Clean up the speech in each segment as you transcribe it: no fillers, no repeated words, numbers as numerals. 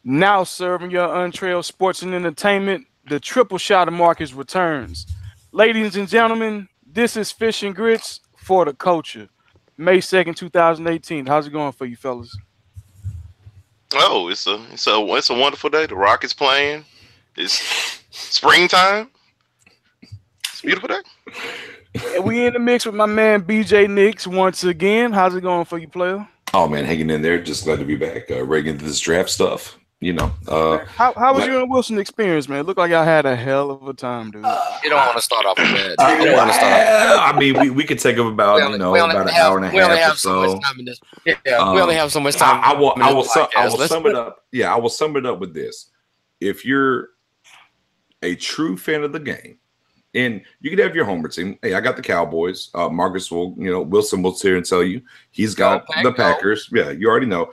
Now serving your untrailed sports and entertainment, the triple shot of Marcus returns. Ladies and gentlemen, this is Fish and Grits for the culture. May 2nd, 2018. How's it going for you fellas? Oh, it's a wonderful day. The Rockets playing. It's springtime. It's a beautiful day. And we in the mix with my man BJ Nix once again. How's it going for you, player? Oh man, hanging in there. Just glad to be back. Ready into this draft stuff. How was Like, you and Wilson experience, man? Looked like I had a hell of a time, dude. You don't want to start off with that. You don't want to start off. I mean, we could take up about about an hour and a half or so. We only have so much time. I will sum it up. Yeah, I will sum it up with this. If you're a true fan of the game, and you could have your homer team. Hey, I got the Cowboys. Marcus will, Wilson will sit here and tell you he's got the Packers. Yeah, you already know.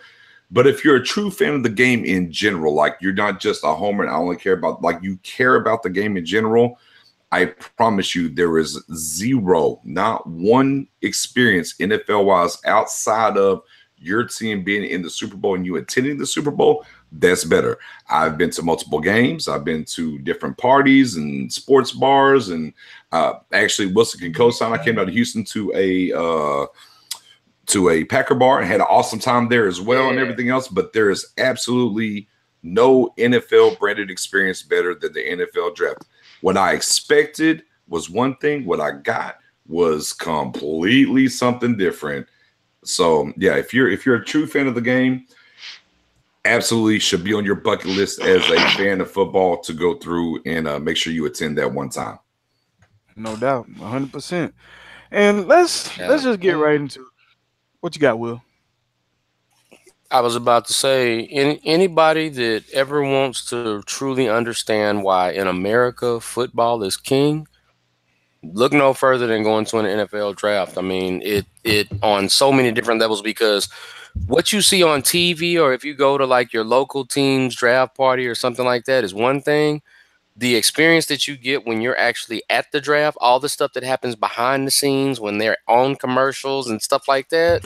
But if you're a true fan of the game in general, like you're not just a homer and I only care about, like you care about the game in general, I promise you there is zero, not one experience NFL-wise outside of your team being in the Super Bowl and you attending the Super Bowl, that's better. I've been to multiple games. I've been to different parties and sports bars. And actually, Wilson can co-sign. I came out of Houston to a Packer bar and had an awesome time there as well and everything else. But there is absolutely no NFL branded experience better than the NFL draft. What I expected was one thing. What I got was completely something different. So yeah, if you're a true fan of the game, absolutely should be on your bucket list as a fan of football to go through and make sure you attend that one time. No doubt, 100%. And let's just get right into it. What you got, Will? I was about to say, anybody that ever wants to truly understand why in America football is king, look no further than going to an NFL draft. I mean, it on so many different levels, because what you see on TV, or if you go to like your local team's draft party or something like that, is one thing. The experience that you get when you're actually at the draft, all the stuff that happens behind the scenes when they're on commercials and stuff like that.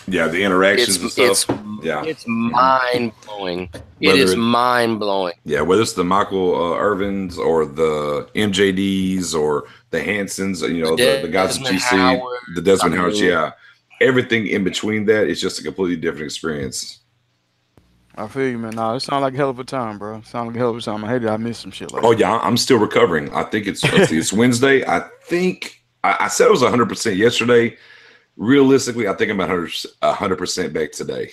Yeah, the interactions and stuff. It's mind blowing. It is mind blowing. Yeah, whether it's the Michael Irvins or the MJDs or the Hansons, the guys that you see, the Desmond Howard, everything in between that is just a completely different experience. I feel you, man. Nah, it sounds like a hell of a time, bro. Sound like a hell of a time. I hated I missed some shit like that. Oh yeah, I'm still recovering. I think it's Wednesday. I think I said it was 100% yesterday. Realistically, I think I'm 100% back today.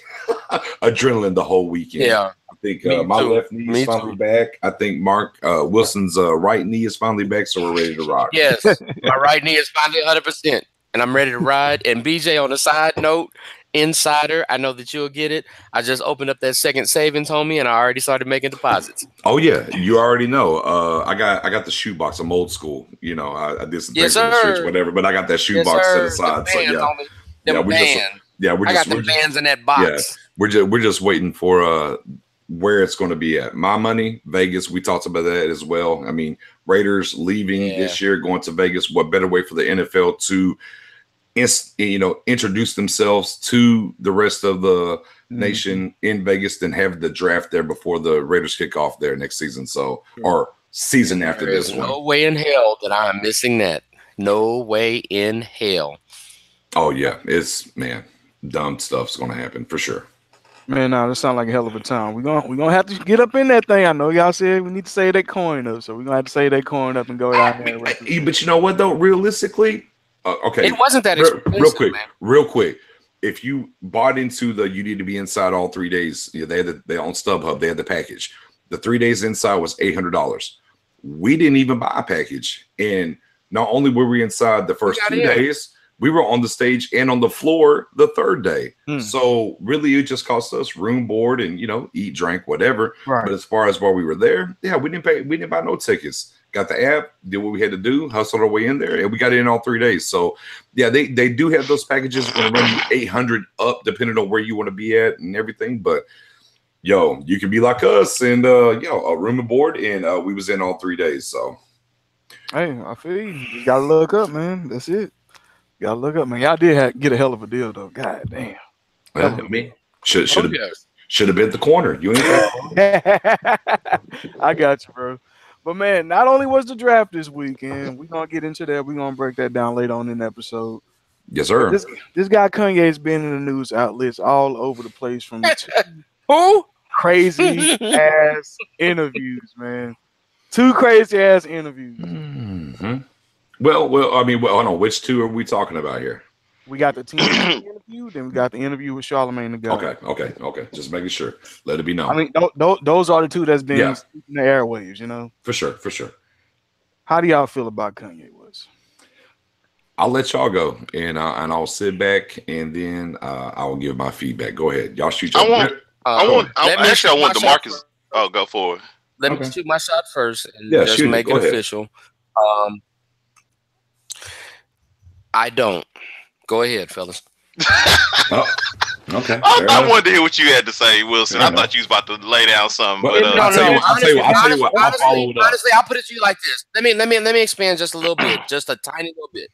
Adrenaline the whole weekend. Yeah, I think my left knee is finally back. I think Mark Wilson's right knee is finally back, so we're ready to rock. Yes, my right knee is finally 100%, and I'm ready to ride. And BJ, on a side note, insider, I know that you'll get it. I just opened up that second savings, homie, and I already started making deposits. Oh yeah, you already know. I got the shoebox. I'm old school. I did some things on the streets, whatever. But I got that shoebox set aside. So yeah, I got the bands in that box. Yeah, we're just waiting for where it's going to be at. My money, Vegas. We talked about that as well. I mean, Raiders leaving this year, going to Vegas. What better way for the NFL to introduce themselves to the rest of the nation in Vegas than have the draft there before the Raiders kick off there next season. So, or season after this one. No way in hell that I'm missing that. No way in hell. Oh yeah, dumb stuff's gonna happen for sure. Man, nah, this sounds like a hell of a time. We're gonna have to get up in that thing. I know y'all said we need to save that coin up, so we're gonna have to save that coin up and go down there. But you know what though? Realistically, okay. It wasn't that expensive, real quick. If you bought into you need to be inside all 3 days, they on StubHub, they had the package. The 3 days inside was $800. We didn't even buy a package. And not only were we inside the first 2 days, we were on the stage and on the floor the third day. So really it just cost us room, board, and eat, drink, whatever. Right. But as far as while we were there, we didn't buy no tickets. Got the app, did what we had to do, hustled our way in there, and we got in all 3 days. So, yeah, they do have those packages going to run you 800 up, depending on where you want to be at and everything. But, you can be like us and, a room and board, and we was in all 3 days. So, hey, I feel you. You got to look up, man. That's it. You got to look up, man. Y'all did get a hell of a deal, though. God damn. Should Should have been at the corner. You ain't that. I got you, bro. But man, not only was the draft this weekend, we're gonna get into that. We're gonna break that down later on in the episode. Yes, sir. This guy Kanye's been in the news outlets all over the place from Who? crazy ass interviews, man. 2 crazy ass interviews. Mm-hmm. Well, I mean, hold on. Which 2 are we talking about here? We got the team interview, then we got the interview with Charlamagne the God. Okay. Just making sure. Let it be known. I mean, those are the 2 that's been in the airwaves, you know. For sure. How do y'all feel about Kanye West? I'll let y'all go, and I'll sit back, and then I will give my feedback. Go ahead, y'all shoot. I want DeMarcus. Oh, go forward. Let me shoot my shot first, and just make it official. I don't. Go ahead, fellas. Okay. I wanted to hear what you had to say, Wilson. I thought you was about to lay down something. But I'll tell you what. Honestly, I'll put it to you like this. Let me expand just a little bit, just a tiny little bit.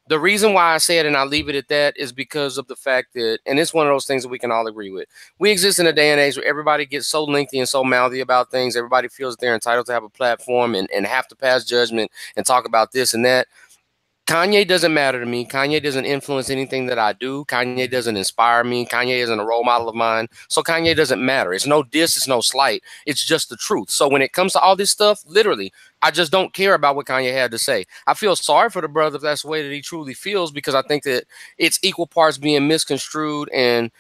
The reason why I say it and I leave it at that is because of the fact that, and it's one of those things that we can all agree with. We exist in a day and age where everybody gets so lengthy and so mouthy about things. Everybody feels they're entitled to have a platform and have to pass judgment and talk about this and that. Kanye doesn't matter to me. Kanye doesn't influence anything that I do. Kanye doesn't inspire me. Kanye isn't a role model of mine. So Kanye doesn't matter. It's no diss. It's no slight. It's just the truth. So when it comes to all this stuff, literally, I just don't care about what Kanye had to say. I feel sorry for the brother if that's the way that he truly feels, because I think that it's equal parts being misconstrued and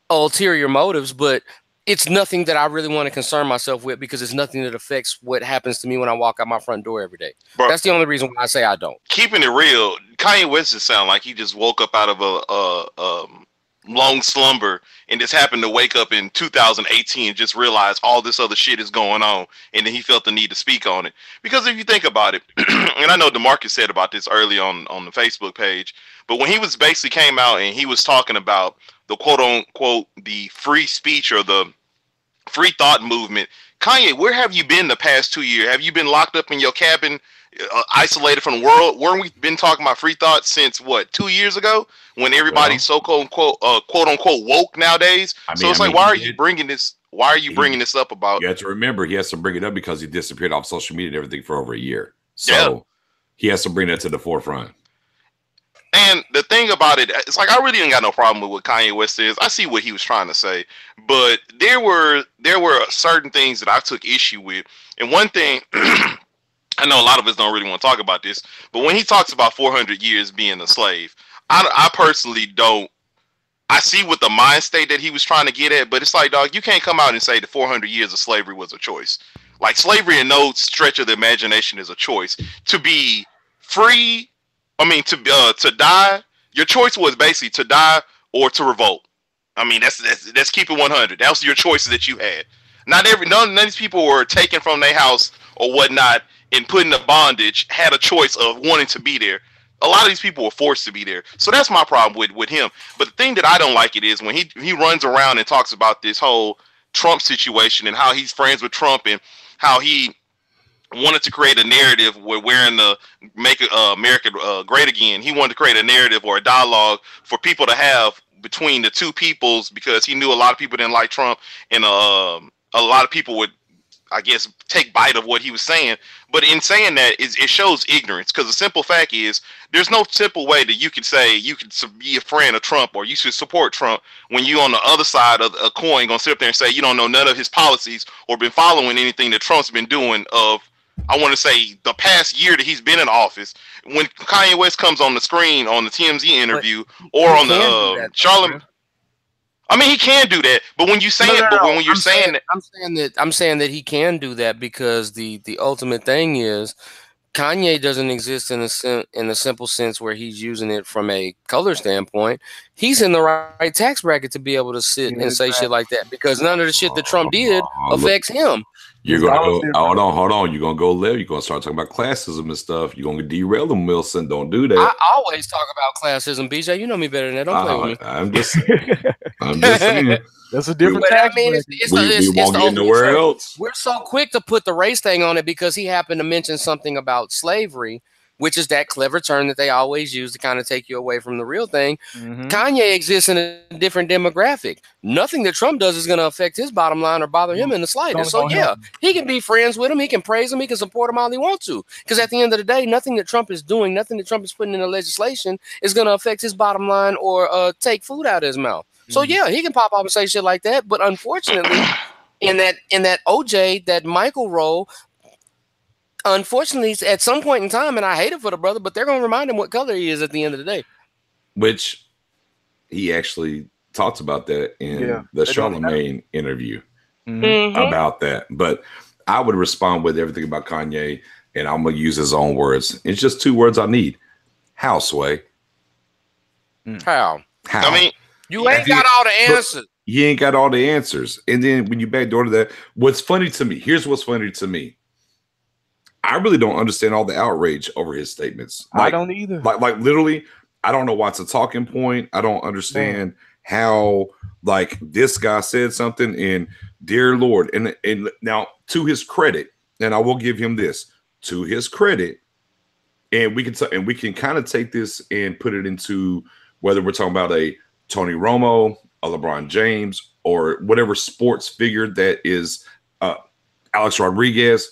ulterior motives, but it's nothing that I really want to concern myself with, because it's nothing that affects what happens to me when I walk out my front door every day. Bro, that's the only reason why I say I don't. Keeping it real, Kanye West just sound like he just woke up out of a long slumber and just happened to wake up in 2018 and just realize all this other shit is going on, and then he felt the need to speak on it. Because if you think about it, and I know DeMarcus said about this early on the Facebook page, but when he was basically came out and he was talking about the quote unquote the free speech or the free thought movement, Kanye, where have you been the past 2 years? Have you been locked up in your cabin, isolated from the world? Weren't we been talking about free thought since what, 2 years ago, when everybody's so quote unquote woke nowadays? Why are you bringing this? Why are you bringing this up about? You have to remember, he has to bring it up because he disappeared off social media and everything for over a year. So he has to bring that to the forefront. And the thing about it, it's like I really ain't got no problem with what Kanye West is. I see what he was trying to say, but there were certain things that I took issue with. And one thing, I know a lot of us don't really want to talk about this, but when he talks about 400 years being a slave, I personally don't. I see what the mind state that he was trying to get at, but it's like, dog, you can't come out and say the 400 years of slavery was a choice. Like, slavery in no stretch of the imagination is a choice. To be free, to die, your choice was basically to die or to revolt. I mean, that's keep it 100. That was your choices that you had. None of these people were taken from their house or whatnot and put into bondage, had a choice of wanting to be there. A lot of these people were forced to be there. So that's my problem with him. But the thing that I don't like it is when he runs around and talks about this whole Trump situation and how he's friends with Trump and how he wanted to create a narrative where wearing the Make America Great Again. He wanted to create a narrative or a dialogue for people to have between the two peoples, because he knew a lot of people didn't like Trump, and a lot of people would, I guess, take bite of what he was saying. But in saying that, it shows ignorance, because the simple fact is there's no simple way that you could say you could be a friend of Trump or you should support Trump when you on the other side of a coin gonna sit up there and say you don't know none of his policies or been following anything that Trump's been doing of, I want to say, the past year that he's been in office. When Kanye West comes on the screen on the TMZ interview or on the Charlamagne, I mean, he can do that. But when you say when you're saying that, I'm saying that he can do that because the ultimate thing is Kanye doesn't exist in a simple sense where he's using it from a color standpoint. He's in the right tax bracket to be able to sit and say shit like that, because none of the shit that Trump did affects him. You're gonna go. Hold on. You're gonna go live. You're gonna start talking about classism and stuff. You're gonna derail them, Wilson. Don't do that. I always talk about classism, BJ. You know me better than that. Don't play with me. I'm just saying. That's a different. I mean, we won't get nowhere else. We're so quick to put the race thing on it because he happened to mention something about slavery. which is that clever term that they always use to kind of take you away from the real thing. Kanye exists in a different demographic. Nothing that Trump does is going to affect his bottom line or bother him in the slightest. So yeah, he can be friends with him. He can praise him. He can support him all he wants to. Because at the end of the day, nothing that Trump is doing, nothing that Trump is putting in the legislation is going to affect his bottom line or take food out of his mouth. So yeah, he can pop up and say shit like that. But unfortunately, in that OJ, that Michael role, unfortunately, at some point in time, and I hate it for the brother, but they're going to remind him what color he is at the end of the day. Which he actually talked about that in the Charlemagne interview about that. But I would respond with everything about Kanye, and I'm going to use his own words. It's just 2 words I need. How, Sway? How? I mean, you ain't got all the answers. You ain't got all the answers. And then when you backdoor to that, what's funny to me, here's what's funny to me. I really don't understand all the outrage over his statements. I don't either. Like literally, I don't know why it's a talking point. I don't understand how like this guy said something and dear Lord. And now to his credit, and I will give him this, to his credit, and we can kind of take this and put it into whether we're talking about a Tony Romo, a LeBron James, or whatever sports figure that is Alex Rodriguez.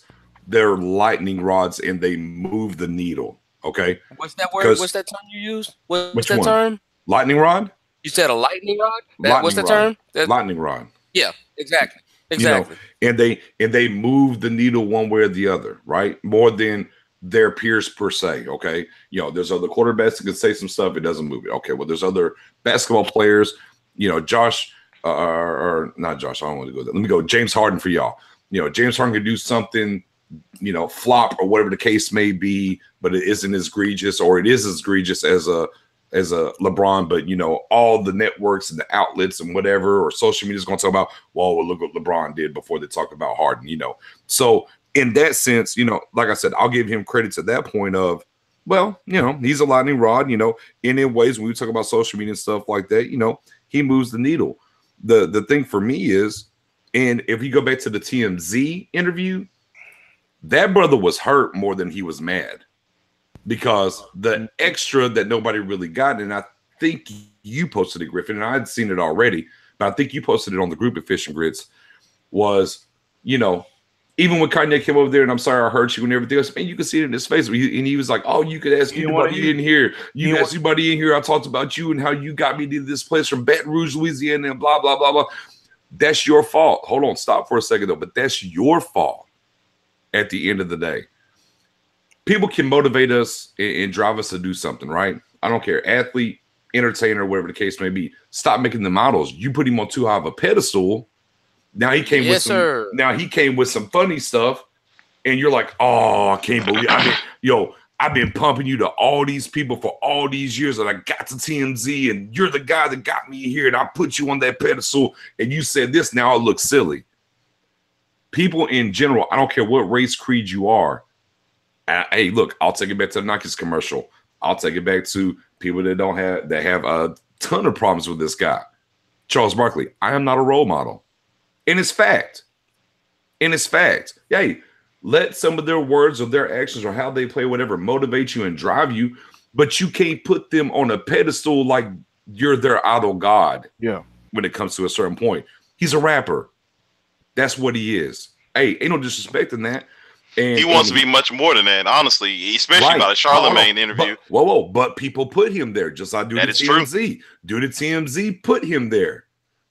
They're lightning rods and they move the needle. Okay. What's that word? What's that term you used? What's that term? Lightning rod? You said a lightning rod? What's the term? Lightning rod. Yeah, exactly. Exactly. You know, and they move the needle one way or the other, right? More than their peers per se. Okay. You know, there's other quarterbacks that can say some stuff, it doesn't move it. Okay. Well, there's other basketball players, you know, Josh, or not Josh, I don't want to go there. Let me go James Harden for y'all. You know, James Harden can do something, you know, flop or whatever the case may be, but it isn't as egregious, or it is as egregious as a LeBron. But you know, all the networks and the outlets and whatever, or social media is going to talk about, well, look what LeBron did before they talk about Harden. You know, so in that sense, you know, like I said, I'll give him credit to that point of, well, you know, he's a lightning rod. You know, and in ways when we talk about social media and stuff like that, you know, he moves the needle. The thing for me is, and if you go back to the TMZ interview, that brother was hurt more than he was mad, because the extra that nobody really got, and I think you posted it, Griffin, and I had seen it already, but I think you posted it on the group at Fish and Grits, was, you know, even when Kanye came over there and I'm sorry I hurt you and everything else, man, you could see it in his face. And he was like, oh, you could ask anybody in here. You can ask anybody in here. I talked about you and how you got me to this place from Baton Rouge, Louisiana, and blah, blah, blah, blah. That's your fault. Hold on. Stop for a second, though. But that's your fault. At the end of the day, people can motivate us and drive us to do something, right? I don't care. Athlete, entertainer, whatever the case may be. Stop making the models. You put him on too high of a pedestal. Now he came with some funny stuff, and you're like, oh, I can't believe. I've been pumping you to all these people for all these years, and I got to TMZ, and you're the guy that got me here, and I put you on that pedestal, and you said this. Now it looks silly. People in general, I don't care what race, creed you are. Hey, look, I'll take it back to the Nike's commercial. I'll take it back to people that have a ton of problems with this guy, Charles Barkley. I am not a role model, and it's fact. Hey, let some of their words or their actions or how they play, whatever, motivate you and drive you, but you can't put them on a pedestal like you're their idol god. Yeah. When it comes to a certain point, he's a rapper. That's what he is. Hey, ain't no disrespect in that. And, he wants to be much more than that, honestly, especially about a Charlemagne interview. But people put him there, just like Dude to TMZ. Dude to TMZ put him there.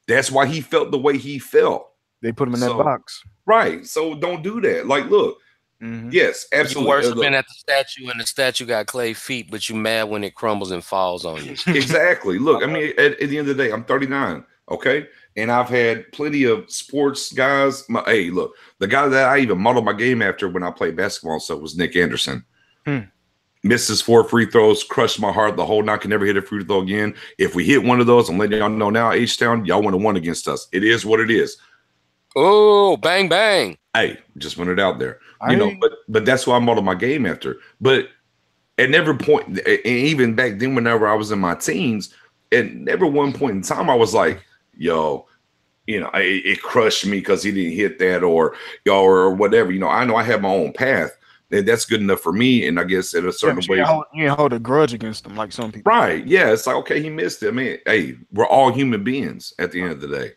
That's why he felt the way he felt. They put him in that box. Right. So don't do that. Like, look, yes, absolutely. You worshiping at the statue, and the statue got clay feet, but you mad when it crumbles and falls on you. Exactly. Look, I mean, at the end of the day, I'm 39. Okay. And I've had plenty of sports guys. Hey, look, the guy that I even modeled my game after when I played basketball and stuff was Nick Anderson. Misses 4 free throws, crushed my heart the whole night, can never hit a free throw again. If we hit one of those, I'm letting y'all know now, H-Town, y'all wouldn't have won against us. It is what it is. Oh, bang, bang. Hey, just put it out there. But that's what I modeled my game after. But at every point, and even back then, whenever I was in my teens, at never one point in time, I was like, yo, you know, it crushed me because he didn't hit that or whatever. You know I had my own path, And that's good enough for me. And I guess in a certain way, you ain't hold a grudge against them like some people. Right. Yeah. It's like, okay, he missed it. I mean, hey, we're all human beings at the end of the day.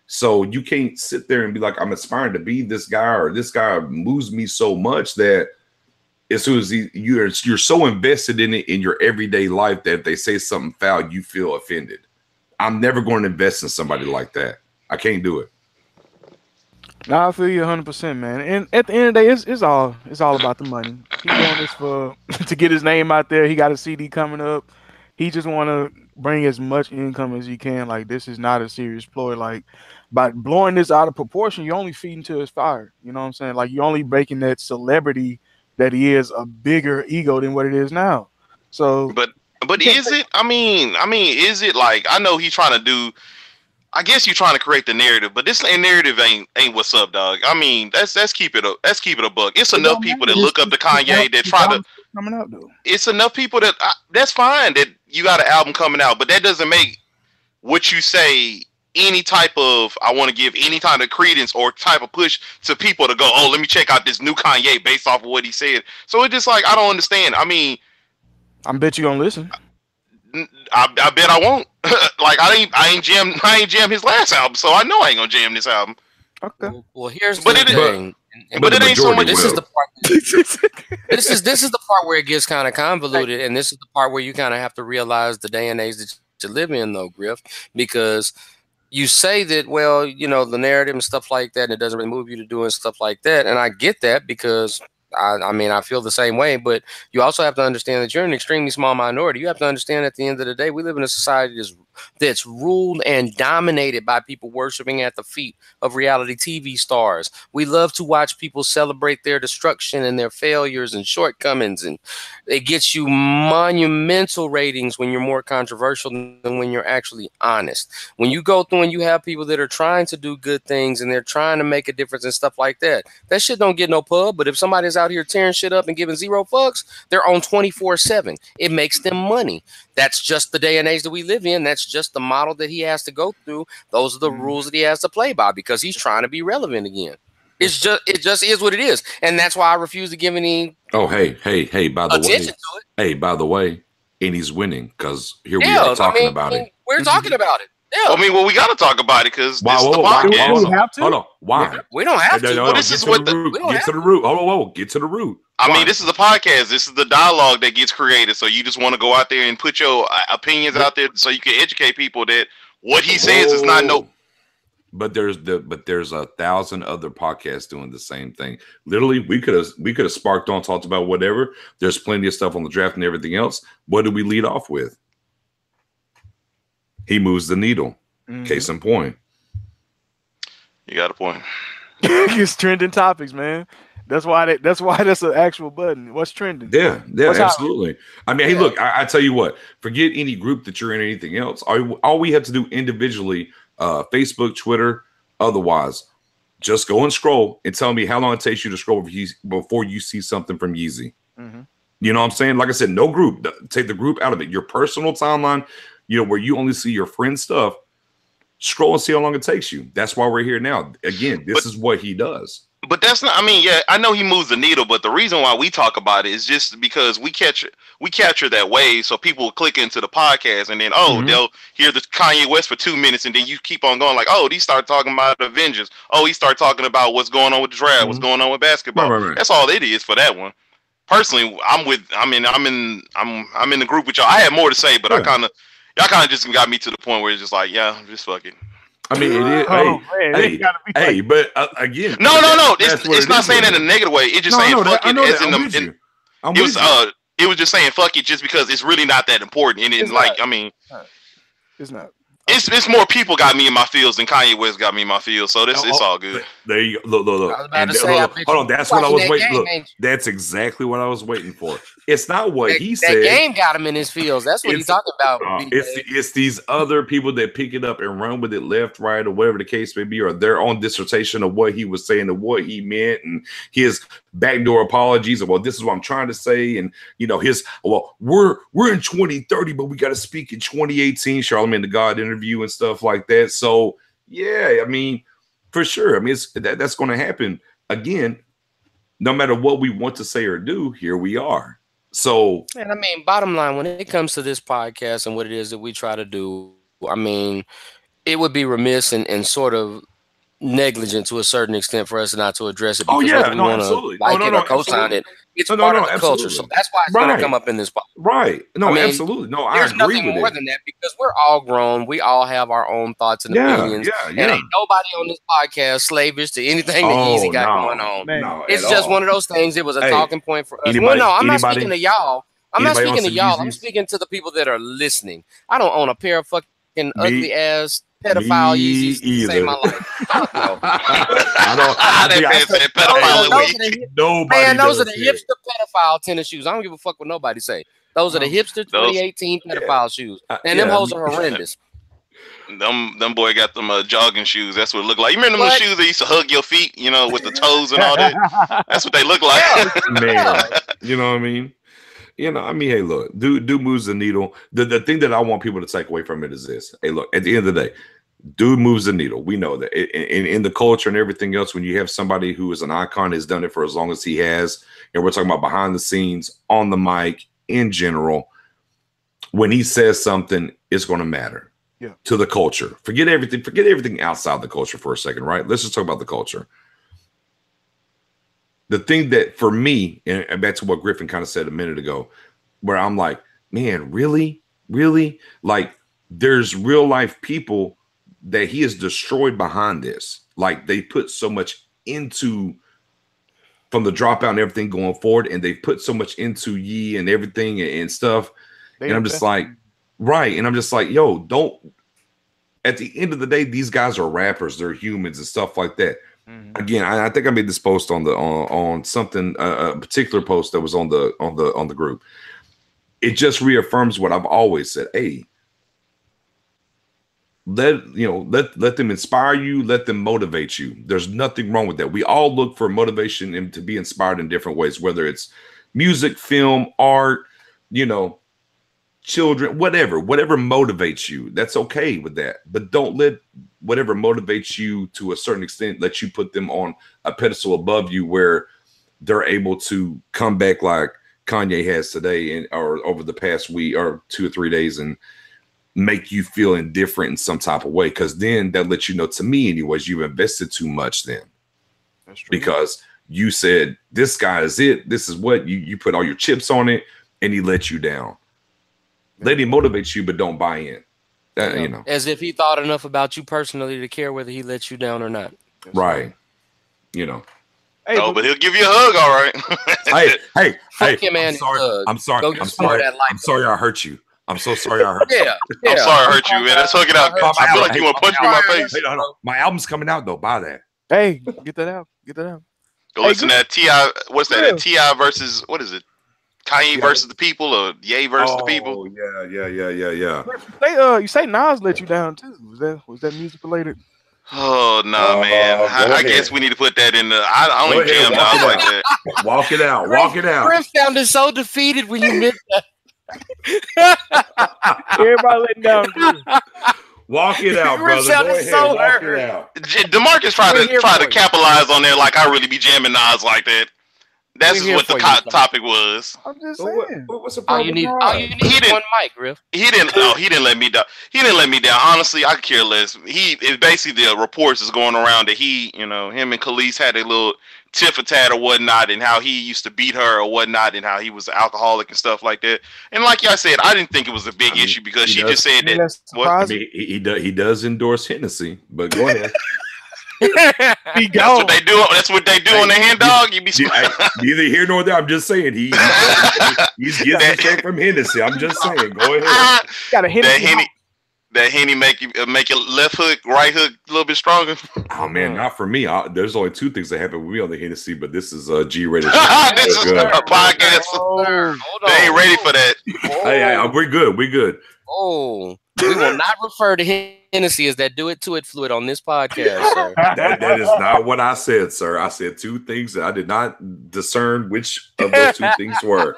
So you can't sit there and be like, I'm aspiring to be this guy, or this guy moves me so much that as soon as you're so invested in it in your everyday life that if they say something foul, you feel offended. I'm never going to invest in somebody like that. I can't do it. No, I feel you 100%, man. And at the end of the day, it's all about the money. He doing this for to get his name out there. He got a CD coming up. He just want to bring as much income as he can. Like, this is not a serious ploy. Like, by blowing this out of proportion, you're only feeding to his fire. You know what I'm saying? Like, you're only making that celebrity that he is a bigger ego than what it is now. So, but is it? I mean, is it like, I know he's trying to do. I guess you're trying to create the narrative, but this narrative ain't what's up, dog. I mean, let's keep it a buck. It's enough people that look up to Kanye that try to coming out though. It's enough people that that's fine that you got an album coming out, but that doesn't make what you say any type of, I want to give any kind of credence or type of push to people to go, oh, let me check out this new Kanye based off of what he said. So it's just like, I don't understand. I mean, I bet you gonna listen. I bet I won't. Like, I ain't jam his last album, so I know I ain't gonna jam this album. Okay. Well, here's the thing. But it ain't so much. This is the part. This is the part where it gets kind of convoluted, and this is the part where you kind of have to realize the day and age that you live in, though, Griff, because you say that, well, you know, the narrative and stuff like that, and it doesn't really move you to doing stuff like that, and I get that because. I mean, I feel the same way, but you also have to understand that you're an extremely small minority. You have to understand at the end of the day, we live in a society that's ruled and dominated by people worshiping at the feet of reality TV stars. We love to watch people celebrate their destruction and their failures and shortcomings, and it gets you monumental ratings when you're more controversial than when you're actually honest. When you go through and you have people that are trying to do good things and they're trying to make a difference and stuff like that, that shit don't get no pub. But if somebody's out here tearing shit up and giving zero fucks, they're on 24/7. It makes them money. That's just the day and age that we live in. That's just the model that he has to go through. Those are the rules that he has to play by because he's trying to be relevant again. It just is what it is, and that's why I refuse to give any. Oh, hey! By the attention way, to it. Hey, by the way, and he's winning because here we are talking about it. We're talking about it. Yeah. I mean, well, we got to talk about it because this is the podcast. We have to? Hold on. Why? We don't have to. Well, this is what the root. Get to the root. Hold on. Get to the root. I mean, this is a podcast. This is the dialogue that gets created. So you just want to go out there and put your opinions out there so you can educate people that what he says is not no. But there's 1,000 other podcasts doing the same thing. Literally, we could have sparked on, talked about whatever. There's plenty of stuff on the draft and everything else. What do we lead off with? He moves the needle. Mm-hmm. Case in point. You got a point. It's trending topics, man. That's why that's an actual button. What's trending? Yeah, absolutely. I mean, hey, look, I tell you what. Forget any group that you're in or anything else. All we have to do individually, Facebook, Twitter, otherwise, just go and scroll and tell me how long it takes you to scroll before you see something from Yeezy. Mm-hmm. You know what I'm saying? Like I said, no group. Take the group out of it. Your personal timeline, where you only see your friend stuff. Scroll and see how long it takes you. That's why we're here now. Again, this is what he does. But that's not, I mean, yeah, I know he moves the needle, but the reason why we talk about it is just because we capture that wave, so people will click into the podcast and then, they'll hear the Kanye West for 2 minutes, and then you keep on going like, he started talking about Avengers. He started talking about what's going on with the draft, what's going on with basketball. Right. That's all it is for that one. Personally, I'm in the group with y'all. I had more to say, but y'all kind of just got me to the point where it's just like, yeah, just fuck it. I mean, it is. But again, no. It's not saying that in a negative way. It's just saying fuck it. It was just saying fuck it, just because it's really not that important. And it's like, I mean, it's not. It's more people got me in my feels than Kanye West got me in my feels. So it's all good. There you go. Look. Hold on. That's what I was waiting. Look, that's exactly what I was waiting for. It's not what he said. That game got him in his feels. That's what he's talking about. It's these other people that pick it up and run with it left, right, or whatever the case may be, or their own dissertation of what he was saying and what he meant, and his backdoor apologies of, well, this is what I'm trying to say, and we're in 2030, but we got to speak in 2018. Charlamagne the God interview and stuff like that. So yeah, I mean, for sure. I mean, that's going to happen again. no matter what we want to say or do, here we are. So, and I mean, bottom line, when it comes to this podcast and what it is that we try to do, I mean, it would be remiss and sort of negligent to a certain extent for us not to address it. Because whether we want to like it or co-sign it, it's part of the culture. So that's why it's going to come up in this podcast. Right. No, I mean, absolutely. No, I agree with it. There's nothing more than that because we're all grown. We all have our own thoughts and opinions. And ain't nobody on this podcast slavish to anything that Easy got going on. No, it's just one of those things. It was a talking point for us. Well, no, I'm not speaking to y'all. I'm not speaking to y'all. I'm speaking to the people that are listening. I don't own a pair of fucking ugly ass pedophile Yeezys to save my life. Those are the hipster pedophile tennis shoes. I don't give a fuck what nobody say. Those are the hipster 2018 pedophile shoes. And them hoes are horrendous. Them boy got them jogging shoes. That's what it looked like. You remember them shoes that used to hug your feet, with the toes and all that? That's what they look like. Man, you know what I mean? Hey, look, dude moves the needle. The thing that I want people to take away from it is this. Hey, look, at the end of the day, dude moves the needle. We know that in the culture and everything else, when you have somebody who is an icon, has done it for as long as he has, and we're talking about behind the scenes, on the mic, in general, when he says something, it's going to matter to the culture. Forget everything outside the culture for a second, right? Let's just talk about the culture. The thing that for me, and back to what Griffin kind of said a minute ago, where I'm like, man, really? Like, there's real life people that he has destroyed behind this. Like, they put so much into from the dropout and everything going forward, and they put so much into Yee and everything and stuff. And I'm just like, right. And I'm just like, yo, don't. At the end of the day, these guys are rappers. They're humans and stuff like that. Again, I think I made this post on something, a particular post that was on the group. It just reaffirms what I've always said. Hey, let them inspire you, let them motivate you. There's nothing wrong with that. We all look for motivation and to be inspired in different ways, whether it's music, film, art, children, whatever motivates you. That's okay with that. But don't let whatever motivates you to a certain extent, let you put them on a pedestal above you where they're able to come back like Kanye has today or over the past week or 2 or 3 days and make you feel indifferent in some type of way. Because then that lets you know, to me anyways, you've invested too much then. That's true. Because you said, this guy is it. This is what you put all your chips on it and he let you down. Let him motivate you, but don't buy in. As if he thought enough about you personally to care whether he lets you down or not. Right. Hey, but he'll give you a hug, all right. hey. Him, man, I'm sorry I hurt you. I'm so sorry I hurt you. I'm sorry I hurt you, man. Let's hug it out. I feel like you want to punch me in my face. Hey, no. My album's coming out, though. Buy that. Hey, get that out. Go listen to that T.I. What's that? T.I. versus, what is it? Kanye versus the people, or Ye versus the people? Yeah. You say Nas let you down too. Was that music related? Oh no, man! I guess we need to put that in the. I don't even jam Nas like that. Walk it out. Chris sounded so defeated when you missed that. Everybody letting down. Walk it out, brother. Go ahead, so walk it out. DeMarcus tried to capitalize on that, like I really be jamming Nas like that. That's what the topic was. I'm just saying. What's the problem? All you need is one mic, Griff. He didn't let me down. He didn't let me down. Honestly, I could care less. It's basically the reports is going around that him and Khalees had a little tit for tat or whatnot, and how he used to beat her or whatnot, and how he was an alcoholic and stuff like that. And like y'all said, I didn't think it was a big issue because she just said that. He does endorse Hennessy, but go ahead. That's what they do. That's what they do on the Hen Dog. You be neither here nor there. I'm just saying he's getting it straight from Hennessy. I'm just saying. Go ahead. Got a Hennessy. That Henny make your left hook, right hook a little bit stronger. Oh man, not for me. There's only 2 things that happen with me on the Hennessy, but this is G-rated. This is a podcast. They ain't ready for that. Hey, we're good. We will not refer to Hennessy as that do it to it fluid on this podcast, sir. That is not what I said, sir. I said 2 things that I did not discern which of those 2 things were.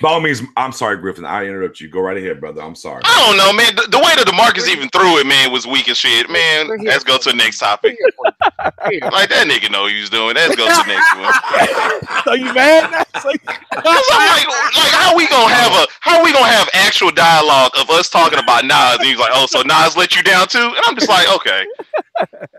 By all means, I'm sorry, Griffin. I interrupt you. Go right ahead, brother. I'm sorry. I don't know, man. The way that DeMarcus even threw it, man, was weak as shit. Man, let's go to the next topic. Like that nigga know what he was doing. Let's go to the next one. So you mad now? Like, how we gonna have actual dialogue of us talking about Nas? And he's like, oh, so Nas let you down too? And I'm just like, okay.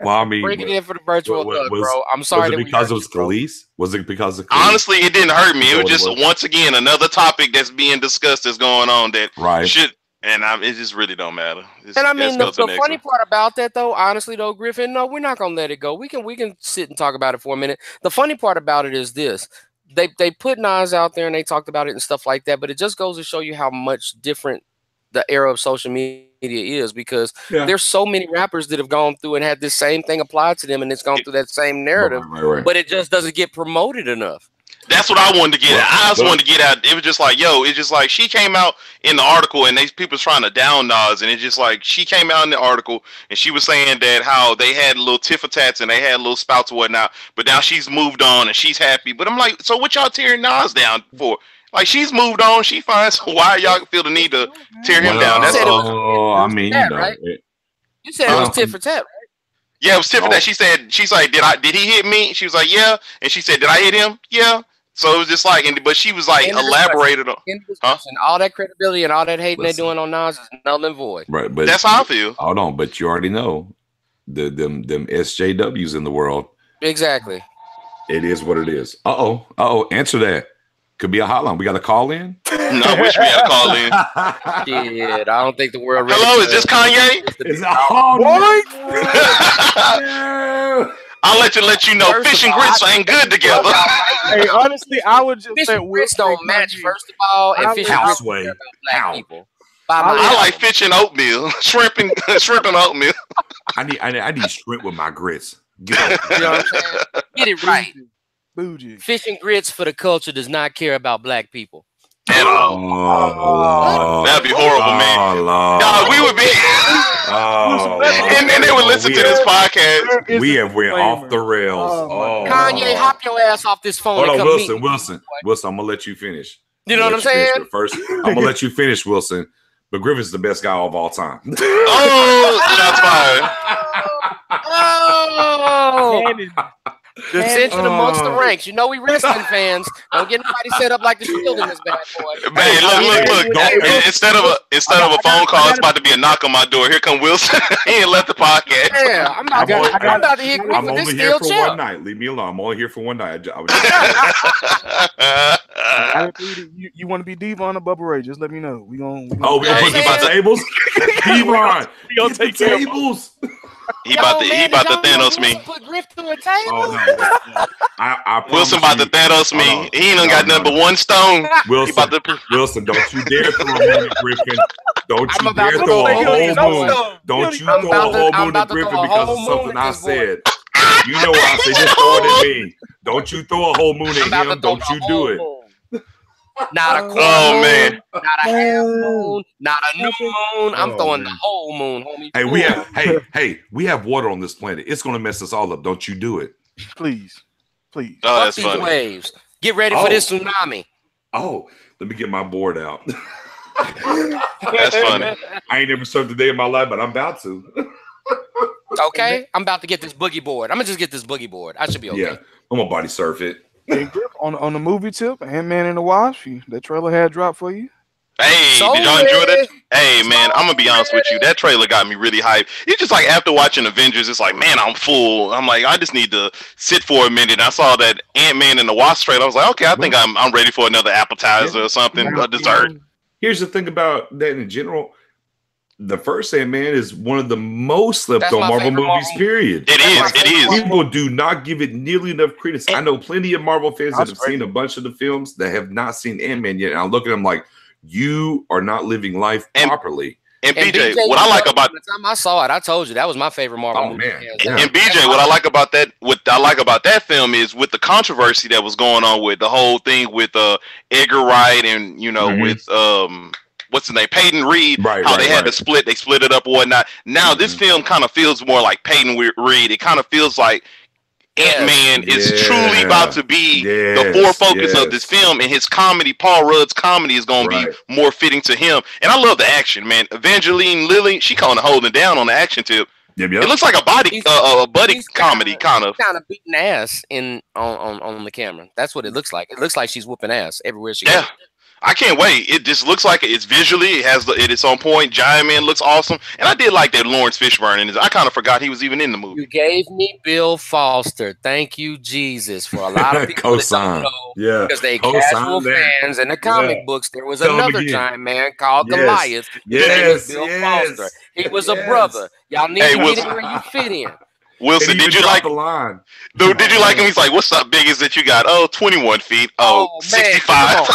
Well, I mean, bring it in for the virtual thug, bro. I'm sorry. Was it because it was Khalees? Was it because of Khalees? Honestly, it didn't hurt me. It was just once again another topic that's being discussed that's going on that should. And it just really don't matter. And I mean, the funny part about that, though, honestly, though, Griffin, no, we're not gonna let it go. We can sit and talk about it for a minute. The funny part about it is this: they put Nas out there and they talked about it and stuff like that, but it just goes to show you how much different the era of social media is, because there's so many rappers that have gone through and had this same thing applied to them, and it's gone through that same narrative, but it just doesn't get promoted enough. That's what I wanted to get at. I also wanted to get at. It was just like, it's just like she came out in the article and people trying to down Nas, and it's just like she came out in the article and she was saying that how they had little tiff for tats and they had little spouts and whatnot, but now she's moved on and she's happy. But I'm like, so what y'all tearing Nas down for? Like, she's moved on, she fine. So why y'all feel the need to tear him down? That's all. I mean, right? You said it was tit for tat, right? Yeah, it was tit for tat. She's like, did he hit me? She was like, yeah. And she said, did I hit him? Yeah. So it was just like, but she was like elaborated on, all that credibility and all that hating they're doing on Nas is null and void. Right, but that's how I feel. Hold on, but you already know them SJWs in the world. Exactly. It is what it is. Answer that. Could be a hotline. We got a call in. No, I wish we had a call in. Shit, I don't think the world. Hello, is this Kanye? I'll let you know. Fish and grits ain't good together. Hey, honestly, I would just say grits don't match. First of all, and fish and grits about black people. I like fish and oatmeal, shrimp and oatmeal. I need shrimp with my grits. You know what I'm saying? Get it right. Bougie. Fish and grits for the culture does not care about black people. At all. That'd be horrible, man. No, we would be. And then they would listen to this podcast. We have went off the rails. Kanye, hop your ass off this phone. Hold on, Wilson. I'm gonna let you finish. You know what I'm saying? First, I'm gonna let you finish, Wilson. But Griffin's the best guy of all time. Shots fired. Dissension amongst the ranks. You know we wrestling fans. Don't get nobody set up like the Shield in this bad boy. Man, look. Instead of a phone call, it's about to be a knock on my door. Here come Wilson. He ain't left the podcast. Yeah, I'm about to hit Griffin. I'm only here for one night. Leave me alone. I'm only here for one night. You want to be Devon or Bubba Ray? Just let me know. We gonna put the tables. Devon, we gonna take tables. He about to Thanos me. Put Griff to a table. Oh, no. Wilson about to Thanos me. He ain't done got nothing but one stone. Wilson, don't you dare throw a moon at Griffin. Don't you dare throw a whole moon. Don't you throw a whole moon at Griffin because of something I said. You know what I said? Just throw it at me. Don't you throw a whole moon at him. Don't you do it. Not a quarter moon, not a half moon, not a new moon. I'm throwing the whole moon, homie. Hey, we have water on this planet. It's gonna mess us all up. Don't you do it. Please. Oh, that's these funny. Waves. Get ready for this tsunami. Oh, let me get my board out. That's funny. I ain't never surfed a day in my life, but I'm about to. Okay, I'm about to get this boogie board. I'm gonna just get this boogie board. I should be okay. Yeah, I'm gonna body surf it. On the movie tip, Ant-Man and the Wasp, that trailer had dropped for you. Hey, did y'all enjoy that? Hey, man, I'm gonna be honest with you. That trailer got me really hyped. It's just like after watching Avengers, it's like, man, I'm full. I'm like, I just need to sit for a minute. And I saw that Ant-Man and the Wasp trailer. I was like, okay, I think I'm ready for another appetizer or something, a dessert. Here's the thing about that in general. The first Ant-Man is one of the most slept on Marvel movies, period. It is. People do not give it nearly enough credence. I know plenty of Marvel fans that have seen a bunch of the films that have not seen Ant-Man yet. And I look at them like, you are not living life properly. And BJ, what I like about the time I saw it, I told you that was my favorite Marvel movie. Man. And BJ, what I like about that film is with the controversy that was going on with the whole thing with Edgar Wright and with what's his name, Peyton Reed, how they had to split it up or whatnot. Now this film kind of feels more like Peyton Reed. It kind of feels like Ant-Man is truly about to be the focus of this film, and his comedy, Paul Rudd's comedy, is going to be more fitting to him. And I love the action, man. Evangeline Lilly, she kind of holding down on the action tip. Yep. It looks like a buddy comedy kind of beating ass on the camera. That's what it looks like. It looks like she's whooping ass everywhere she goes. I can't wait. It just looks like it's visually. It's on point. Giant Man looks awesome, and I did like that Lawrence Fishburne. And I kind of forgot he was even in the movie. You gave me Bill Foster. Thank you, Jesus, for a lot of people that don't know, because they casual fans. In the comic books, there was another giant man called Goliath. Yes, Bill Foster. He was a brother. Y'all need to get in where you fit in. Wilson, did you like the line? Dude, did you like him? He's like, "What's up, biggest that you got?" Oh, 21 feet. Oh, 65.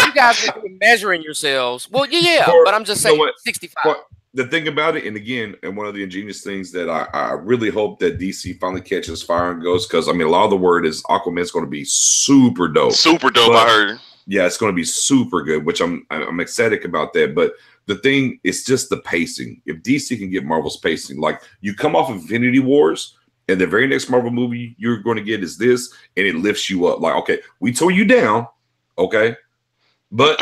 You guys are measuring yourselves. Well, but I'm just saying 65. The thing about it, and again, and one of the ingenious things that I really hope that DC finally catches fire and goes, because I mean, a lot of the word is Aquaman's going to be super dope. Super dope, I heard. Yeah, it's going to be super good, which I'm ecstatic about that. But the thing is just the pacing. If DC can get Marvel's pacing, like you come off of Infinity Wars, and the very next Marvel movie you're going to get is this, and it lifts you up. Like, okay, we tore you down, okay, but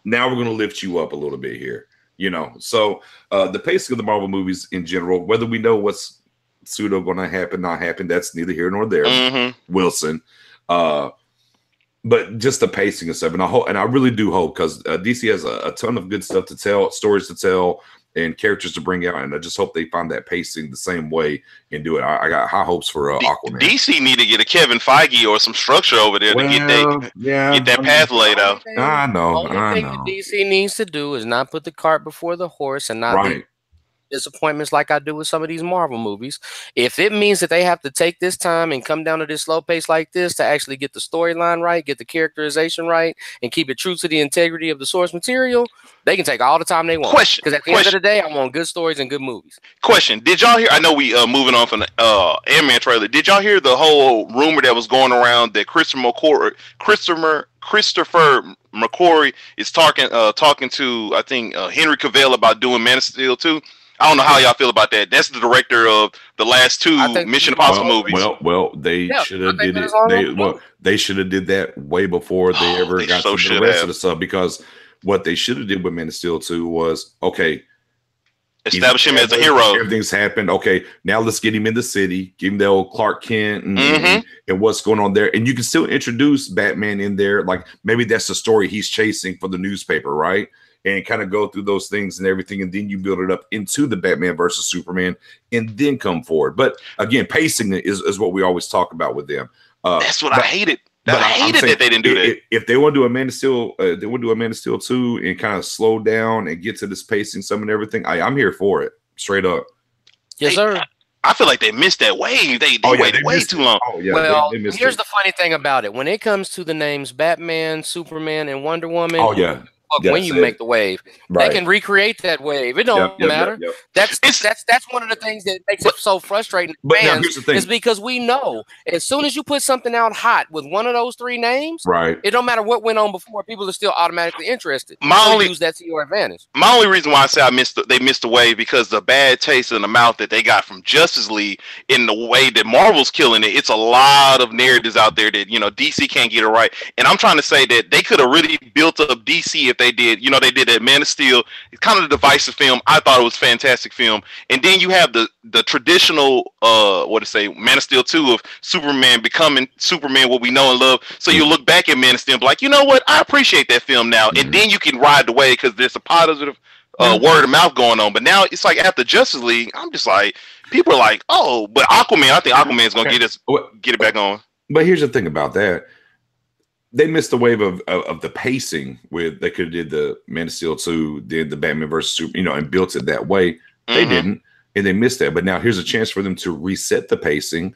now we're going to lift you up a little bit here, you know. So the pacing of the Marvel movies in general, whether we know what's pseudo going to happen, not happen, that's neither here nor there. Wilson. But just the pacing and stuff, and I really do hope, because DC has a ton of good stuff to tell, stories to tell, and characters to bring out, and I just hope they find that pacing the same way and do it. I got high hopes for Aquaman. DC need to get a Kevin Feige or some structure over there to get that path laid out. I know. The only thing that DC needs to do is not put the cart before the horse and not leave disappointments like I do with some of these Marvel movies. If it means that they have to take this time and come down to this slow pace like this to actually get the storyline right, get the characterization right, and keep it true to the integrity of the source material, they can take all the time they want. Because at the end of the day, I want good stories and good movies. Question: did y'all hear? I know we moving on from the Ant-Man trailer. Did y'all hear the whole rumor that was going around that Christopher McQuarrie is talking to, I think, Henry Cavill about doing Man of Steel 2? I don't know how y'all feel about that. That's the director of the last two Mission Impossible movies. Well, they should have did it. They should have did that way before they ever got to the rest of the stuff. Because what they should have did with Man of Steel 2 was, okay, establish him as a hero. Everything's happened. Okay, now let's get him in the city. Give him the old Clark Kent and what's going on there. And you can still introduce Batman in there. Like maybe that's the story he's chasing for the newspaper, right? And kind of go through those things and everything, and then you build it up into the Batman versus Superman, and then come forward. But again, pacing is what we always talk about with them. That's what I hated. I hated that they didn't do that. If they want to do a Man of Steel, they want to do a Man of Steel 2 and kind of slow down and get to this pacing, some and everything. I'm here for it, straight up. Yes, sir. I feel like they missed that wave. They waited way too long. Oh, yeah, well, here's the funny thing about it. When it comes to the names Batman, Superman, and Wonder Woman, when you make the wave, they can recreate that wave. It don't matter. That's one of the things that makes it so frustrating. But now here's the thing: is because we know as soon as you put something out hot with one of those three names, it don't matter what went on before. People are still automatically interested. Use that to your advantage. My only reason why I say they missed the wave because the bad taste in the mouth that they got from Justice League in the way that Marvel's killing it. It's a lot of narratives out there that DC can't get it right, and I'm trying to say that they could have really built up DC if they did, they did that Man of Steel. It's kind of a divisive film. I thought it was a fantastic film. And then you have the traditional, Man of Steel 2 of Superman becoming Superman, what we know and love. So you look back at Man of Steel and be like, you know what? I appreciate that film now. And then you can ride the wave because there's a positive word of mouth going on. But now it's like after Justice League, I'm just like, people are like, oh, but Aquaman, I think Aquaman's going to get it back on. But here's the thing about that. They missed the wave of the pacing with they could have did the Man of Steel 2, did the Batman versus Superman, and built it that way. They didn't, and they missed that. But now here's a chance for them to reset the pacing.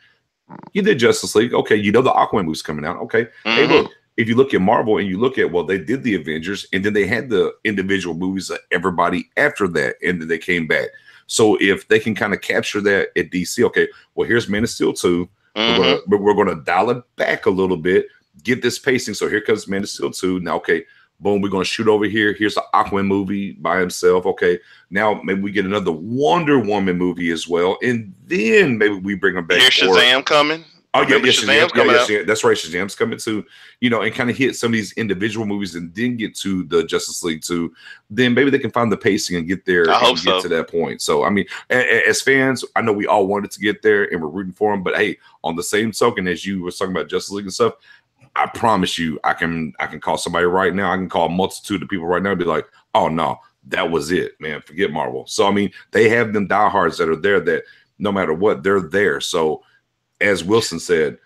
You did Justice League. Okay, the Aquaman movie's coming out. Okay. Hey, look, if you look at Marvel and you look at, they did the Avengers, and then they had the individual movies of everybody after that, and then they came back. So if they can kind of capture that at DC, okay, well, here's Man of Steel 2. We're gonna dial it back a little bit. Get this pacing. So here comes Man of Steel 2. Now, okay, boom, we're going to shoot over here. Here's the Aquaman movie by himself. Okay, now maybe we get another Wonder Woman movie as well. And then maybe we bring them back. Here's Shazam coming. Oh yeah, Shazam's coming out. That's right. Shazam's coming too. And kind of hit some of these individual movies and then get to the Justice League too. Then maybe they can find the pacing and get there and get to that point. So I mean, as fans, I know we all wanted to get there and we're rooting for them. But hey, on the same token as you were talking about Justice League and stuff, I promise you, I can call somebody right now. I can call a multitude of people right now and be like, oh no, that was it, man. Forget Marvel. So I mean, they have them diehards that are there that no matter what, they're there. So as Wilson said,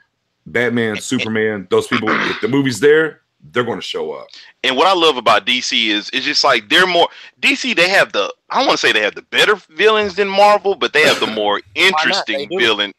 Batman, Superman, those people, if the movie's there, they're going to show up. And what I love about DC is it's just like they're more DC. They have I don't want to say they have the better villains than Marvel, but they have the more interesting villain.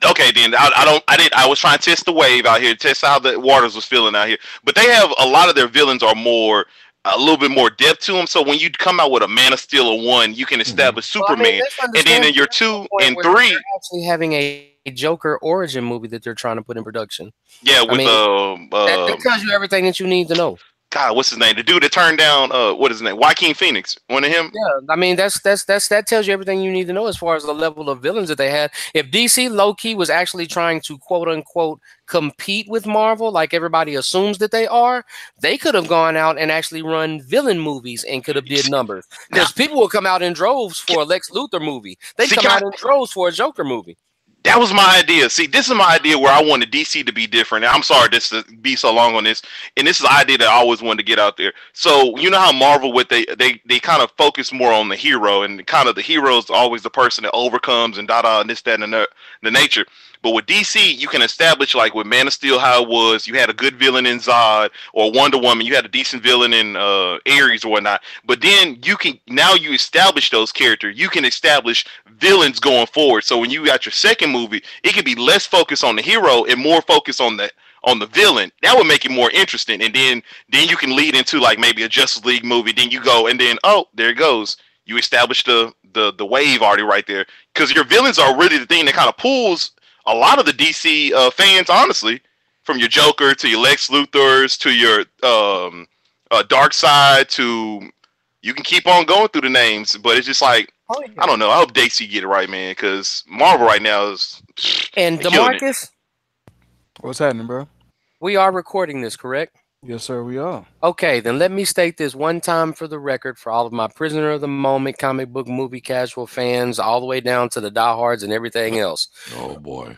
Okay, then I was trying to test the wave out here, test how the waters was feeling out here. But they have a lot of their villains are a little bit more depth to them. So when you come out with a Man of Steel or 1, you can establish Superman, and then in your 2 and 3, actually having a Joker origin movie that they're trying to put in production. Yeah, with that tells you everything that you need to know. God, what's his name? The dude that turned down what is his name? Joaquin Phoenix. One of him. Yeah, I mean that tells you everything you need to know as far as the level of villains that they had. If DC low-key was actually trying to quote unquote compete with Marvel, like everybody assumes that they are, they could have gone out and actually run villain movies and could have did numbers. Because people will come out in droves for a Lex Luthor movie. They come out in droves for a Joker movie. That was my idea. See, this is my idea where I wanted DC to be different. I'm sorry this to be so long on this. And this is the idea that I always wanted to get out there. So, you know how Marvel, they kind of focus more on the hero, and kind of the hero is always the person that overcomes and and this, that, and the nature. But with DC, you can establish, like with Man of Steel, how it was. You had a good villain in Zod, or Wonder Woman. You had a decent villain in Ares or whatnot. But then you establish those characters. You can establish villains going forward. So when you got your second movie, it could be less focused on the hero and more focused on the villain. That would make it more interesting. And then you can lead into like maybe a Justice League movie. Then you go and then there it goes. You establish the wave already right there, because your villains are really the thing that kind of pulls a lot of the DC fans, honestly, from your Joker to your Lex Luthors to your Darkseid to, you can keep on going through the names, but it's just like, I don't know. I hope DC get it right, man, because Marvel right now is. And DeMarcus, what's happening, bro? We are recording this, correct? Yes, sir, we are. Okay, then let me state this one time for the record for all of my prisoner of the moment comic book movie casual fans, all the way down to the diehards and everything else. Oh boy.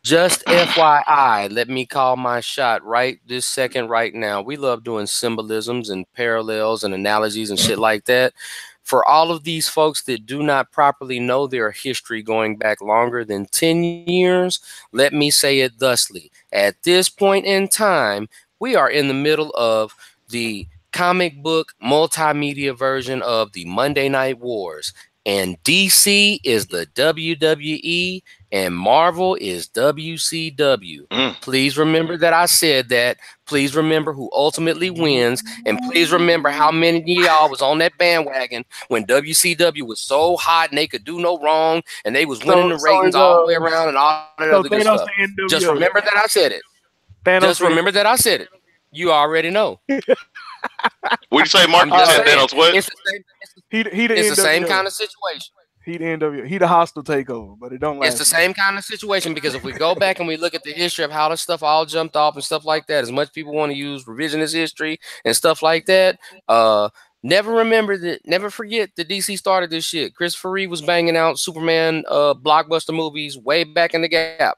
Just FYI, let me call my shot right this second, right now. We love doing symbolisms and parallels and analogies and shit like that. For all of these folks that do not properly know their history going back longer than 10 years, let me say it thusly. At this point in time, we are in the middle of the comic book multimedia version of the Monday Night Wars. And DC is the WWE and Marvel is WCW. Please remember that I said that. Please remember who ultimately wins. And please remember how many of y'all was on that bandwagon when WCW was so hot and they could do no wrong and they was winning the ratings all the way around and all that other good stuff. Just remember that I said it. Just remember that I said it. You already know. What did you say, Mark? You said Thanos what? It's the same kind of situation. He the NWO. He the hostile takeover, but it don't last. It's the same kind of situation, because if we go back and we look at the history of how this stuff all jumped off and stuff like that, as much people want to use revisionist history and stuff like that, never forget that DC started this shit. Christopher Reeve was banging out Superman blockbuster movies way back in the gap.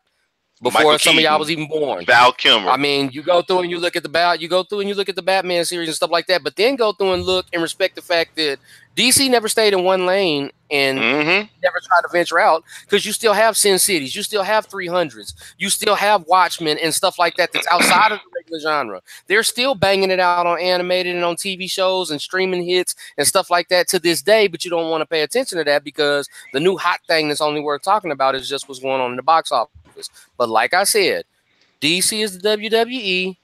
Before some of y'all was even born. Val Kilmer. I mean, you go through and you look at the Batman series and stuff like that, but then go through and look and respect the fact that DC never stayed in one lane and never tried to venture out, because you still have Sin Cities, you still have 300s, you still have Watchmen and stuff like that that's outside of the regular genre. They're still banging it out on animated and on TV shows and streaming hits and stuff like that to this day, but you don't want to pay attention to that because the new hot thing that's only worth talking about is just what's going on in the box office. But like I said, DC is the WWE,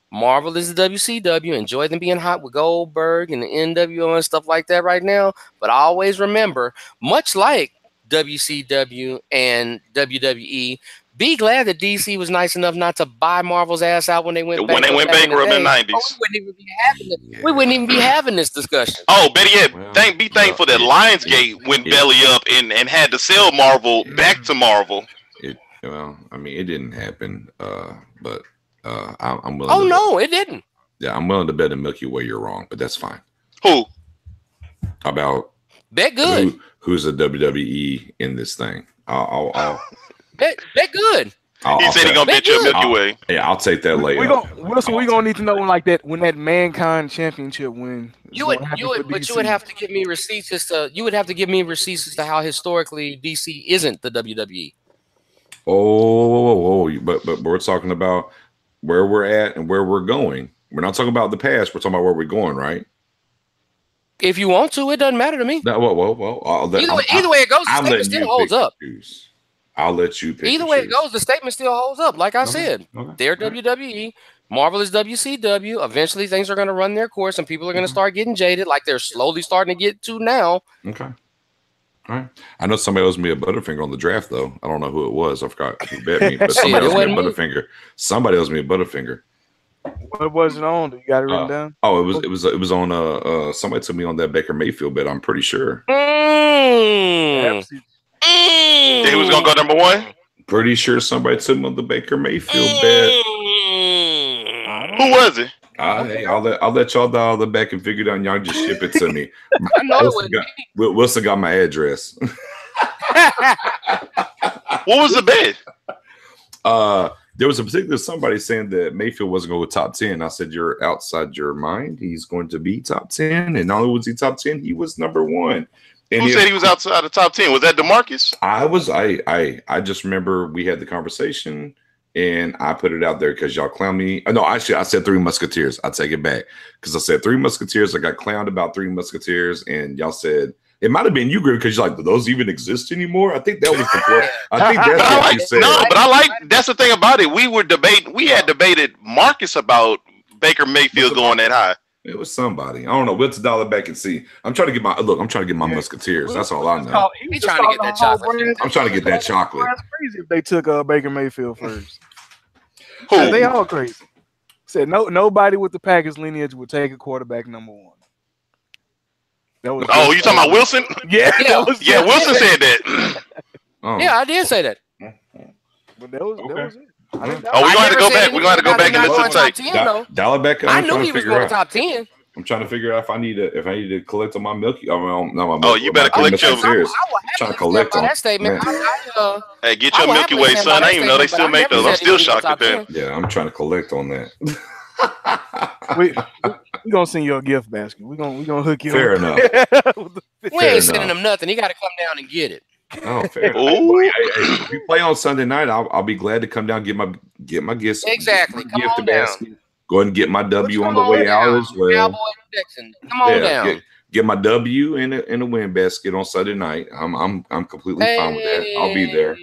Marvel is the WCW. Enjoy them being hot with Goldberg and the NWO and stuff like that right now. But always remember, much like WCW and WWE, be glad that DC was nice enough not to buy Marvel's ass out when they went bankrupt in the 90s. We wouldn't even be having this discussion. Oh, better yet, be thankful that Lionsgate went belly up and had to sell Marvel back to Marvel. Well, I mean, it didn't happen, but I'm willing. Oh no, it didn't. Yeah, I'm willing to bet in Milky Way you're wrong, but that's fine. Who? About bet good. Who's a WWE in this thing? I'll bet good. He said he's gonna bet you a Milky Way. Yeah, I'll take that later. Wilson, we're gonna need to know like that when that Mankind Championship win. You would have to give me receipts as to how historically DC isn't the WWE. But we're talking about where we're at and where we're going. We're not talking about the past. We're talking about where we're going, right? If you want to, it doesn't matter to me. No, either way it goes, the statement still holds up. I'll let you pick. Either way it goes, the statement still holds up. Like I said, they're WWE. Marvel is WCW. Eventually, things are going to run their course, and people are going to start getting jaded, like they're slowly starting to get to now. Okay. All right. I know somebody owes me a Butterfinger on the draft, though. I don't know who it was. I forgot who bet me, but somebody owes me a Butterfinger. Somebody owes me a Butterfinger. What was it on? You got it written down? Oh, it was on. Somebody took me on that Baker Mayfield bet. I'm pretty sure. He was gonna go number one. Pretty sure somebody took me on the Baker Mayfield bet. Who was it? Hey, I'll let y'all dial the back and figure it out. And y'all just ship it to me. I know Wilson got my address. What was the bet? There was a particular somebody saying that Mayfield wasn't going to go top 10. I said, you're outside your mind. He's going to be top 10. And not only was he top 10, he was number 1. And who said he was outside the top 10? Was that DeMarcus? I just remember we had the conversation and I put it out there because y'all clown me. No, actually, I said Three Musketeers. I take it back because I said Three Musketeers. I got clowned about Three Musketeers, and y'all said it might have been you, Griff, because you're like, do those even exist anymore? I think that was the point. I think that's what you said. No, but I like that's the thing about it. We had debated Marcus about Baker Mayfield going that high. It was somebody. I don't know. We'll dial it back and see. I'm trying to get my Musketeers. That's all I know. He's trying to get that chocolate. I'm trying to get that chocolate. That's crazy if they took Baker Mayfield first. Who? They all crazy. Said nobody with the Packers lineage would take a quarterback number 1. You talking about Wilson? Yeah. Wilson said that. Yeah, I did say that. But that was it. We're going to have to go back. We're going to go back and listen to tape. Dial it back. I knew he was going top 10. I'm trying to figure out if I need to collect on my Milky. You better collect your. I'm trying to collect on that statement. Hey, get your Milky Way, son. I didn't even know they still make those. I'm still shocked at that. Yeah, I'm trying to collect on that. We're gonna send you a gift basket. We're gonna hook you. Fair enough. We ain't sending him nothing. He got to come down and get it. Oh, fair. Hey, if you play on Sunday night, I'll be glad to come down and get my gifts. Exactly. Come on down. Go ahead and get my W on the way out as well. Cowboy Dixon. Come on down. Get my W in a win basket on Sunday night. I'm completely fine with that. I'll be there.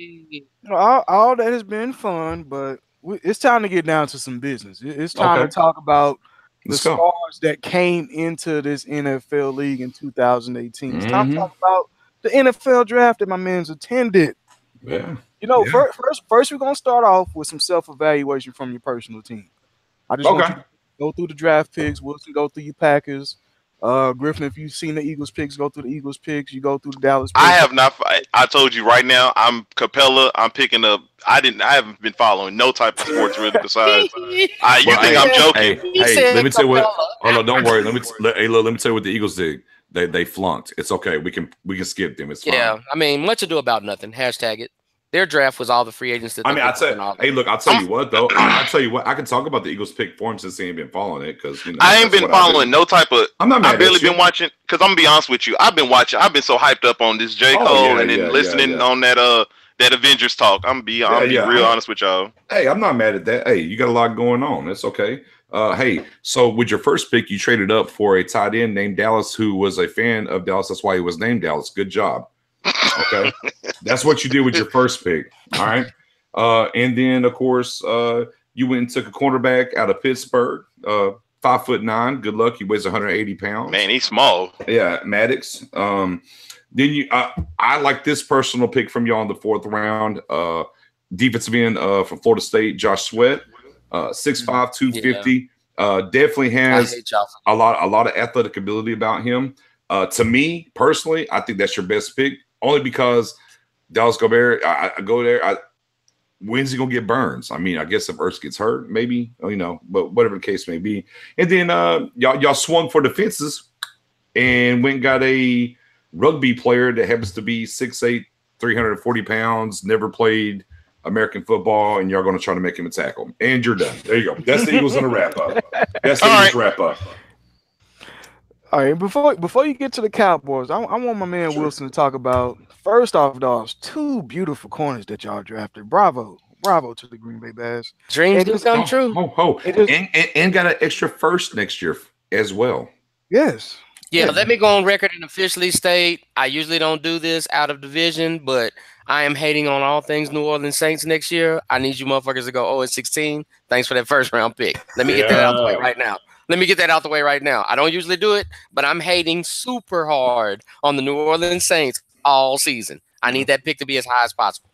All that has been fun, but it's time to get down to some business. It's time to talk about the stars that came into this NFL league in 2018. It's time to talk about the NFL draft that my man's attended. Yeah. First we're gonna start off with some self-evaluation from your personal team. I just want you to go through the draft picks. Wilson, go through your Packers. Griffin, if you've seen the Eagles picks, go through the Eagles picks. You go through the Dallas picks. I have not. I told you right now, I'm Capella. I'm picking up. I haven't been following no type of sports really besides. You think I'm joking? Hey, let me tell you what. Oh no, don't worry. Let me tell you what the Eagles did. They flunked. It's okay. We can skip them. It's fine. Yeah, I mean, much ado about nothing. Hashtag it. Their draft was all the free agents that. I'll tell you what though. I'll tell you what. I can talk about the Eagles pick for him since he ain't been following it because I ain't been following no type of. I've barely been watching because I'm gonna be honest with you. I've been so hyped up on this J. Cole and then listening on that Avengers talk. I'm be real honest with y'all. Hey, I'm not mad at that. Hey, you got a lot going on. It's okay. Hey, so with your first pick, you traded up for a tight end named Dallas, who was a fan of Dallas. That's why he was named Dallas. Good job. Okay, that's what you did with your first pick. All right, and then of course you went and took a cornerback out of Pittsburgh, 5'9". Good luck. He weighs 180 pounds. Man, he's small. Yeah, Maddox. Then I like this personal pick from y'all in the 4th round. Defensive end from Florida State, Josh Sweat, 6'5", 250. Definitely has a lot of athletic ability about him. To me personally, I think that's your best pick. Only because Dallas Goedert, I go there. when's he gonna get Burns? I mean, I guess if Ertz gets hurt, maybe, but whatever the case may be. And then y'all swung for the fences and went and got a rugby player that happens to be 6'8", 340 pounds, never played American football, and y'all going to try to make him a tackle. And you're done. There you go. That's the Eagles going to wrap up. That's the Eagles wrap up. All right, before you get to the Cowboys, I want my man Wilson to talk about, first off, dogs, 2 beautiful corners that y'all drafted. Bravo to the Green Bay Bears. Dreams do come true. And got an extra first next year as well. Yes. Yeah, let me go on record and officially state, I usually don't do this out of division, but I am hating on all things New Orleans Saints next year. I need you motherfuckers to go 0-16. Thanks for that first round pick. Let me get that out the way right now. I don't usually do it, but I'm hating super hard on the New Orleans Saints all season. I need that pick to be as high as possible.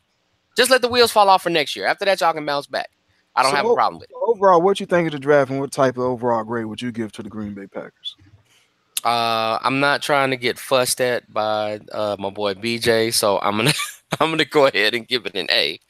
Just let the wheels fall off for next year. After that, y'all can bounce back. I don't have a problem with it. Overall, what you think of the draft, and what type of overall grade would you give to the Green Bay Packers? I'm not trying to get fussed at by my boy BJ, so I'm gonna go ahead and give it an A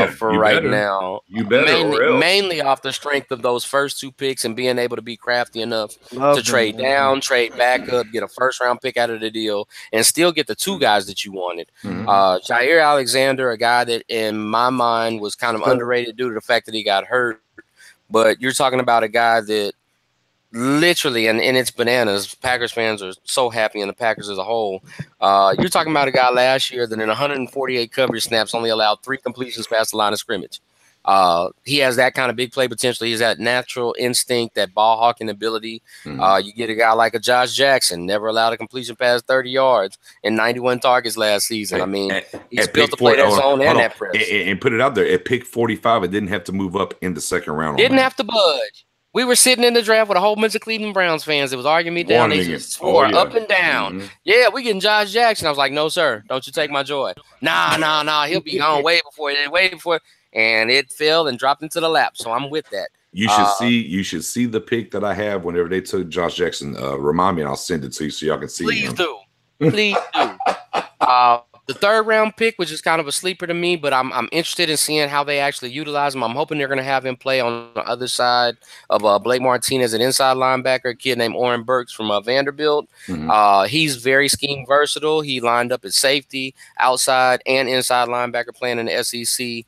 for right now. You better, mainly off the strength of those first 2 picks and being able to be crafty enough to trade down, trade back up, get a first round pick out of the deal, and still get the 2 guys that you wanted. Jair Alexander, a guy that in my mind was kind of underrated due to the fact that he got hurt, but you're talking about a guy that literally, and it's bananas. Packers fans are so happy, and the Packers as a whole. You're talking about a guy last year that in 148 coverage snaps only allowed 3 completions past the line of scrimmage. He has that kind of big play potential. He has that natural instinct, that ball hawking ability. You get a guy like a Josh Jackson, never allowed a completion past 30 yards and 91 targets last season. I mean, he's built to play that zone and that press. And put it out there, at pick 45, it didn't have to move up in the second round. Didn't have to budge. We were sitting in the draft with a whole bunch of Cleveland Browns fans that was arguing me down. They just swore up and down. Yeah, we getting Josh Jackson. I was like, no, sir. Don't you take my joy. Nah. He'll be gone way before. And it fell and dropped into the lap. So I'm with that. You should see the pick that I have whenever they took Josh Jackson. Remind me, and I'll send it to you so y'all can see. Please do. The 3rd round pick, which is kind of a sleeper to me, but I'm interested in seeing how they actually utilize him. I'm hoping they're going to have him play on the other side of Blake Martinez, an inside linebacker, a kid named Oren Burks from Vanderbilt. He's very scheme versatile. He lined up at safety, outside, and inside linebacker playing in the SEC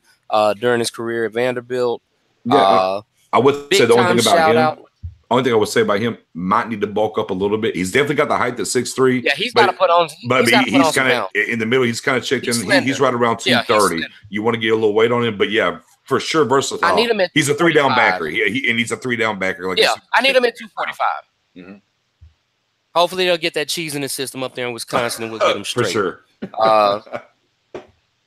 during his career at Vanderbilt. I would say the only thing about him. Only thing I would say about him, might need to bulk up a little bit. He's definitely got the height at 6'3". Yeah, he's got to put on. But he's kind of in the middle. He's kind of checked in. He's right around 230. You want to get a little weight on him, but yeah, for sure, versatile. I need him at. He's a 3-down backer. And he's a 3-down backer. I need him at 245. Hopefully, they'll get that cheese in the system up there in Wisconsin, and we'll get him straight. For sure.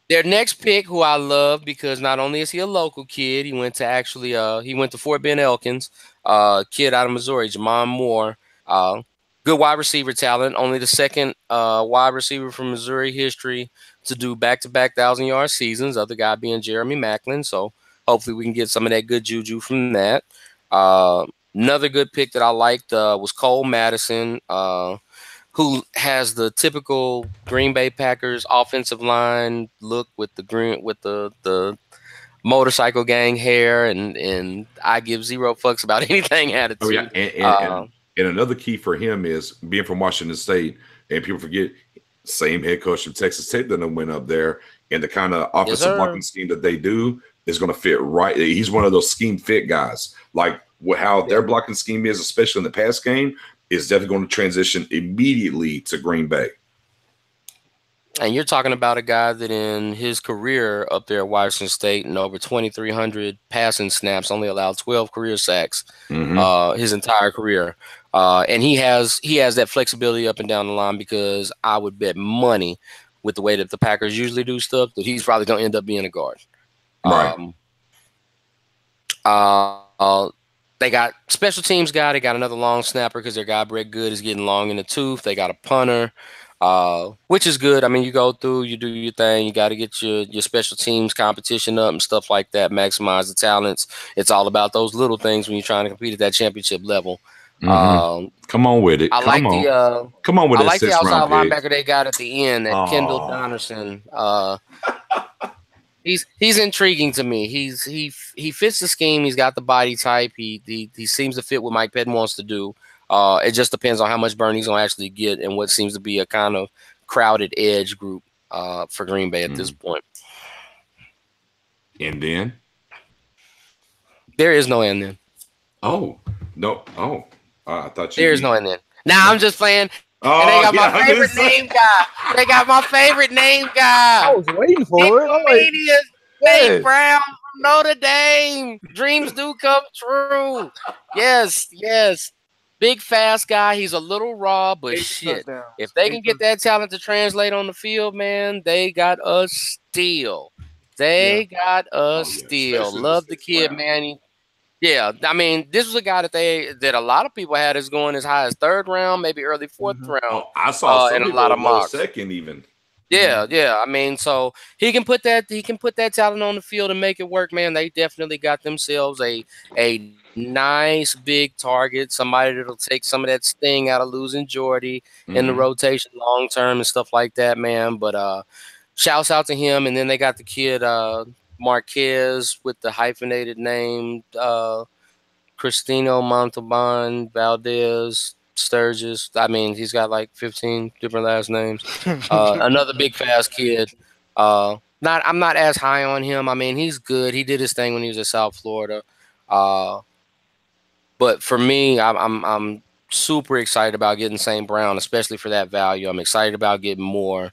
Their next pick, who I love because not only is he a local kid, he went to Fort Bend Elkins, kid out of Missouri, Jamon Moore, good wide receiver talent, only the 2nd wide receiver from Missouri history to do back-to-back 1,000-yard seasons, other guy being Jeremy Maclin, so hopefully we can get some of that good juju from that. Another good pick that I liked was Cole Madison, who has the typical Green Bay Packers offensive line look with the motorcycle gang hair and I give 0 fucks about anything attitude. And another key for him is being from Washington State, and people forget same head coach from Texas Tech that went up there, and the kind of offensive blocking scheme that they do is going to fit right. He's one of those scheme fit guys, like how their blocking scheme is, especially in the pass game. Is definitely going to transition immediately to Green Bay. And you're talking about a guy that in his career up there at Washington State and over 2,300 passing snaps, only allowed 12 career sacks his entire career. And he has that flexibility up and down the line because I would bet money with the way that the Packers usually do stuff that he's probably going to end up being a guard. Right. They got special teams guy. They got another long snapper because their guy Brett Good is getting long in the tooth. They got a punter, which is good. I mean, you go through, you do your thing. You got to get your special teams competition up and stuff like that. Maximize the talents. It's all about those little things when you're trying to compete at that championship level. Come on with it. I like the outside linebacker they got at the end, that Kendall Donnerson. He's intriguing to me. He fits the scheme. He's got the body type. He seems to fit what Mike Pettin wants to do. It just depends on how much burn he's gonna actually get and what seems to be a kind of crowded edge group for Green Bay at this point. And then there is no and then. Oh no! Oh, I thought there's no and then. Now I'm just playing. Oh, and they got my favorite name guy. They got my favorite name guy. I was waiting for it. St. Brown from Notre Dame. Dreams do come true. Yes. Big fast guy. He's a little raw, but shit. If they can get that talent to translate on the field, man, they got a steal. Got a steal. Love the kid, man. Yeah, I mean, this was a guy that a lot of people had as going as high as third round, maybe early fourth round. Oh, I saw some in a lot of mocks. Second even. Yeah. I mean, so he can put that talent on the field and make it work, man. They definitely got themselves a nice big target, somebody that'll take some of that sting out of losing Jordy in the rotation long term and stuff like that, man. But shouts out to him, and then they got the kid Marquez with the hyphenated name, Cristino Montalban Valdez Sturgis. I mean, he's got like 15 different last names. Another big fast kid. I'm not as high on him. I mean, he's good. He did his thing when he was at South Florida. But for me, I'm super excited about getting St. Brown, especially for that value. I'm excited about getting more.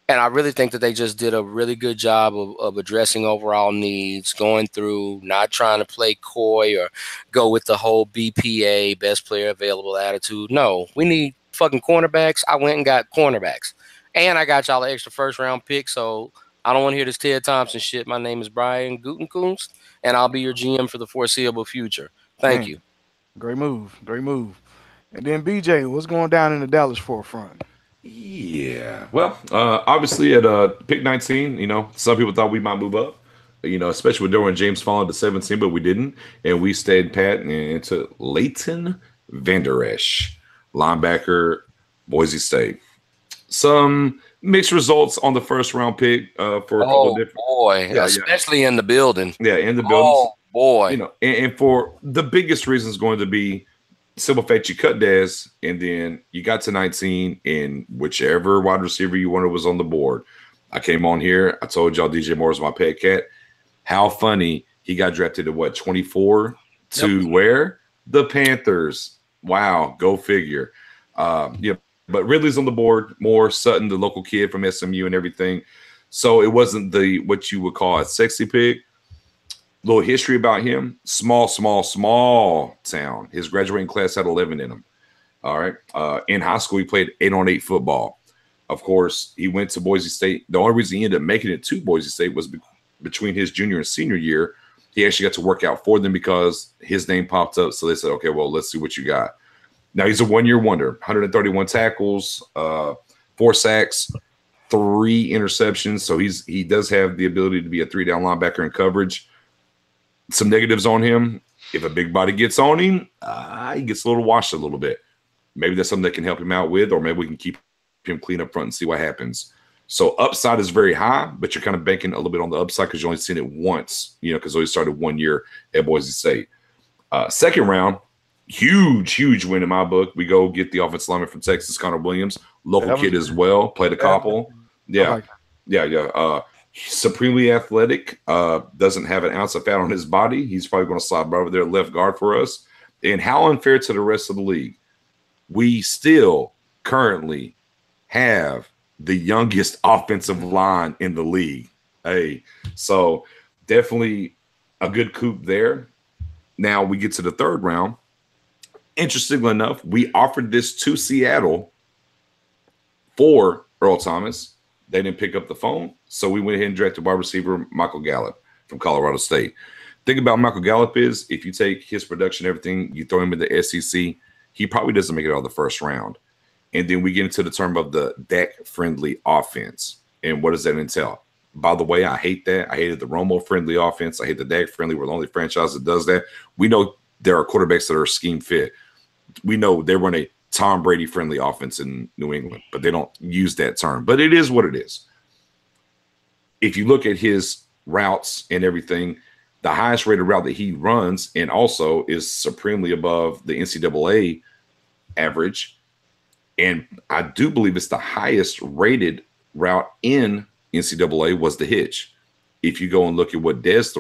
And I really think that they just did a really good job of addressing overall needs, going through, not trying to play coy or go with the whole BPA, best player available attitude. No, we need fucking cornerbacks. I went and got cornerbacks. And I got y'all an extra first-round pick, so I don't want to hear this Ted Thompson shit. My name is Brian Gutekunst, and I'll be your GM for the foreseeable future. Thank you. Great move. And then, BJ, what's going down in the Dallas forefront? Yeah, well, obviously at pick 19, some people thought we might move up, especially with Derwin James falling to 17, but we didn't, and we stayed pat into Leighton Vander Esch, linebacker, Boise State. Some mixed results on the first round pick for a couple of different. Oh boy, especially in the building. Yeah, in the building. Oh boy, and for the biggest reason is going to be. Simple fact, you cut Dez, and then you got to 19, and whichever wide receiver you wanted was on the board. I came on here. I told y'all DJ Moore is my pet cat. How funny. He got drafted at 24 to where? The Panthers. Wow, go figure. But Ridley's on the board. Moore, Sutton, the local kid from SMU and everything. So it wasn't what you would call a sexy pick. Little history about him. Small town. His graduating class had 11 in him. All right. In high school, he played 8-on-8 football. Of course, he went to Boise State. The only reason he ended up making it to Boise State was between his junior and senior year. He actually got to work out for them because his name popped up. So they said, okay, well, let's see what you got. Now, he's a one-year wonder. 131 tackles, 4 sacks, 3 interceptions. So he does have the ability to be a 3-down linebacker in coverage. Some negatives on him. If a big body gets on him, he gets a little washed a little bit. Maybe that's something that can help him out with, or maybe we can keep him clean up front and see what happens. So upside is very high, but you're kind of banking a little bit on the upside because you only seen it once, because he started 1 year at Boise State. Second round, huge win in my book. We go get the offensive lineman from Texas, Connor Williams, local kid as well, played a couple. Yeah. Supremely athletic, doesn't have an ounce of fat on his body. He's probably going to slide right over there left guard for us. And how unfair to the rest of the league. We still currently have the youngest offensive line in the league. Hey, so definitely a good coup there. Now we get to the third round. Interestingly enough, we offered this to Seattle for Earl Thomas. They didn't pick up the phone, so we went ahead and drafted wide receiver Michael Gallup from Colorado State. Thing about Michael Gallup is if you take his production, everything, you throw him in the SEC, he probably doesn't make it out of the first round. And then we get into the term of the Dak-friendly offense. And what does that entail? By the way, I hate that. I hated the Romo-friendly offense. I hate the Dak-friendly. We're the only franchise that does that. We know there are quarterbacks that are scheme fit. We know they run a Tom Brady-friendly offense in New England, but they don't use that term. But it is what it is. if you look at his routes and everything, the highest rated route that he runs and also is supremely above the NCAA average. And I do believe it's the highest rated route in NCAA was the hitch. If you go and look at what Dak's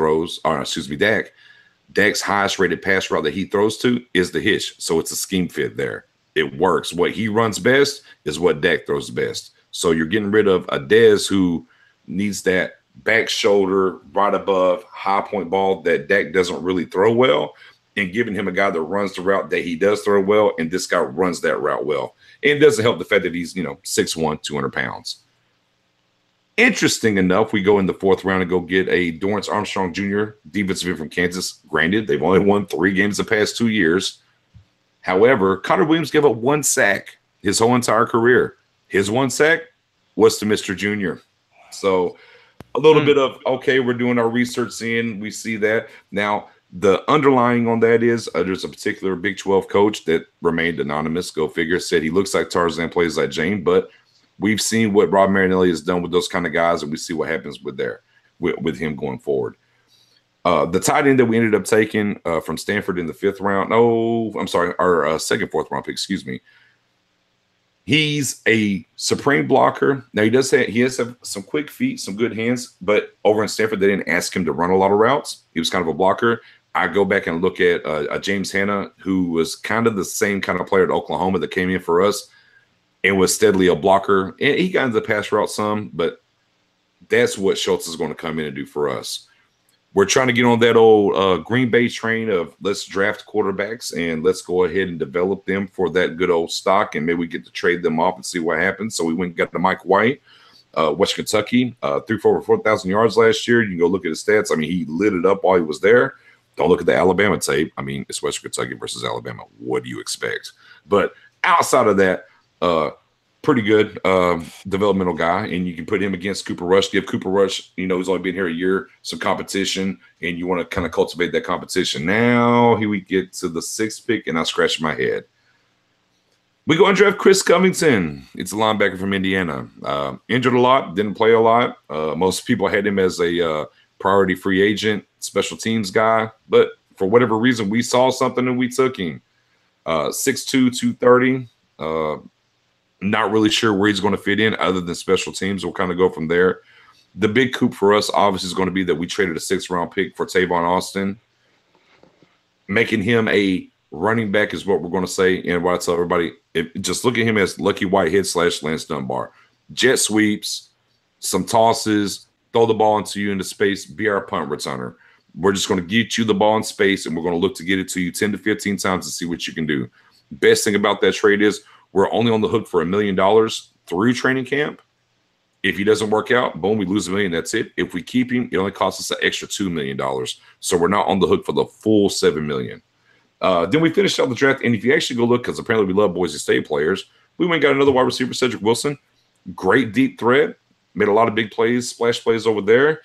highest rated pass route that he throws to is the hitch. So it's a scheme fit there. It works. What he runs best is what Dak throws best. So you're getting rid of a Dez who needs that back shoulder right above high point ball that Dak doesn't really throw well, and giving him a guy that runs the route that he does throw well, and this guy runs that route well. And it doesn't help the fact that he's 6'1", 200 pounds. Interesting enough, we go in the 4th round and go get a Dorrance Armstrong Jr. defensive end from Kansas. Granted, they've only won 3 games the past 2 years. However, Connor Williams gave up 1 sack his whole entire career. His 1 sack was to Mr. Jr. So a little bit of, okay, we're doing our research in. We see that. Now, the underlying on that is there's a particular Big 12 coach that remained anonymous, go figure, said he looks like Tarzan, plays like Jane, but we've seen what Rob Marinelli has done with those kind of guys, and we see what happens with him going forward. The tight end that we ended up taking from Stanford in the 5th round, our second 4th round pick, excuse me. He's a supreme blocker. Now he has some quick feet, some good hands, but over in Stanford, they didn't ask him to run a lot of routes. He was kind of a blocker. I go back and look at James Hanna, who was kind of the same kind of player at Oklahoma that came in for us and was steadily a blocker. And he got into the pass route some, but that's what Schultz is going to come in and do for us. We're trying to get on that old Green Bay train of let's draft quarterbacks and let's go ahead and develop them for that good old stock, and maybe we get to trade them off and see what happens. So we went and got the Mike White, West Kentucky, threw for over 4,000 yards last year. You can go look at his stats. I mean, he lit it up while he was there. Don't look at the Alabama tape. I mean, it's West Kentucky versus Alabama. What do you expect? But outside of that, pretty good developmental guy, and you can put him against Cooper Rush. Give Cooper Rush, he's only been here a year, some competition, and you want to kind of cultivate that competition. Now here we get to the 6th pick, and I scratch my head. We go and draft Chris Covington. It's a linebacker from Indiana. Injured a lot, didn't play a lot. Most people had him as a priority free agent, special teams guy, but for whatever reason, we saw something and we took him. 6'2", 230. Not really sure where he's going to fit in other than special teams. We'll kind of go from there. The big coup for us obviously is going to be that we traded a 6th round pick for Tavon Austin. Making him a running back is what we're going to say. And what I tell everybody, just look at him as Lucky Whitehead / Lance Dunbar. Jet sweeps, some tosses, throw the ball into you into space, be our punt returner. We're just going to get you the ball in space, and we're going to look to get it to you 10 to 15 times to see what you can do. Best thing about that trade is we're only on the hook for $1 million through training camp. If he doesn't work out, boom, we lose $1 million. That's it. If we keep him, it only costs us an extra $2 million. So we're not on the hook for the full $7 million. Then we finished out the draft. And if you actually go look, because apparently we love Boise State players, we went and got another wide receiver, Cedric Wilson. Great deep threat. Made a lot of big plays, splash plays over there.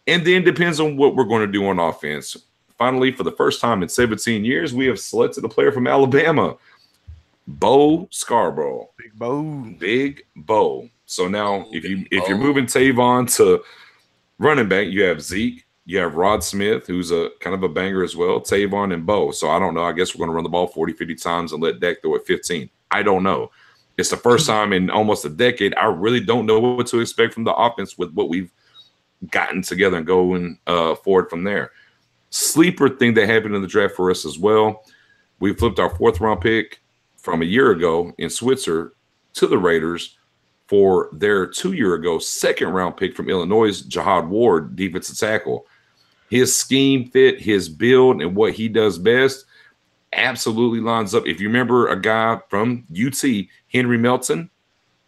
And then depends on what we're going to do on offense. Finally, for the first time in 17 years, we have selected a player from Alabama. Bo Scarborough. Big Bo. So now if you're moving Tavon to running back, you have Zeke, you have Rod Smith, who's a kind of a banger as well, Tavon and Bo. So I don't know. I guess we're going to run the ball 40, 50 times and let Dak throw it 15. I don't know. It's the first time in almost a decade. I really don't know what to expect from the offense with what we've gotten together and going forward from there. Sleeper thing that happened in the draft for us as well. We flipped our 4th round pick from a year ago in Switzer to the Raiders for their 2 year ago 2nd round pick from Illinois, Jihad Ward, defensive tackle. His scheme fit, his build, and what he does best absolutely lines up. If you remember a guy from UT, Henry Melton,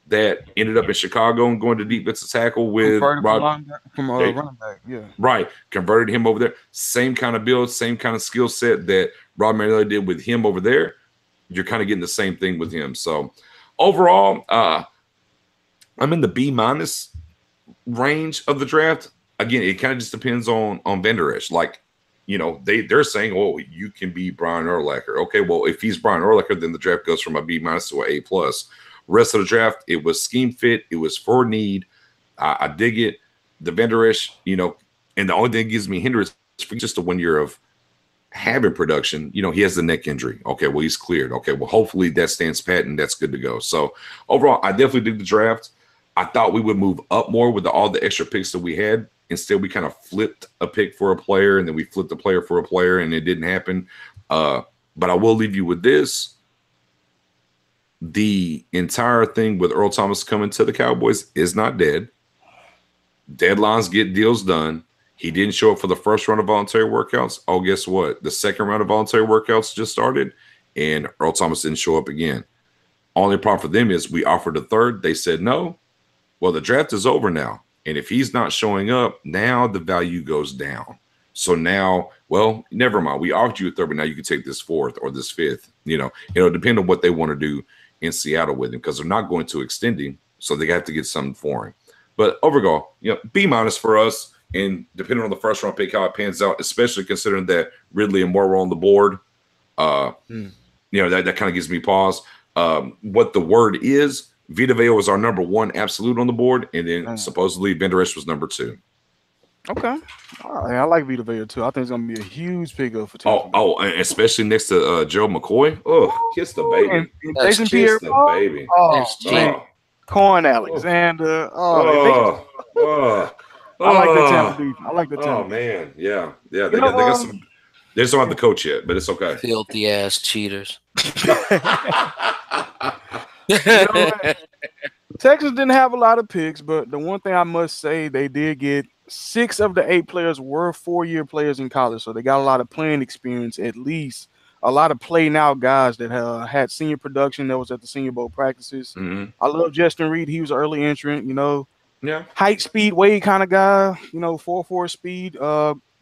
that ended up in Chicago and going to defensive tackle with running back, yeah. Right. Converted him over there. Same kind of build, same kind of skill set that Rob Marinelli did with him over there. You're kind of getting the same thing with him. So overall, I'm in the B- range of the draft. Again, it kind of just depends on Van Der Esch. Like, they're saying, oh, you can be Brian Urlacher. Okay, well, if he's Brian Urlacher, then the draft goes from a B- to an A+. Rest of the draft, it was scheme fit. It was for need. I dig it. the Van Der Esch, and the only thing that gives me hindrance for just the 1 year of having production, he has the neck injury. Okay, well, he's cleared. Okay, well, hopefully that stands pat and that's good to go. So overall, I definitely did the draft. I thought we would move up more with all the extra picks that we had. Instead, we kind of flipped a pick for a player, and then we flipped a player for a player, and it didn't happen. But I will leave you with this. The entire thing with Earl Thomas coming to the Cowboys is not dead. Deadlines get deals done. He didn't show up for the first round of voluntary workouts. Oh, guess what? The second round of voluntary workouts just started, and Earl Thomas didn't show up again. Only problem for them is we offered a third. They said no. Well, the draft is over now. And if he's not showing up, now the value goes down. So now, well, never mind. We offered you a third, but now you can take this fourth or this fifth. It'll depend on what they want to do in Seattle with him because they're not going to extend him. So they have to get something for him. But overall, B- for us. And depending on the first round pick, how it pans out, especially considering that Ridley and Moore were on the board, that kind of gives me pause. What the word is, Vita Vea was our number one absolute on the board, and then supposedly Van Der Esch was number 2. Okay. All right. I like Vita Vea too. I think it's going to be a huge pickup for Tampa. And especially next to Gerald McCoy. Oh, kiss the baby. And Jason Pierre. The baby. Corn Alexander. I like the Tampa defense. I like the Tampa. Oh man, yeah. They got some. They just don't have the coach yet, but it's okay. Filthy ass cheaters. Texas didn't have a lot of picks, but the one thing I must say, they did get 6 of the 8 players were 4-year players in college, so they got a lot of playing experience. At least a lot of play now guys that had senior production that was at the Senior Bowl practices. Mm-hmm. I love Justin Reed. He was an early entrant. Yeah, height, speed, weight kind of guy. 4.4 speed.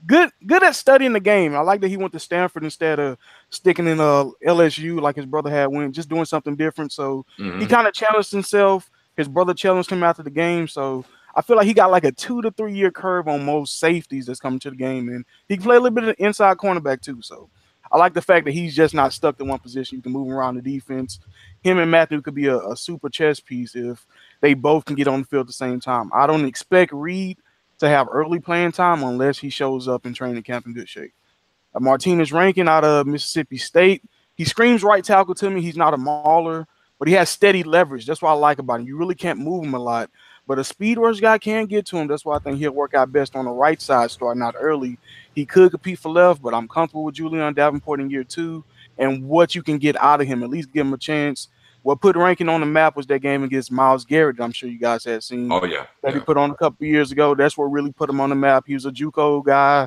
Good at studying the game. I like that he went to Stanford instead of sticking in LSU like his brother had went, just doing something different. So he kind of challenged himself. His brother challenged him after the game. So I feel like he got like a 2 to 3 year curve on most safeties that's coming to the game, and he can play a little bit of inside cornerback too. So I like the fact that he's just not stuck in one position. You can move him around the defense. Him and Matthew could be a super chess piece if they both can get on the field at the same time. I don't expect Reed to have early playing time unless he shows up in training camp in good shape. Martinez Rankin out of Mississippi State. He screams right tackle to me. He's not a mauler, but he has steady leverage. That's what I like about him. You really can't move him a lot, but a speed rush guy can get to him. That's why I think he'll work out best on the right side starting out early. He could compete for left, but I'm comfortable with Julian Davenport in year 2 and what you can get out of him. At least give him a chance. What put Rankin on the map was that game against Myles Garrett that I'm sure you guys had seen. Oh, yeah. That he put on a couple of years ago. That's what really put him on the map. He was a JUCO guy,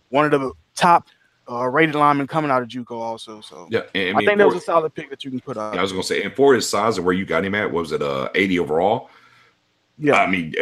one of the top rated linemen coming out of JUCO also. So yeah, I think that was a solid pick that you can put out. Yeah, I was going to say, and for his size and where you got him at, what was it, 80 overall? Yeah. I mean,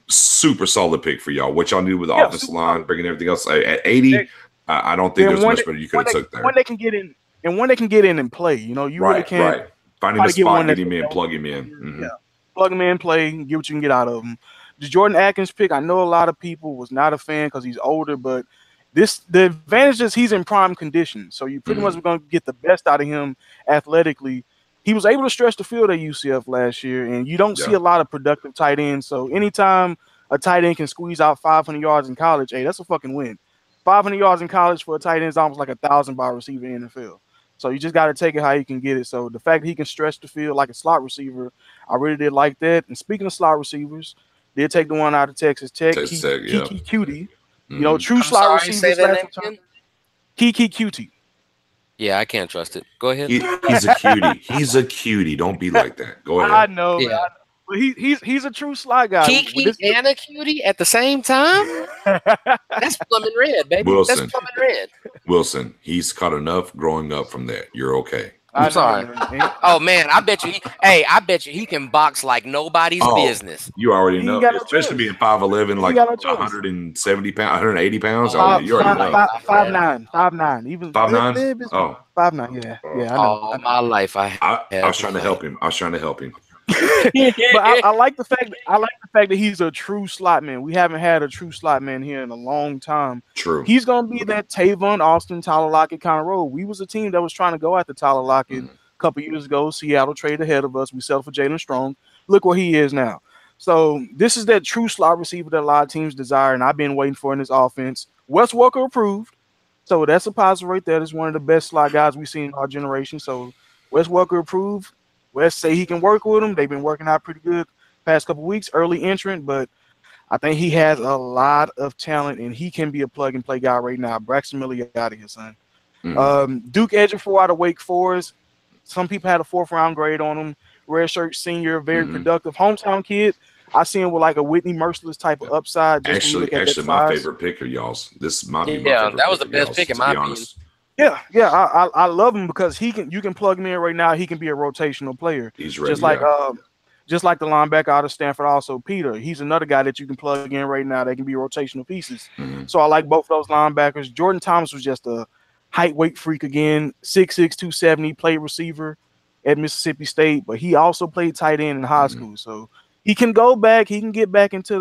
super solid pick for y'all. What y'all knew with the offensive line, bringing everything else. At 80, I don't think there's much better you could have took there. When they can get in, and when they can get in and play, you really can't. Right. Finding a spot, get him in, plug him in. Mm-hmm. Yeah, plug him in, play, and get what you can get out of him. The Jordan Atkins pick, I know a lot of people was not a fan because he's older, but the advantage is he's in prime condition. So you pretty much going to get the best out of him athletically. He was able to stretch the field at UCF last year, and you don't see a lot of productive tight ends. So anytime a tight end can squeeze out 500 yards in college, hey, that's a fucking win. 500 yards in college for a tight end is almost like 1,000 by a receiver in the NFL. So you just got to take it how you can get it. So the fact that he can stretch the field like a slot receiver, I really did like that. And speaking of slot receivers, did take the one out of Texas Tech, Kiki Cutie. True slot receivers. Kiki Cutie. Yeah, I can't trust it. Go ahead. He's a cutie. He's a cutie. Don't be like that. Go ahead. I know. Yeah. But he's a true slot guy. Kiki and a cutie at the same time? That's plumbing red, baby. Wilson, that's plumbing red. Wilson, he's caught enough growing up from that. You're okay. I'm sorry. Oh man, I bet you he can box like nobody's business. You already know, especially being 5'11", like 170 pounds, 180 pounds. You already know. 5'9", even 5'9". Oh, 5'9". Yeah, I know. All my life, I was trying to help him. But I like the fact that he's a true slot man. We haven't had a true slot man here in a long time. True. He's gonna be that Tavon Austin, Tyler Lockett kind of role. We was a team that was trying to go after Tyler Lockett a couple years ago. Seattle traded ahead of us. We settled for Jalen Strong. Look where he is now. So this is that true slot receiver that a lot of teams desire, and I've been waiting for in this offense. Wes Welker approved, so that's a positive right there. That's one of the best slot guys we've seen in our generation. So Wes Welker approved. Wes say he can work with him. They've been working out pretty good past couple weeks. Early entrant, but I think he has a lot of talent, and he can be a plug-and-play guy right now. Braxton Miller, you out of here, son. Duke Ejiofor out of Wake Forest. Some people had a 4th-round grade on him. Redshirt senior, very productive. Hometown kid. I see him with like a Whitney Merciless type of upside. Actually, my favorite pick of y'all's. This might be my favorite. That was the best pick in my opinion. Yeah. I love him because you can plug him in right now. He can be a rotational player. He's ready. Just like the linebacker out of Stanford, also Peter. He's another guy that you can plug in right now. They can be rotational pieces. So I like both of those linebackers. Jordan Thomas was just a height weight freak again. 6'6", 270, played receiver at Mississippi State, but he also played tight end in high school. So he can go back. He can get back into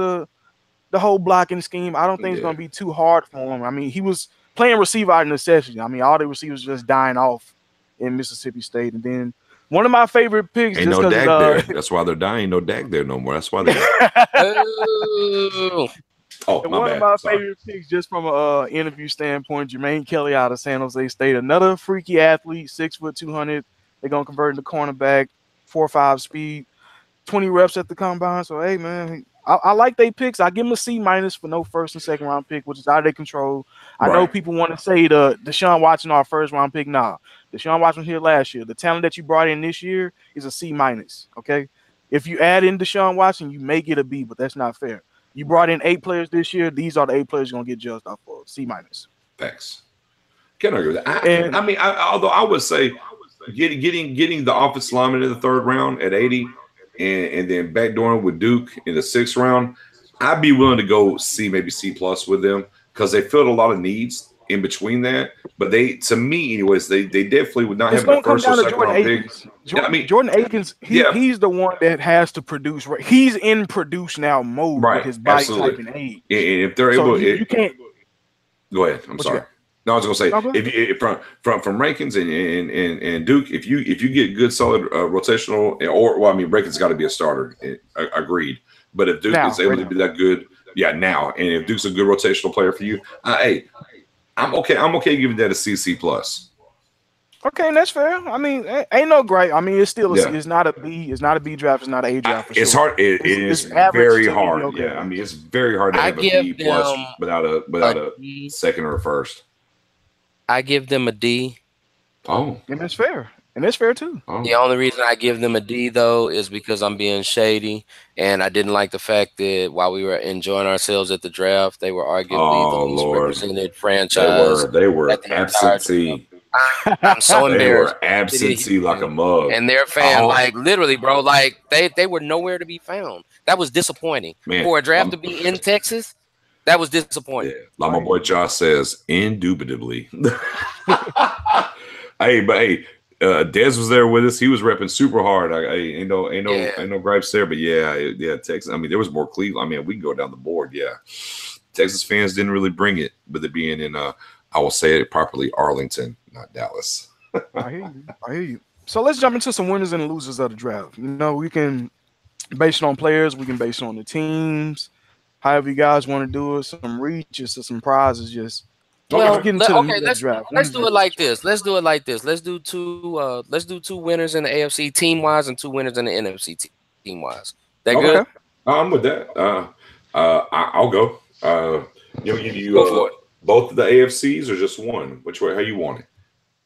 the whole blocking scheme. I don't think it's going to be too hard for him. I mean, he was playing receiver out of necessity. I mean, all the receivers just dying off in Mississippi State. And then one of my favorite picks. Ain't no Dak there. That's why they're dying. No Dak there no more. That's why they're one of my favorite picks, just from an interview standpoint, Jermaine Kelly out of San Jose State. Another freaky athlete, 6 foot 200. They're going to convert into cornerback, 4.5 speed, 20 reps at the combine. So, hey, man, I like they picks. I give them a C- for no 1st and 2nd round pick, which is out of their control. I know people want to say the Deshaun Watson, our 1st round pick. Nah, Deshaun Watson was here last year. The talent that you brought in this year is a C-. Okay, if you add in Deshaun Watson, you may get a B, but that's not fair. You brought in 8 players this year. These are the 8 players you're gonna get judged off for C-. Thanks. Can't argue with that. I mean, although I would say getting the offensive lineman in the 3rd round at 80. And then backdooring with Duke in the 6th round, I'd be willing to go C, maybe C+ with them because they filled a lot of needs in between that. But to me, anyways, they definitely would not have a 1st or 2nd round pick. Jordan Akins, he's the one that has to produce. Right, he's in produce now mode with his body type and age. And if they're able, you can't go aad. I'm sorry. No, I was gonna say if from Rankins and Duke, if you get good solid rotational Rankins got to be a starter. Agreed. But if Duke is able to be that good, now, and if Duke's a good rotational player for you, hey, I'm okay giving that a C+. Okay, and that's fair. I mean, ain't no great. I mean, it's still it's not a B. It's not a B draft. It's not an A draft. It's hard. It is very hard. Okay. Yeah, I mean, it's very hard to have a B+ without a 2nd or a 1st. I give them a D. Oh, and that's fair. And that's fair too. Oh. The only reason I give them a D though is because I'm being shady, and I didn't like the fact that while we were enjoying ourselves at the draft, they were arguably the least represented franchise. They were absentee. I'm so embarrassed. They were absentee like a mug. And their fan, like literally, bro, like they were nowhere to be found. That was disappointing. Man, for a draft to be in Texas. That was disappointing. Yeah. Like my boy Josh says, indubitably. Hey, Dez was there with us. He was repping super hard. Ain't no gripes there. But Texas. I mean, there was more Cleveland. I mean, we can go down the board. Yeah, Texas fans didn't really bring it, but they're being in. I will say it properly, Arlington, not Dallas. I hear you. So let's jump into some winners and losers of the draft. You know, we can base it on players. We can base it on the teams. However you guys want to do it, some reaches or some prizes. Just get into the draft. Let's do it like this. Let's do two winners in the AFC team wise and 2 winners in the NFC team wise. That good? I'm with that. I'll go. You go for it. Both of the AFCs or just one? Which way? How you want it?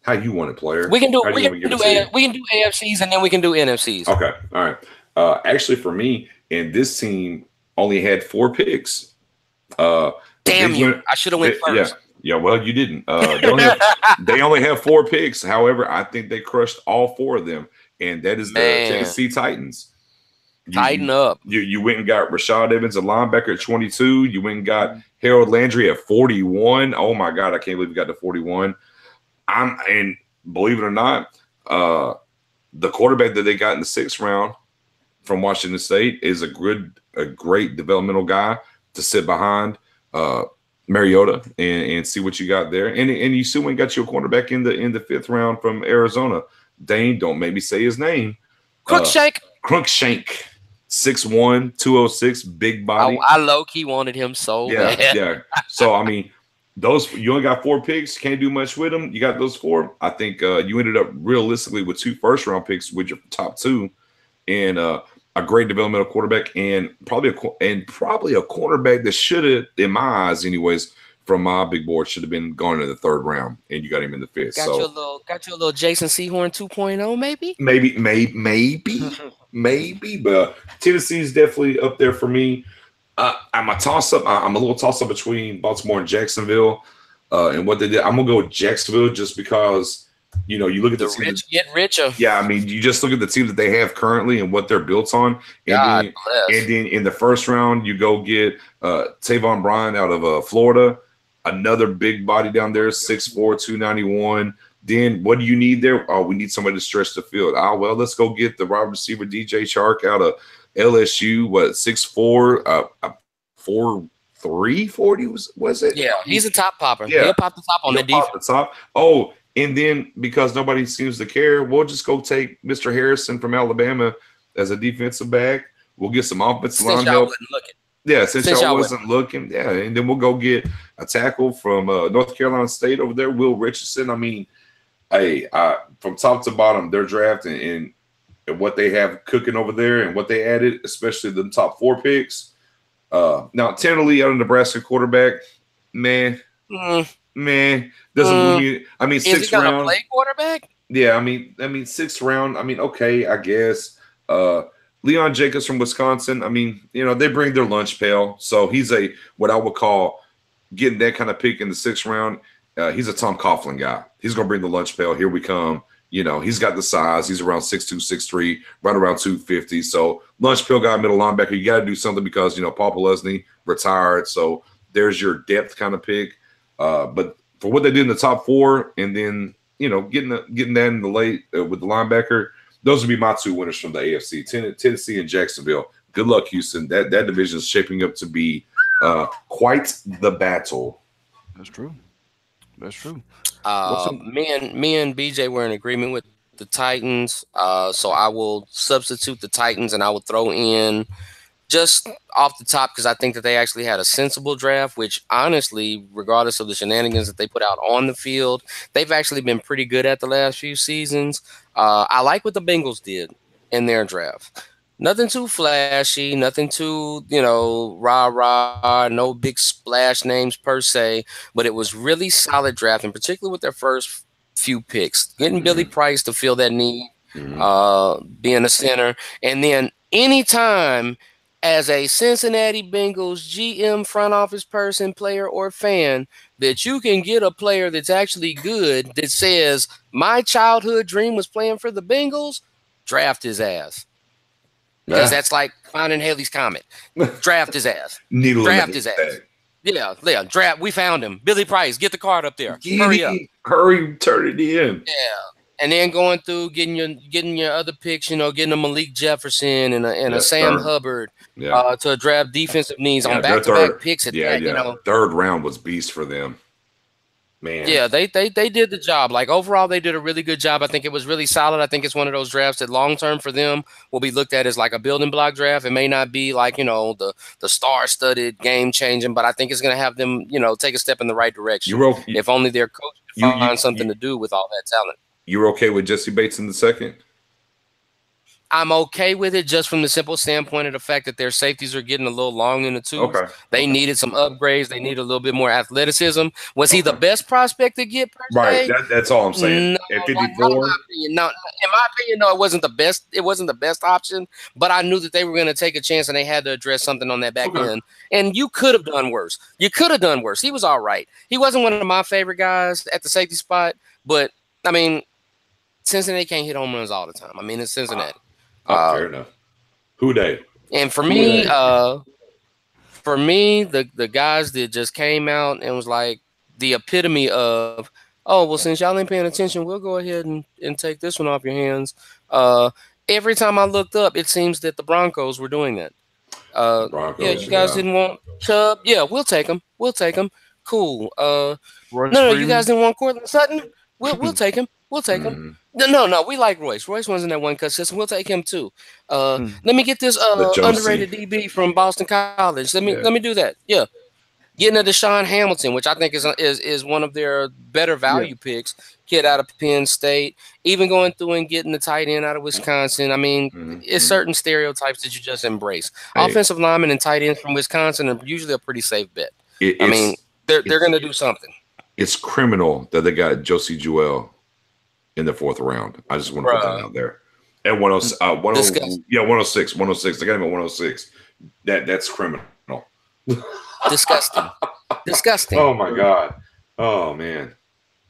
How you want it, player? We can do AFCs and then we can do NFCs. Okay. All right. Actually, for me, in this team, only had 4 picks. Damn you! I should have went first. Yeah. Well, you didn't. They only have 4 picks. However, I think they crushed all 4 of them, and that is the Tennessee Titans. Tighten up. You went and got Rashad Evans, a linebacker, at 22. You went and got Harold Landry at 41. Oh my God, I can't believe we got to 41. And believe it or not, the quarterback that they got in the 6th round from Washington State is a great developmental guy to sit behind Mariota and see what you got there. And you still went and got your cornerback in the 5th round from Arizona. Dane, don't make me say his name. Crookshank. Crookshank. 6'1", 206, big body. I low-key wanted him so bad. Yeah. So, I mean, you only got 4 picks. Can't do much with them. You got those 4. I think you ended up realistically with 2 first-round picks with your top 2 and a great developmental quarterback and probably a cornerback that should have, in my eyes anyways, from my big board, should have been gone in the 3rd round, and you got him in the 5th. Got your little Jason Sehorn 2.0, maybe? Maybe, but Tennessee is definitely up there for me. I'm a toss-up. I'm a little toss-up between Baltimore and Jacksonville and what they did. I'm going to go with Jacksonville just because, you look at the rich get richer. Yeah, I mean, you just look at the team that they have currently and what they're built on. And then in the 1st round, you go get Tavon Bryan out of Florida, another big body down there, 6'4", 291. Then what do you need there? Oh, we need somebody to stretch the field. Well, let's go get the wide receiver DJ Chark out of LSU. 6'4", 4'3", 40 was it? Yeah, he's a top popper. Yeah. He'll pop the top on the defense. The top. Oh, and then because nobody seems to care, we'll just go take Mr. Harrison from Alabama as a defensive back. We'll get some offensive line help. Yeah, since y'all wasn't looking. Yeah, and then we'll go get a tackle from North Carolina State over there, Will Richardson. I mean, from top to bottom, their draft and what they have cooking over there and what they added, especially the top 4 picks. Now, Tennelly out of Nebraska quarterback, man, doesn't move me. I mean, 6th round. Is he gonna play quarterback? Yeah, I mean, 6th round. I mean, okay, I guess. Leon Jacobs from Wisconsin. I mean, they bring their lunch pail, so he's what I would call getting that kind of pick in the 6th round. He's a Tom Coughlin guy. He's gonna bring the lunch pail. Here we come. He's got the size. He's around 6'2", 6'3", right around 250. So lunch pail guy, middle linebacker. You got to do something because Paul Pelesny retired. So there's your depth kind of pick. But for what they did in the top 4, and then getting that in the late with the linebacker, those would be my 2 winners from the AFC: Tennessee and Jacksonville. Good luck, Houston. That division is shaping up to be quite the battle. That's true. Me and BJ were in agreement with the Titans, so I will substitute the Titans and I will throw in just off the top because I think that they actually had a sensible draft, which honestly, regardless of the shenanigans that they put out on the field, they've actually been pretty good at the last few seasons. I like what the Bengals did in their draft. Nothing too flashy, nothing too, rah-rah, no big splash names per se, but it was really solid draft, and particularly with their first few picks. Getting Billy Price to fill that need, being a center, and then anytime as a Cincinnati Bengals GM, front office person, player, or fan that you can get a player that's actually good that says, my childhood dream was playing for the Bengals, draft his ass. Because that's like finding Haley's Comet. Draft his ass. Draft his ass. Yeah, draft. We found him. Billy Price, get the card up there. Hurry up. Hurry, turn it in. Yeah. And then going through getting your other picks, getting a Malik Jefferson and a Sam Hubbard to draft defensive needs on back-to-back picks at that. 3rd round was beast for them. Man. Yeah, they did the job. Like overall, they did a really good job. I think it was really solid. I think it's one of those drafts that long term for them will be looked at as like a building block draft. It may not be like, the star-studded, game-changing, but I think it's going to have them, take a step in the right direction. If only their coach could find something to do with all that talent. You're okay with Jesse Bates in the 2nd? I'm okay with it just from the simple standpoint of the fact that their safeties are getting a little long in the tooth. Okay. They needed some upgrades. They needed a little bit more athleticism. Was he the best prospect to get per se? Right. That's all I'm saying. No, at 54? In my opinion, no, it wasn't the best. It wasn't the best option, but I knew that they were going to take a chance and they had to address something on that back end. And you could have done worse. He was all right. He wasn't one of my favorite guys at the safety spot, but I mean, Cincinnati can't hit home runs all the time. I mean, it's Cincinnati. Fair enough. Who they? And for me, the guys that just came out and was like the epitome of, oh, well, since y'all ain't paying attention, we'll go ahead and take this one off your hands. Every time I looked up, it seems that the Broncos were doing that. You guys didn't want Chubb. Yeah, we'll take him. We'll take him. Cool. No, you guys didn't want Cortland Sutton. We'll take him. We'll take him. No, we like Royce. Royce was in that one cut system. We'll take him too. Let me get this underrated DB from Boston College. Let me do that. Yeah. Getting a Deshaun Hamilton, which I think is one of their better value picks. Kid out of Penn State. Even going through and getting the tight end out of Wisconsin. I mean, it's certain stereotypes that you just embrace. Offensive linemen and tight ends from Wisconsin are usually a pretty safe bet. I mean, they're going to do something. It's criminal that they got Josie Jewell in the 4th round. I just want to put that out there. At 106. 106. They got him at 106. That's criminal. Disgusting. Oh my God. Oh man.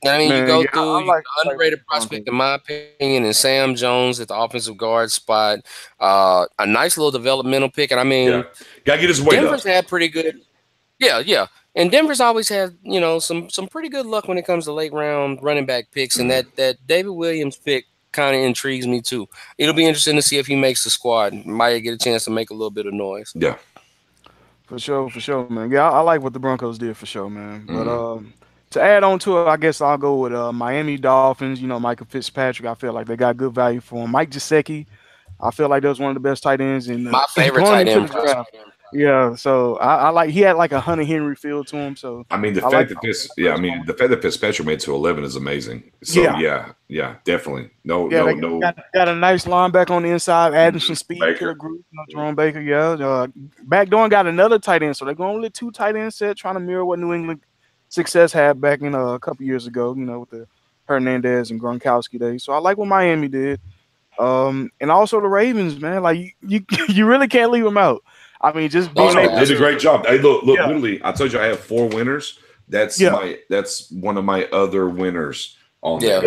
I mean, you go through the underrated prospect, in my opinion, and Sam Jones at the offensive guard spot. A nice little developmental pick, and I mean, gotta get his weight Denver's had pretty good. Yeah. And Denver's always had, some pretty good luck when it comes to late round running back picks, and that David Williams pick kind of intrigues me too. It'll be interesting to see if he makes the squad. Might get a chance to make a little bit of noise. Yeah. For sure, man. Yeah, I like what the Broncos did for sure, man. But to add on to it, I guess I'll go with Miami Dolphins. Michael Fitzpatrick. I feel like they got good value for him. Mike Gesicki. I feel like that was one of the best tight ends in my favorite tight end. Yeah, so I like he had like a Hunter Henry feel to him. So I mean the fact that Fitzpatrick made to 11 is amazing. So yeah, definitely. No. Got a nice linebacker on the inside, adding some speed to the group. Jerome Baker, back door got another tight end. So they're going with 2 tight end set, trying to mirror what New England success had back in a couple years ago. With the Hernandez and Gronkowski days. So I like what Miami did, and also the Ravens, man. Like you really can't leave them out. I mean, just being they did a great job. Hey, look, literally, I told you I have 4 winners. That's one of my other winners on there.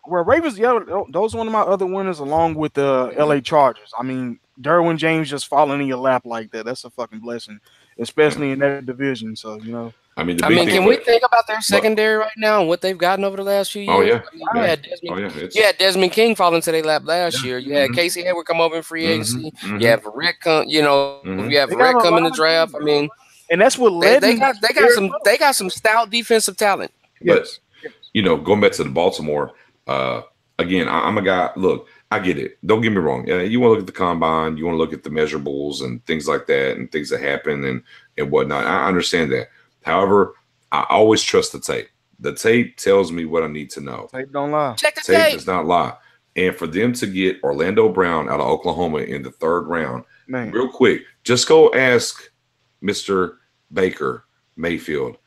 Ravens, those are one of my other winners along with the LA Chargers. I mean, Derwin James just falling in your lap like that. That's a fucking blessing, especially in that division. So, I mean, can we think about their secondary right now and what they've gotten over the last few years? Oh yeah, you had Desmond King fall into their lap last year. You had Casey Hayward come over in free agency. You have Rick come. You have Rick come in the draft. I mean, and that's what led they got some stout defensive talent. But going back to the Baltimore again, I'm a guy. Look, I get it. Don't get me wrong. You want to look at the combine. You want to look at the measurables and things like that, and things that happen and whatnot. I understand that. However, I always trust the tape. The tape tells me what I need to know. Tape don't lie. Check the tape does not lie. And for them to get Orlando Brown out of Oklahoma in the 3rd round, real quick, just go ask Mr. Baker Mayfield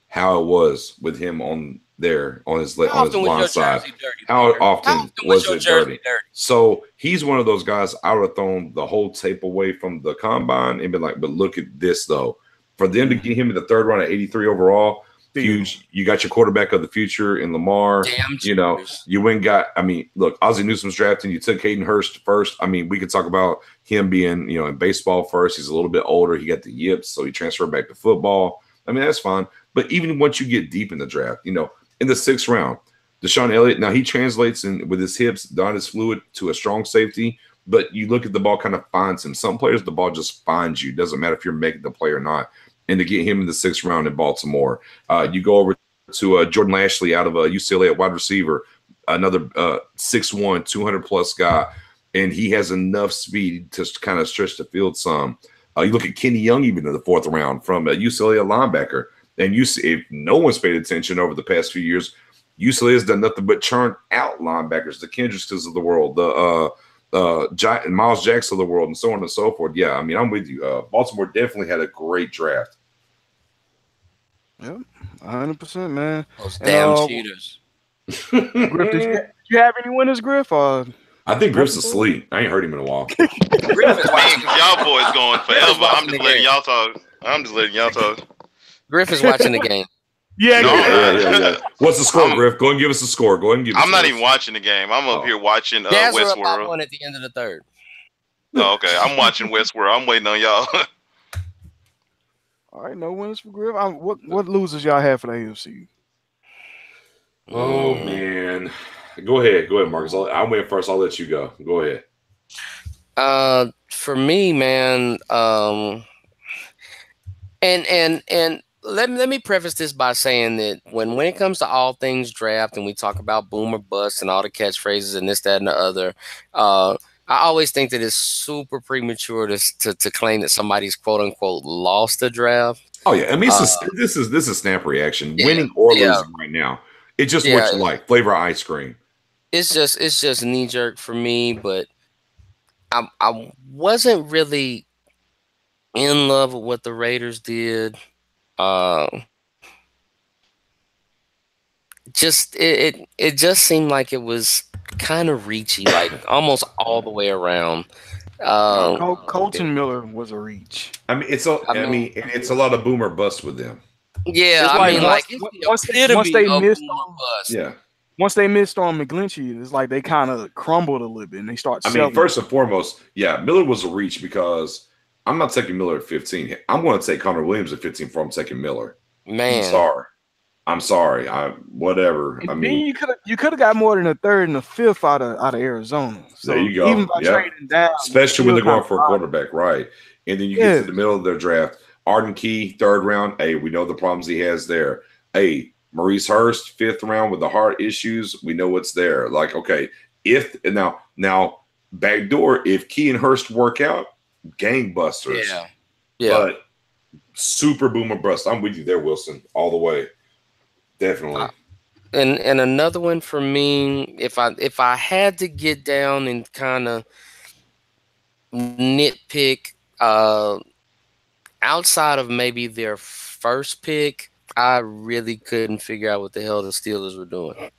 how it was with him on his blind side. How often was it dirty? So he's one of those guys I would have thrown the whole tape away from the combine and been like, but look at this though. For them to get him in the 3rd round at 83 overall, huge. You got your quarterback of the future in Lamar. You went got. I mean, look, Ozzie Newsome's drafting. You took Hayden Hurst first. I mean, we could talk about him being, in baseball first. He's a little bit older. He got the yips, so he transferred back to football. I mean, that's fine. But even once you get deep in the draft, in the 6th round, Deshaun Elliott. Now he translates with his hips, not as fluid to a strong safety. But you look at the ball, kind of finds him. Some players, the ball just finds you. Doesn't matter if you're making the play or not. And to get him in the 6th round in Baltimore, you go over to Jordan Lashley out of UCLA at wide receiver, another 6'1", 200-plus guy, and he has enough speed to kind of stretch the field some. You look at Kenny Young even in the 4th round from UCLA, a linebacker. And you see, if no one's paid attention over the past few years, UCLA has done nothing but churn out linebackers, the Kendricks of the world, the Miles Jackson of the world, and so on and so forth. Yeah, I mean, I'm with you. Baltimore definitely had a great draft. Yep, 100%, man. Those damn cheaters. Griff, did you have any winners, Griff? I think Griff's asleep. I ain't heard him in a while. Y'all boys going forever. I'm just letting y'all talk. Griff is watching the game. Yeah. What's the score, Griff? Go and give us a score. Go ahead and give us I'm not even watching the game. I'm up here watching Westworld. One at the end of the 3rd. Oh, okay. I'm watching Westworld. I'm waiting on y'all. All right, no winners for Griff. What losers y'all have for the AFC? Oh, man. Go ahead, Marcus. I went first. I'll let you go. Go ahead. For me, man, and let me preface this by saying that when it comes to all things draft and we talk about boom or bust and all the catchphrases and this, that, and the other, I always think that it's super premature to claim that somebody's quote unquote lost a draft. Oh yeah, I mean this is snap reaction, winning or losing right now. It's just what you like, flavor of ice cream. It's just knee jerk for me, but I wasn't really in love with what the Raiders did. Just it just seemed like it was kind of reachy, like almost all the way around. Colton Miller was a reach. I mean, it's a lot of boomer bust with them. Yeah, once they missed on McGlinchey, it's like they kind of crumbled a little bit and they start selling. I mean, first and foremost, Miller was a reach because I'm not taking Miller at 15. I'm going to take Connor Williams at 15 before I'm taking Miller. Man, I'm sorry. Whatever. I mean, you could have got more than a third and a fifth out of Arizona. So there you go. Even by trading down, especially when they're going for a quarterback, right? And then you get to the middle of their draft. Arden Key, 3rd round. Hey, we know the problems he has there. Hey, Maurice Hurst, 5th round with the heart issues. We know what's there. Like, okay, now backdoor, if Key and Hurst work out, gangbusters. Yeah. But super boomer bust. I'm with you there, Wilson, all the way. Definitely. And another one for me, if I had to get down and kind of nitpick, outside of maybe their first pick, I really couldn't figure out what the hell the Steelers were doing.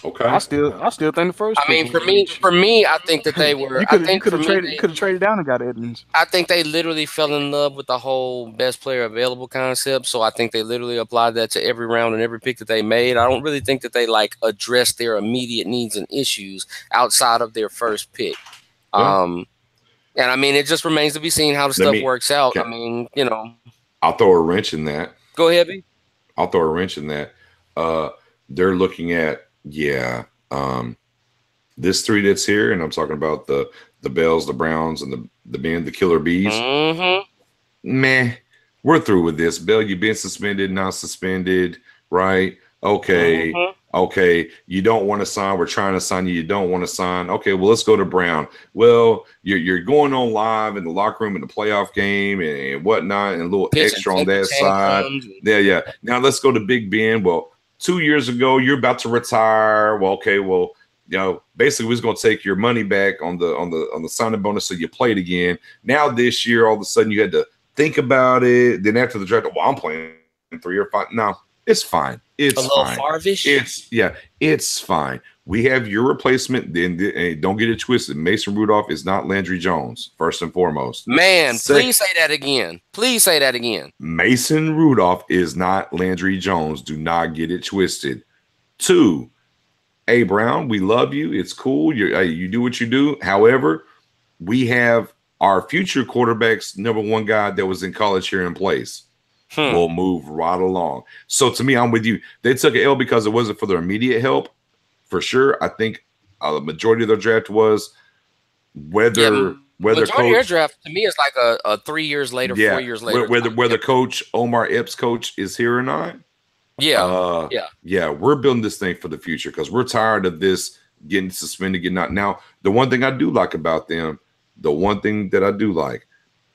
Okay. I still think the first. I mean, for me, I think that they were. You could have traded down and got Edmonds. I think they literally fell in love with the whole best player available concept. So I think they literally applied that to every round and every pick that they made. I don't really think that they addressed their immediate needs and issues outside of their first pick. Yeah. And I mean, it just remains to be seen how the stuff works out. I mean, I'll throw a wrench in that. Go ahead, B. I'll throw a wrench in that. They're looking at this 3 that's here, and I'm talking about the Bells, the Browns, and the Killer Bees. Mm-hmm. Meh, we're through with this. Bell, you've been suspended, not suspended, right? Okay. Mm-hmm. Okay, you don't want to sign. We're trying to sign you. You don't want to sign. Okay, well, let's go to Brown. Well, you're going on live in the locker room in the playoff game and whatnot, and a little extra on that side. Yeah. Now let's go to Big Ben. Well, 2 years ago, you're about to retire. Well, okay, basically we're going to take your money back on the signing bonus, so you played again. Now this year, all of a sudden, you had to think about it. Then after the draft, I'm playing 3 or 5. No, it's fine. It's a little Farvish. It's fine. We have your replacement. Then don't get it twisted. Mason Rudolph is not Landry Jones, first and foremost. Man, please say that again. Please say that again. Mason Rudolph is not Landry Jones. Do not get it twisted. 2, hey, Brown, we love you. It's cool. You do what you do. However, we have our future quarterback's number 1 guy that was in college here in place. We'll move right along. So to me, I'm with you. They took an L because it wasn't for their immediate help. For sure. I think the majority of their draft was whether coach, their draft to me is like a 3 years later, 4 years later. Whether coach Omar Epps' coach is here or not. We're building this thing for the future because we're tired of this getting suspended, getting out. Now, the one thing I do like about them,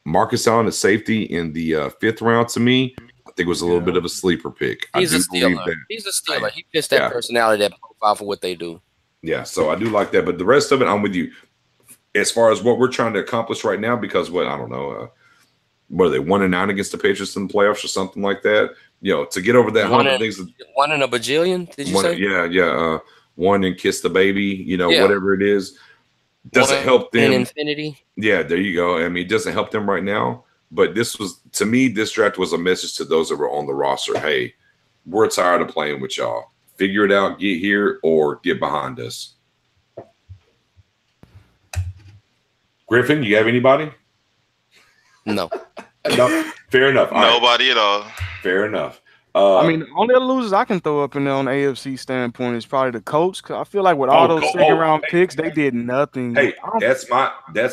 Marcus Allen is safety in the 5th round. To me, I think was a little bit of a sleeper pick. He's a stealer. He fits that personality, that profile for what they do. Yeah, so I do like that. But the rest of it, I'm with you. As far as what we're trying to accomplish right now, because what are they 1-9 against the Patriots in the playoffs or something like that? To get over that hump, things. 1 in a bajillion? Did you say? Yeah. 1 and kiss the baby. Whatever it is. Doesn't help them. In infinity. Yeah, there you go. I mean, it doesn't help them right now. But this draft was a message to those that were on the roster. Hey, we're tired of playing with y'all. Figure it out, get here, or get behind us. Griffin, you have anybody? No. No. Fair enough. Nobody at all. Fair enough. I mean, the only other losers I can throw up in there on the AFC standpoint is probably the Colts. Cause I feel like with all those second round picks, they did nothing. Hey, that's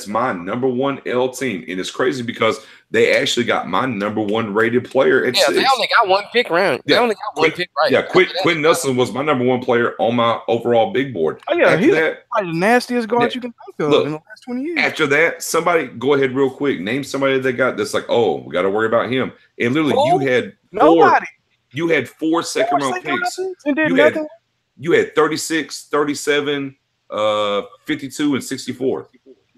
my number one L team, and it's crazy because they actually got my number one rated player at 6. They only got one pick round. They only got one pick right. Yeah, Quentin Nelson was my number one player on my overall big board. Oh yeah, he's probably the nastiest guard you can think of in the last 20 years. After that, somebody go ahead real quick. Name somebody they got that's like, oh, we got to worry about him. And literally, you had nobody. You had 4 second-round picks. And did nothing. You had 36, 37, 52, and 64.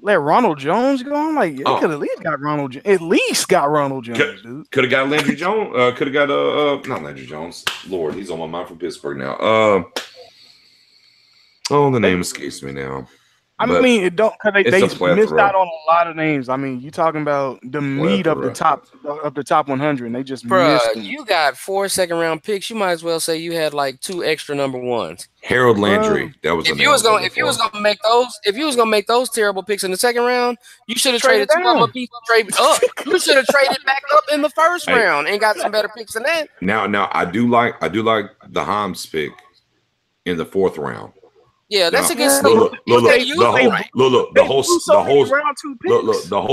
Let Ronald Jones go. I'm like, they could at least got Ronald Jones. At least got Ronald Jones, dude. Could have got Landry Jones. Could have got not Landry Jones. Lord, he's on my mind from Pittsburgh now. The name escapes me now. I mean, it don't because they missed out on a lot of names. I mean, you talking about the meat of the top 100, and they just missed them. You got 4 second-round picks. You might as well say you had like 2 extra number ones. Harold Landry, that was. If you was gonna make those terrible picks in the second round, you should have traded 2 of them trade up. You should have traded back up in the first round and got some better picks than that. Now I do like the Hams pick in the 4th round. Yeah, that's a good look, the whole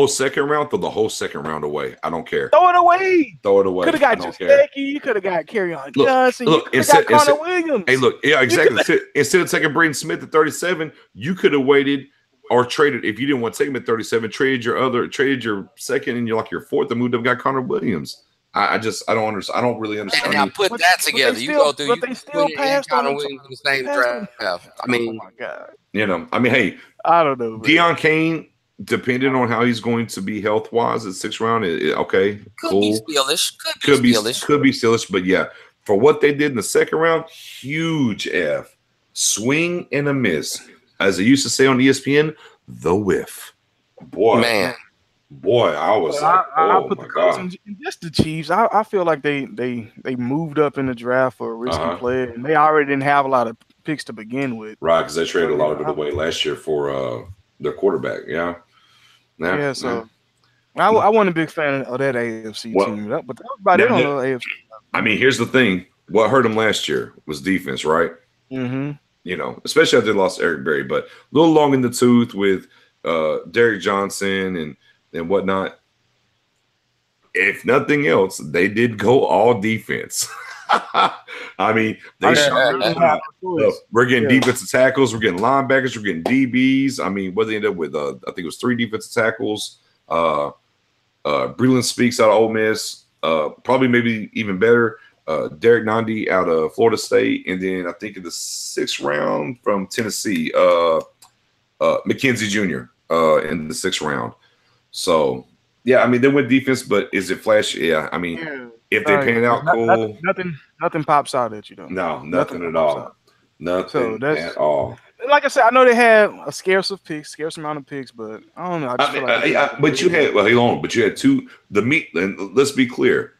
second round, throw the whole second round away. I don't care. Throw it away. Could have got Jaceki. You could have got Kerryon Johnson. You could have got Connor Williams. Hey, look, yeah, exactly. Instead of taking Braden Smith at 37, you could have waited or traded if you didn't want to take him at 37. Traded your second and your 4th and moved up, got Connor Williams. I don't understand. I don't really understand. Now put that together. You go through. But they still passed on Williams in the same draft. I mean, oh my God. Hey, I don't know. Deion Kane, depending on how he's going to be health wise at 6th round, okay, cool. Could be stealish, but yeah, for what they did in the 2nd round, huge F, swing and a miss, as they used to say on ESPN, the whiff. Boy, I was I put the Colts and just the Chiefs. I feel like they moved up in the draft for a risky player, and they already didn't have a lot of picks to begin with. Right, because they traded a lot of it away last year for their quarterback. Yeah. So I wasn't a big fan of that AFC team, but that was about it on the AFC. I mean, here's the thing: what hurt them last year was defense, right? Mm-hmm. Especially after they lost Eric Berry, but a little long in the tooth with Derek Johnson and whatnot. If nothing else, they did go all defense. I mean, we're getting defensive tackles, we're getting linebackers, we're getting DBs. I mean, what they ended up with, I think it was 3 defensive tackles. Breland Speaks out of Ole Miss, probably maybe even better. Derek Nandi out of Florida State, and then I think in the 6th round from Tennessee, McKenzie Jr. In the 6th round. So, yeah, I mean, they went defense, but is it flashy? Yeah, I mean, if they pan out, cool. Nothing pops out at you, though. No, nothing at all. Nothing at all. Like I said, I know they had a scarce amount of picks, but I don't know. But you had 2. And let's be clear.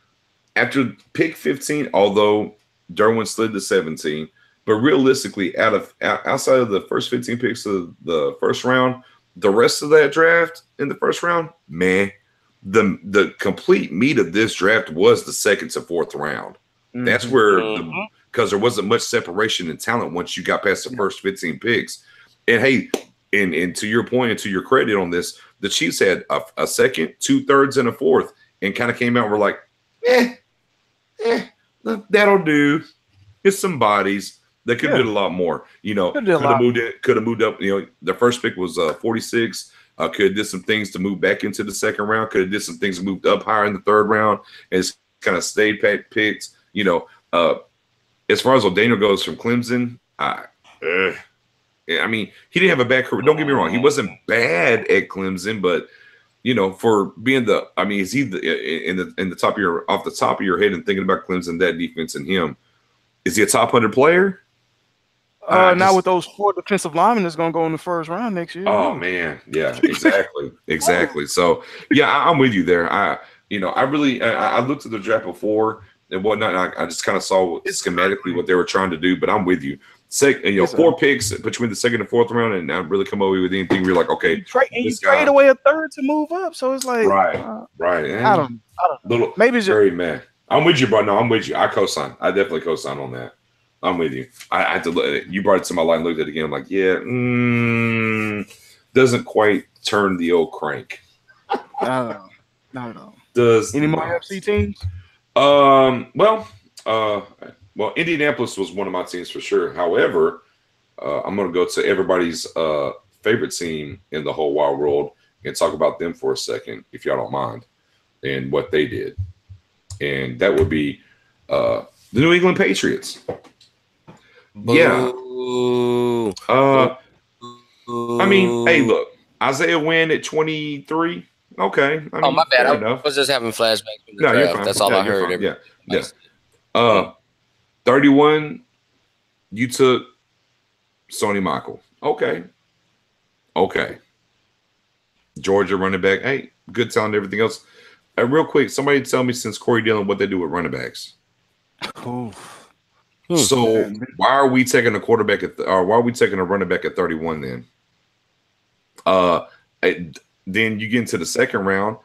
After pick 15, although Derwin slid to 17, but realistically, outside of the first 15 picks of the first round, the rest of that draft in the first round, man, the complete meat of this draft was the 2nd to 4th round. Mm-hmm. That's where, because there wasn't much separation in talent once you got past the first 15 picks. And hey, and to your point and to your credit on this, the Chiefs had a 2nd, 2 thirds, and a 4th, and kind of came out and were like, that'll do. It's some bodies. They could have did a lot more. Could have moved up. The first pick was 46. Could have did some things to move back into the 2nd round. Could have did some things to move up higher in the 3rd round. And it's kind of stayed picked. As far as O'Daniel goes from Clemson, I mean, he didn't have a bad career. Don't get me wrong. He wasn't bad at Clemson, but for being is he in the top of off the top of your head and thinking about Clemson, that defense and him, is he a top 100 player? Now with those 4 defensive linemen that's going to go in the 1st round next year. Oh man, yeah, exactly. So yeah, I'm with you there. I looked at the draft before and whatnot. And I just kind of saw schematically what they were trying to do, but I'm with you. 4 picks between the 2nd and 4th round, and not really come away with anything. We're like, okay, you trade away a 3rd to move up, so it's like right. I don't know. Maybe it's very mad. I'm with you, bro. No, I'm with you. I co-sign. I definitely co-sign on that. I'm with you. I had to look. You brought it to my light and looked at it again. I'm like, yeah, doesn't quite turn the old crank. Not at all. Does any more FC teams? Well, Indianapolis was one of my teams for sure. However, I'm going to go to everybody's favorite team in the whole wide world and talk about them for a second, if y'all don't mind, and what they did. And that would be the New England Patriots. Boo. Yeah. I mean, hey, look, Isaiah Wynn at 23. Okay. I mean, my bad. I was just having flashbacks from the draft. That's all I heard. Yeah. 31, you took Sony Michael. Okay. Georgia running back. Hey, good talent, everything else. Real quick, somebody tell me since Corey Dillon what they do with running backs. So why are we taking a quarterback or why are we taking a running back at 31 then? Then you get into the second round.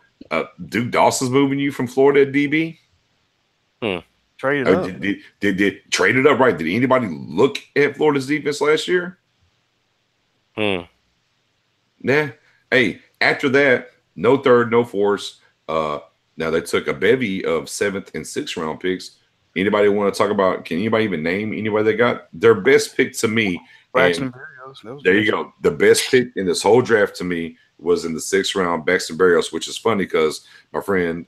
Duke Dawson's moving you from Florida at DB. Trade it up. Did trade it up, right? Did anybody look at Florida's defense last year? Nah. Hey, after that, no third, no fourth. Now they took a bevy of 7th and 6th round picks. Anybody want to talk about? Can anybody even name anybody they got? Their best pick to me. Braxton Berrios. There you go. The best pick in this whole draft to me was in the 6th round, Braxton Berrios, which is funny because my friend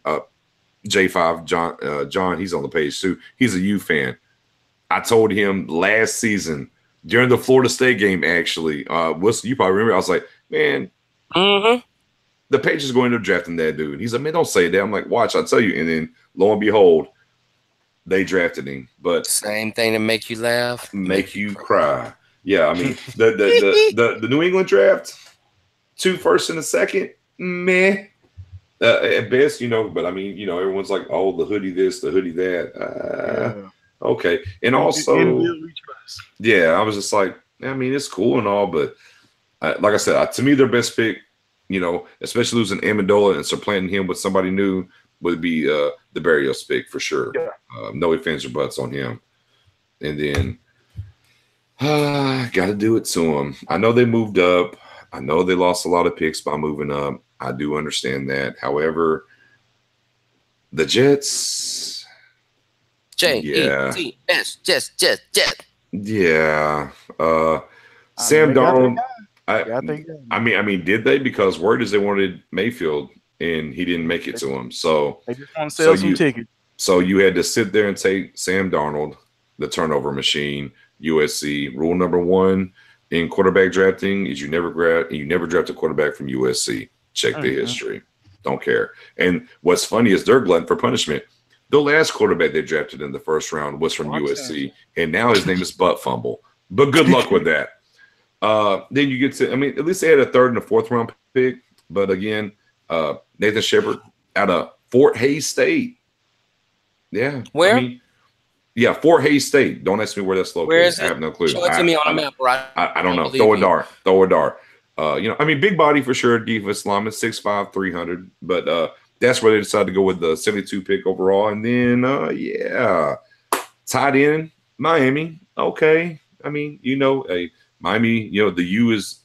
J5 John, he's on the page too. He's a U fan. I told him last season during the Florida State game, actually, you probably remember. I was like, man, the Patriots going to drafting that dude. He's like, man, don't say that. I'm like, watch, I'll tell you. And then lo and behold, they drafted him. But same thing to make you laugh, make you cry. Yeah, I mean the New England draft, 2 firsts and a second, meh. At best, but I mean, everyone's like, oh, the hoodie this, the hoodie that. Okay. And also, I was just like, I mean, it's cool and all, but like I said, to me, their best pick, especially losing Amendola and supplanting him with somebody new would be the Berrios pick for sure. Yeah. No ifs or buts on him. And then got to do it to them. I know they moved up. I know they lost a lot of picks by moving up. I do understand that. However, the Jets. Jets. Yeah. Sam Darnold. I mean, did they? Because word is they wanted Mayfield and he didn't make it to him. So they just want to sell some tickets. So you had to sit there and take Sam Darnold, the turnover machine, USC. Rule number 1 in quarterback drafting is you never draft a quarterback from USC. Check the history. Don't care. And what's funny is they're glutton for punishment. The last quarterback they drafted in the first round was from USC, and now his name is Butt Fumble. But good luck with that. Then you get to, I mean, at least they had a 3rd and a 4th round pick. But again, Nathan Shepard out of Fort Hays State. Yeah. Where? I mean, Fort Hays State. Don't ask me where that's located. Where is it? I have no clue. Show it to me on a map, right? I don't know. Throw a dart. I mean, big body for sure. Defense lineman, 6'5", 300. But that's where they decided to go with the 72 pick overall. And then, tied in Miami. Okay. I mean, Miami, the U is,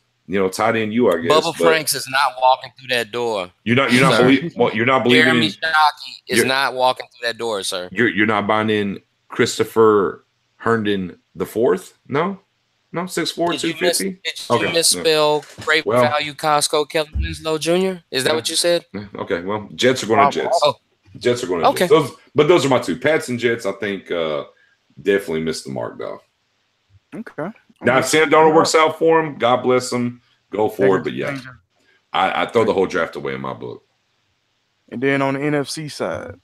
tied in U, I guess. Bubba Franks is not walking through that door. You're not believing Jeremy Shockey is not walking through that door, sir. You're not buying in Christopher Herndon the 4th? No, 6'4", 250. Did you misspell great value Costco Kelly Winslow Jr.? Is that what you said? Okay, well, Jets are going to Jets. Jets are going to Jets. Those are my 2. Pats and Jets, I think, definitely missed the mark, though. Okay. Now, if Sam Darnold works out for him, God bless him. Go for it. But yeah, I throw the whole draft away in my book. And then on the NFC side,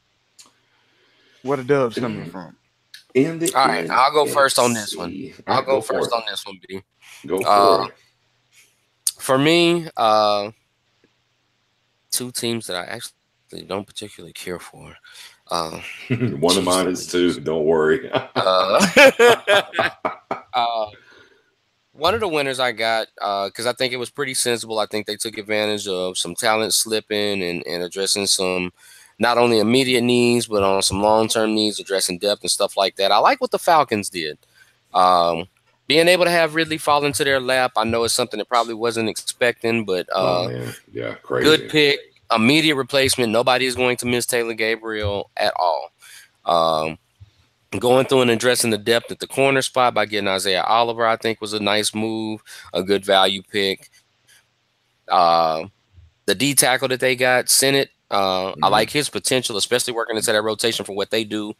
where the Dubs coming from? All right, I'll go first on this one. I'll go first on this one, B. Go for it. For me, 2 teams that I actually don't particularly care for. One of mine is 2. Don't worry. One of the winners I got, because I think it was pretty sensible. I think they took advantage of some talent slipping and addressing some not only immediate needs, but on some long-term needs, addressing depth and stuff like that. I like what the Falcons did. Being able to have Ridley fall into their lap, I know it's something that probably wasn't expecting, but yeah, crazy. Good pick, immediate replacement. Nobody is going to miss Taylor Gabriel at all. Going through and addressing the depth at the corner spot by getting Isaiah Oliver, I think was a nice move, a good value pick. The D tackle that they got, Sennett, I like his potential, especially working into that rotation for what they do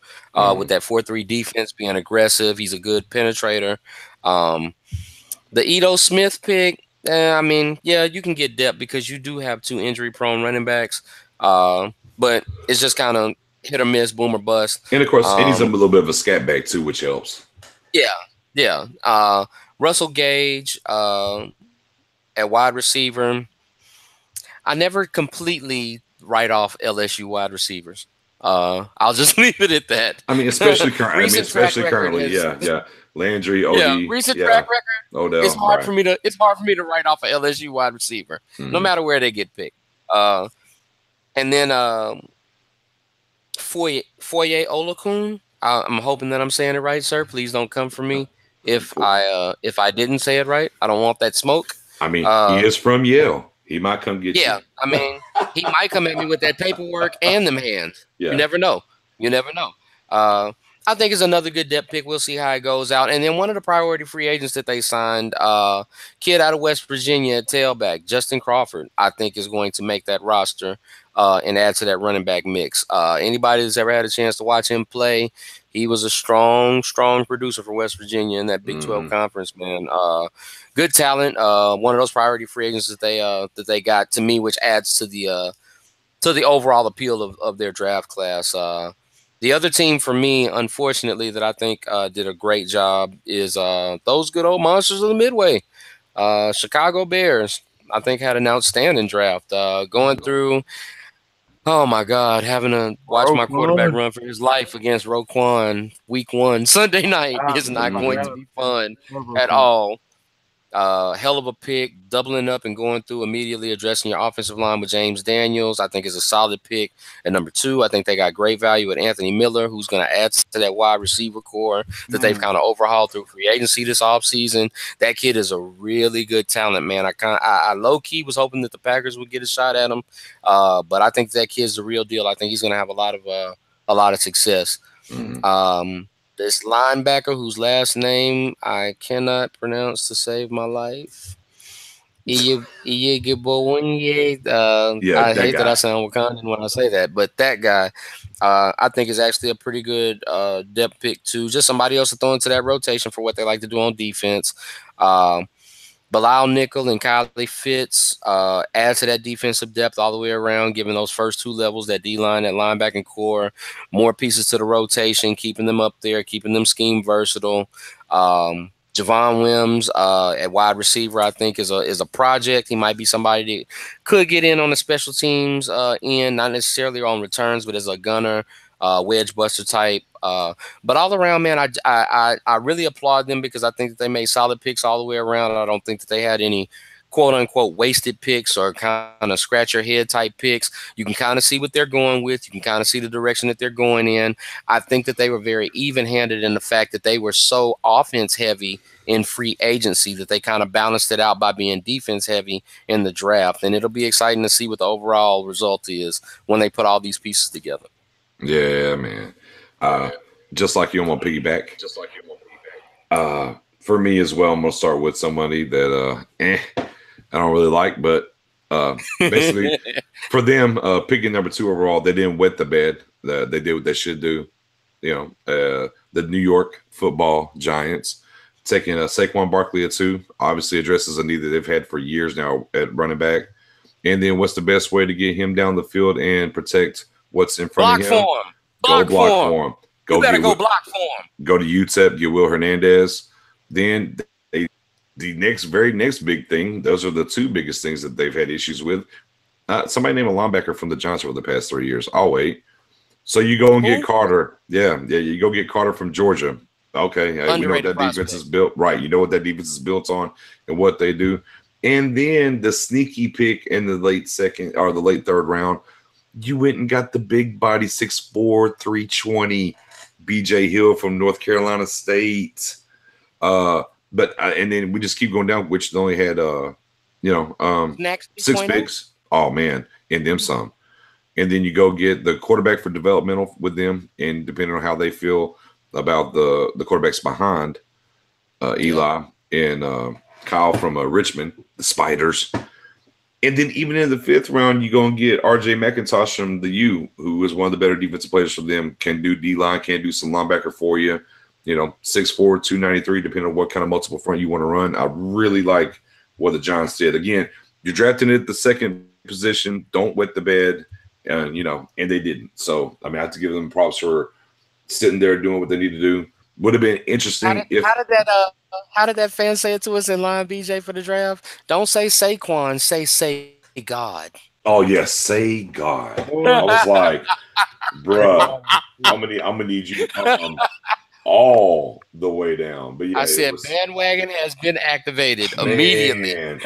with that 4-3 defense, being aggressive. He's a good penetrator. The Ito Smith pick, I mean, yeah, you can get depth because you do have 2 injury-prone running backs, but it's just kind of hit or miss, boom or bust. And, of course, he's a little bit of a scat back, too, which helps. Yeah. Russell Gage at wide receiver. I never completely write off LSU wide receivers. I'll just leave it at that. I mean, especially currently, yeah. Landry, OD, recent track record. Odell, it's hard for me to write off an LSU wide receiver, no matter where they get picked. And then Foye Olakun. I'm hoping that I'm saying it right, sir. Please don't come for me if I didn't say it right. I don't want that smoke. I mean, he is from Yale. He might come get you. Yeah, I mean, he might come at me with that paperwork and them hands. Yeah. You never know. I think it's another good depth pick. We'll see how it goes out. And then one of the priority free agents that they signed, kid out of West Virginia at tailback, Justin Crawford, I think is going to make that roster and add to that running back mix. Anybody that's ever had a chance to watch him play, he was a strong producer for West Virginia in that Big 12 conference, man. Good talent. One of those priority free agents that they got, to me, which adds to the overall appeal of their draft class. The other team for me, unfortunately, that I think did a great job is those good old monsters of the Midway. Chicago Bears, I think, had an outstanding draft. Going through, oh my God, having to watch my quarterback run for his life against Roquan week 1 Sunday night is not going to be fun at all. Hell of a pick, doubling up and going through, immediately addressing your offensive line with James Daniels, I think is a solid pick. At number 2, I think they got great value with Anthony Miller, who's going to add to that wide receiver core that they've kind of overhauled through free agency this offseason. That kid is a really good talent, man. I low-key was hoping that the Packers would get a shot at him, but I think that kid's the real deal. I think he's going to have a lot of success. This linebacker whose last name I cannot pronounce to save my life. I hate that I sound Wakandan when I say that, but that guy I think is actually a pretty good depth pick too. Just somebody else to throw into that rotation for what they like to do on defense. Bilal Nickel and Kylie Fitz add to that defensive depth all the way around, giving those first 2 levels, that D-line, that linebacking core, more pieces to the rotation, keeping them up there, keeping them scheme versatile. Javon Wims at wide receiver, I think, is a project. He might be somebody that could get in on the special teams end, not necessarily on returns, but as a gunner, wedge buster type. But all around, man, I really applaud them because I think that they made solid picks all the way around. I don't think that they had any quote unquote wasted picks or kind of scratch your head type picks. You can kind of see what they're going with. You can kind of see the direction that they're going in. I think that they were very even handed in the fact that they were so offense heavy in free agency that they kind of balanced it out by being defense heavy in the draft. And it'll be exciting to see what the overall result is when they put all these pieces together. Yeah, man. Just like you want to piggyback. For me as well, I'm going to start with somebody that I don't really like, but basically for them, picking number 2 overall, they didn't wet the bed. They did what they should do. You know, the New York Football Giants taking Saquon Barkley at 2, obviously addresses a need that they've had for years now at running back. And then what's the best way to get him down the field and protect what's in front of him? Go block for him. You better go block for him. Go to UTEP, get Will Hernandez. Then the very next big thing, those are the 2 biggest things that they've had issues with. Somebody named a linebacker from the Giants over the past 3 years. I'll wait. So you go and get Carter. Yeah, you go get Carter from Georgia. Okay, we know what that defense is built. Right, you know what that defense is built on and what they do. And then the sneaky pick in the late 2nd or the late 3rd round, you went and got the big body 6'4", 320 BJ Hill from North Carolina State. But and then we just keep going down, which only had Next 6 picks. Oh man, and them some. And then you go get the quarterback for developmental with them, and depending on how they feel about the quarterbacks behind Eli and Kyle from Richmond, the Spiders. And then even in the 5th round, you're going to get R.J. McIntosh from the U, who is one of the better defensive players for them, can do D-line, can do some linebacker for you, 6'4", 293, depending on what kind of multiple front you want to run. I really like what the Giants did. Again, you're drafting at the 2nd position. Don't wet the bed, and they didn't. So, I have to give them props for sitting there doing what they need to do. Would have been interesting How did that fan say it to us in line, BJ, for the draft? Don't say Saquon, say God. Oh yes, say God. I was like, bruh, I'm gonna need you to come all the way down. But yeah, I said bandwagon has been activated immediately.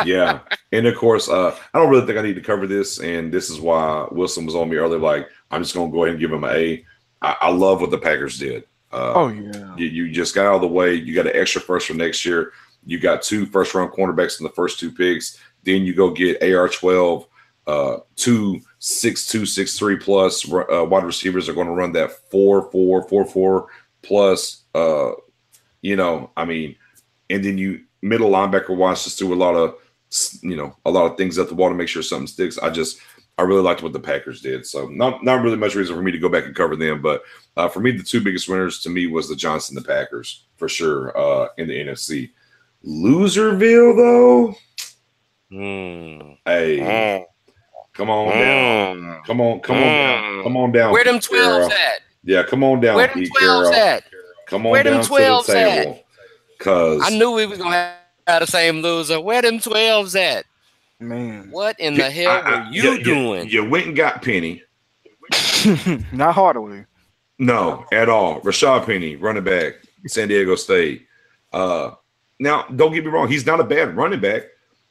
Yeah, and of course, I don't really think I need to cover this, and this is why Wilson was on me earlier. Like, I'm just gonna go ahead and give him an A. I love what the Packers did. You just got out of the way. You got an extra first for next year. You got 2 first-round cornerbacks in the first 2 picks. Then you go get AR-12, 2 6'2", 6'3" plus wide receivers are going to run that 4-4 plus. And then you middle linebacker wise just do a lot of things at the wall to make sure something sticks. I really liked what the Packers did. So not really much reason for me to go back and cover them. But for me, the 2 biggest winners to me was the Giants and the Packers for sure in the NFC. Loserville, though. Hey, come on down. Come on down. Come on down. Where them 12s at? Yeah, come on down. Where them 12s at? Come on down to the table. Cause I knew we was going to have the same loser. Where them 12s at? Man, what in the hell were you doing? You went and got Penny. Not Hardaway. No, at all. Rashad Penny, running back, San Diego State. Now, don't get me wrong. He's not a bad running back,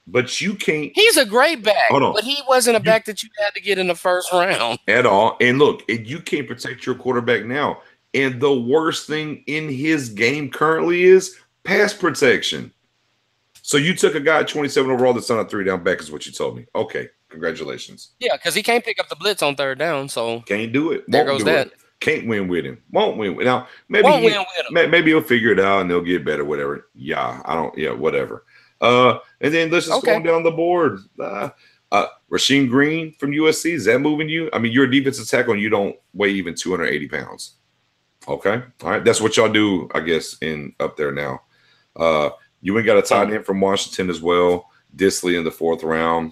but you can't. He's a great back, but he wasn't a back that you had to get in the first round. At all. And look, you can't protect your quarterback now. And the worst thing in his game currently is pass protection. So you took a guy at 27 overall that's on a 3-down back is what you told me. Okay, congratulations. Yeah, because he can't pick up the blitz on 3rd down, so can't do it. There goes that. Can't win with him. Won't win. Now maybe maybe he'll figure it out and they'll get better. Whatever. Yeah, whatever. And then let's just go down the board. Rasheem Green from USC, is that moving you? You're a defensive tackle and you don't weigh even 280 pounds. Okay, all right. That's what y'all do, I guess, up there now. You ain't got a tight end from Washington as well. Disley in the 4th round.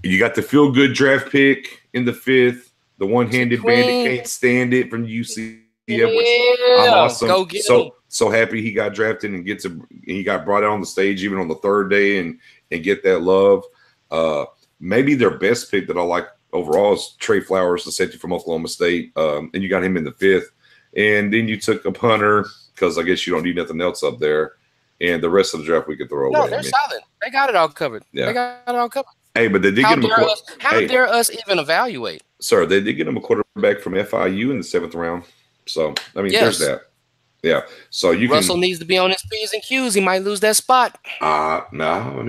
You got the feel-good draft pick in the 5th. The one-handed bandit can't stand it from UCF. Which I'm awesome. Go get so happy he got drafted and he got brought out on the stage even on the 3rd day and get that love. Maybe their best pick that I like overall is Trey Flowers, the safety from Oklahoma State. And you got him in the 5th. And then you took a punter because I guess you don't need nothing else up there. And the rest of the draft we could throw away. No, they're solid. They got it all covered. Yeah. They got it all covered. Hey, but they did get him How dare us even evaluate? Sir, they did get him a quarterback from FIU in the 7th round. So, there's that. Yeah. So Russell needs to be on his P's and Q's. He might lose that spot. No,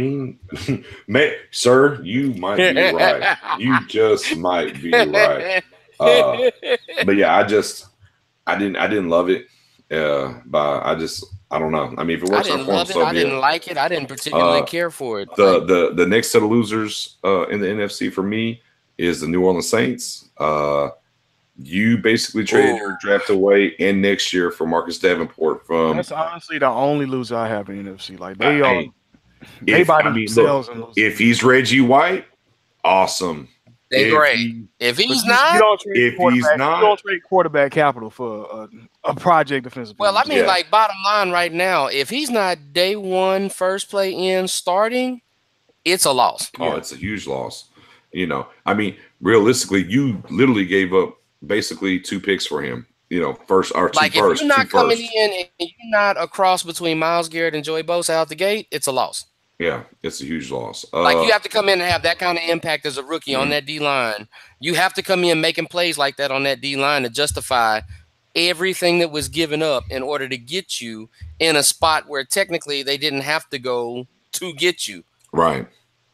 sir, you might be right. You just might be right. But yeah, I didn't love it. But I don't know. If it works out for him, so I didn't like it. I didn't particularly care for it. The next set of losers in the NFC for me is the New Orleans Saints. You basically traded your draft away and next year for Marcus Davenport from. That's honestly the only loser I have in the NFC. Like they by themselves. If he's Reggie White, awesome. They're great. If he's not, you don't trade quarterback capital for a project defensive. Well, like bottom line right now, if he's not day one first play in starting, it's a loss. Oh, it's a huge loss. Realistically, you literally gave up basically 2 picks for him. First or two like first. If you're not coming in and you're not a cross between Myles Garrett and Joey Bosa out the gate, it's a loss. Yeah, it's a huge loss. Like you have to come in and have that kind of impact as a rookie on that D line. You have to come in making plays like that on that D line to justify everything that was given up in order to get you in a spot where technically they didn't have to go to get you. Right.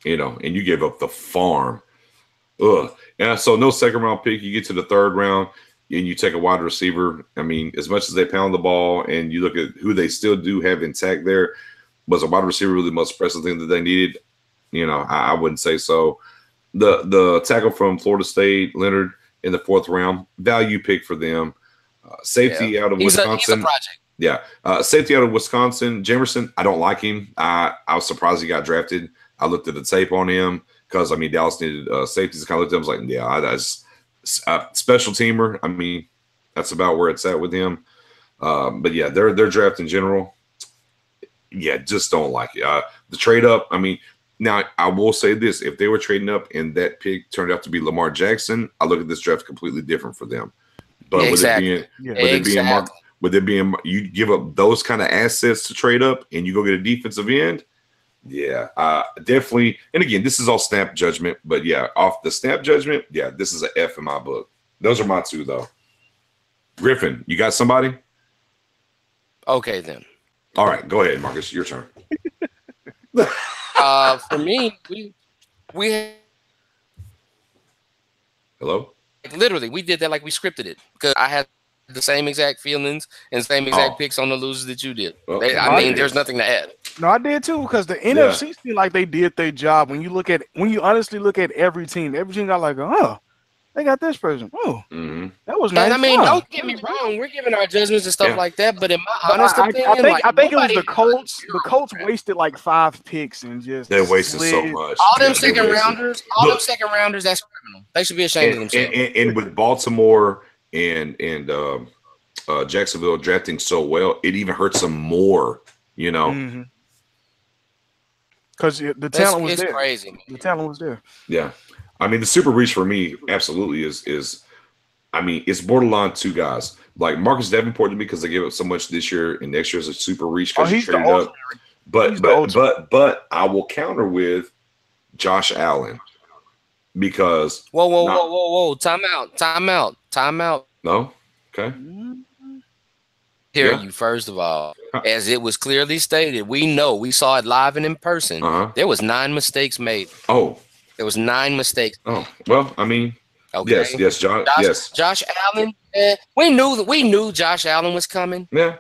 And you gave up the farm. Ugh. Yeah. So no second round pick. You get to the third round and you take a wide receiver. I mean, as much as they pound the ball and you look at who they still do have intact there, was a wide receiver really the most pressing thing that they needed? I wouldn't say so. The tackle from Florida State, Leonard, in the 4th round, value pick for them. Safety out of Wisconsin. He's a project. Yeah. Safety out of Wisconsin, Jamerson, I don't like him. I was surprised he got drafted. I looked at the tape on him because, Dallas needed safeties. I kind of looked at him. I was like, yeah, that's a special teamer. I mean, that's about where it's at with him. But, yeah, their draft in general, yeah, just don't like it. The trade up, now I will say this. If they were trading up and that pick turned out to be Lamar Jackson, I look at this draft completely different for them. But exactly. With it being you give up those kind of assets to trade up and you go get a defensive end, yeah, definitely. And again, this is all snap judgment, but yeah, off the snap judgment, yeah, this is an F in my book. Those are my 2 though. Griffin, you got somebody? Okay, then. All right, go ahead, Marcus. Your turn. For me, we Hello? Literally, we did that like we scripted it because I had the same exact feelings and same exact picks on the losers that you did. Well, there's nothing to add. No, I did too because the NFC seemed like they did their job. When you honestly look at every team got like, oh, they got this person. Oh, that was nice. And don't get me wrong, we're giving our judgments and stuff like that. But in my honest opinion, I think it was the Colts. The Colts wasted like 5 picks and just they wasted so much. All them second rounders, that's criminal. They should be ashamed of themselves. And with Baltimore and Jacksonville drafting so well, it even hurts them more. Because the talent was there. Crazy. The talent was there. Yeah. The super reach for me absolutely is it's borderline 2 guys. Like Marcus Davenport to me because they gave up so much this year and next year is a super reach because he traded up. But I will counter with Josh Allen because whoa. Time out. No? Okay. You first of all, as it was clearly stated, we saw it live and in person. There was 9 mistakes made. Oh. There was 9 mistakes. Oh, well, okay. Yes, Josh Allen. We knew Josh Allen was coming. Yeah,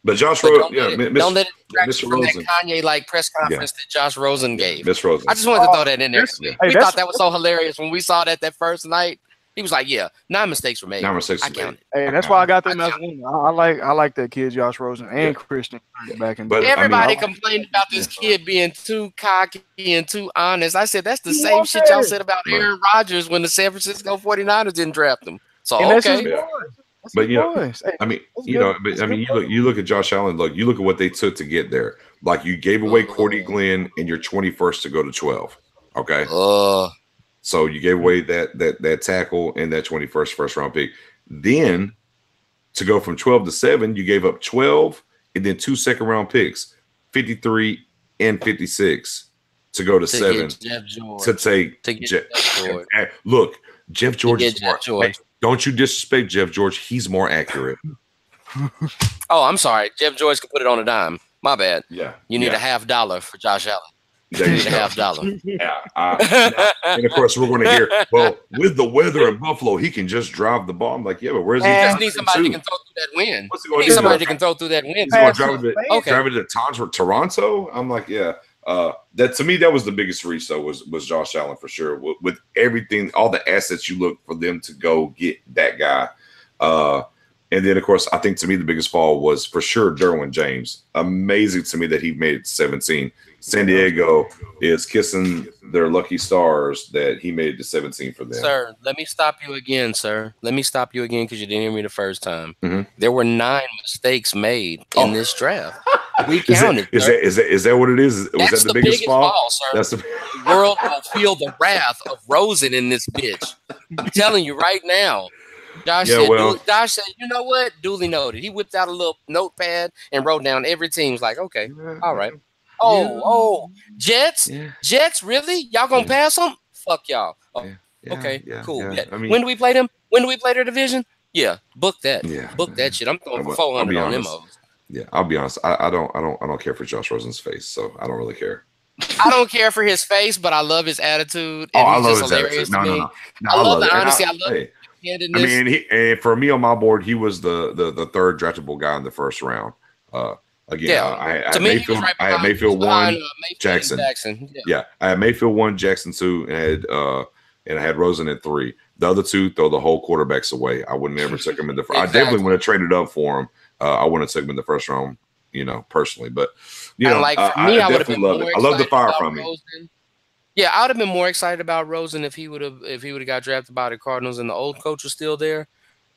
but Josh Rosen. Don't let it distract you from that Kanye press conference that Josh Rosen gave. Miss Rosen. I just wanted to throw that in there. We thought that was so hilarious when we saw that first night. He was like, "Yeah, 9 mistakes were made. 9 mistakes I counted." Hey, that's why I got them as one. I like that kid, Josh Rosen and Christian back in. But everybody complained about this kid being too cocky and too honest. I said that's the same shit y'all said about Aaron Rodgers when the San Francisco 49ers didn't draft him. So but you look at Josh Allen. Look, you look at what they took to get there. Like you gave away Cordy Glenn in your 21st to go to 12. Okay. So you gave away that tackle and that 21st first round pick. Then to go from 12 to 7, you gave up 12 and then 2 second round picks, 53 and 56 to go to 7 to take Jeff George. Look, Jeff George is more. Don't you disrespect Jeff George? He's more accurate. Oh, I'm sorry. Jeff George could put it on a dime. My bad. Yeah. You need $50 for Josh Allen. There you go. $50. Yeah. And of course, we're going to hear, well, with the weather in Buffalo, he can just drive the ball. I'm like, yeah, but where's he? He just needs somebody that can throw through that wind. What's he going to do? Somebody that can throw through that wind. He's going to drive it to Toronto. I'm like, yeah. That to me, that was the biggest reach, though, was Josh Allen for sure. With everything, all the assets you look for them to go get that guy. And then, of course, I think to me the biggest fall was for sure Derwin James. Amazing to me that he made it 17. San Diego is kissing their lucky stars that he made it to 17 for them. Sir, let me stop you again, sir. Let me stop you again because you didn't hear me the first time. Mm-hmm. There were 9 mistakes made in this draft. We counted. Is that what it is? Was that the biggest fall, sir? The world will feel the wrath of Rosen in this bitch. I'm telling you right now. Josh said, you know what? Duly noted. He whipped out a little notepad and wrote down every team. Was like, okay, all right. Jets? Yeah. Jets, really? Y'all gonna pass them? Fuck y'all. Oh, Yeah. okay, cool. Yeah. I mean, when do we play them? When do we play their division? Yeah, book that. Yeah. Book that shit. I'm throwing for I'll 400 be on them. honest. Yeah, I'll be honest. I don't care for Josh Rosen's face, so I don't really care. I don't care for his face, but I love his attitude. And I love his attitude. No. I love the honesty. I love the handedness. I mean, and for me on my board, he was the third draftable guy in the first round. Again, I had Mayfield 1, Jackson. Yeah, I had Mayfield 1, Jackson 2, and I had Rosen at 3. The other 2, throw the whole quarterbacks away. I would never take him in the first. Exactly. I definitely would have traded up for him. I wouldn't have taken him in the first round, personally. But for me, I definitely love it. I love the fire from him. Yeah, I would have been more excited about Rosen if he would have got drafted by the Cardinals and the old coach was still there.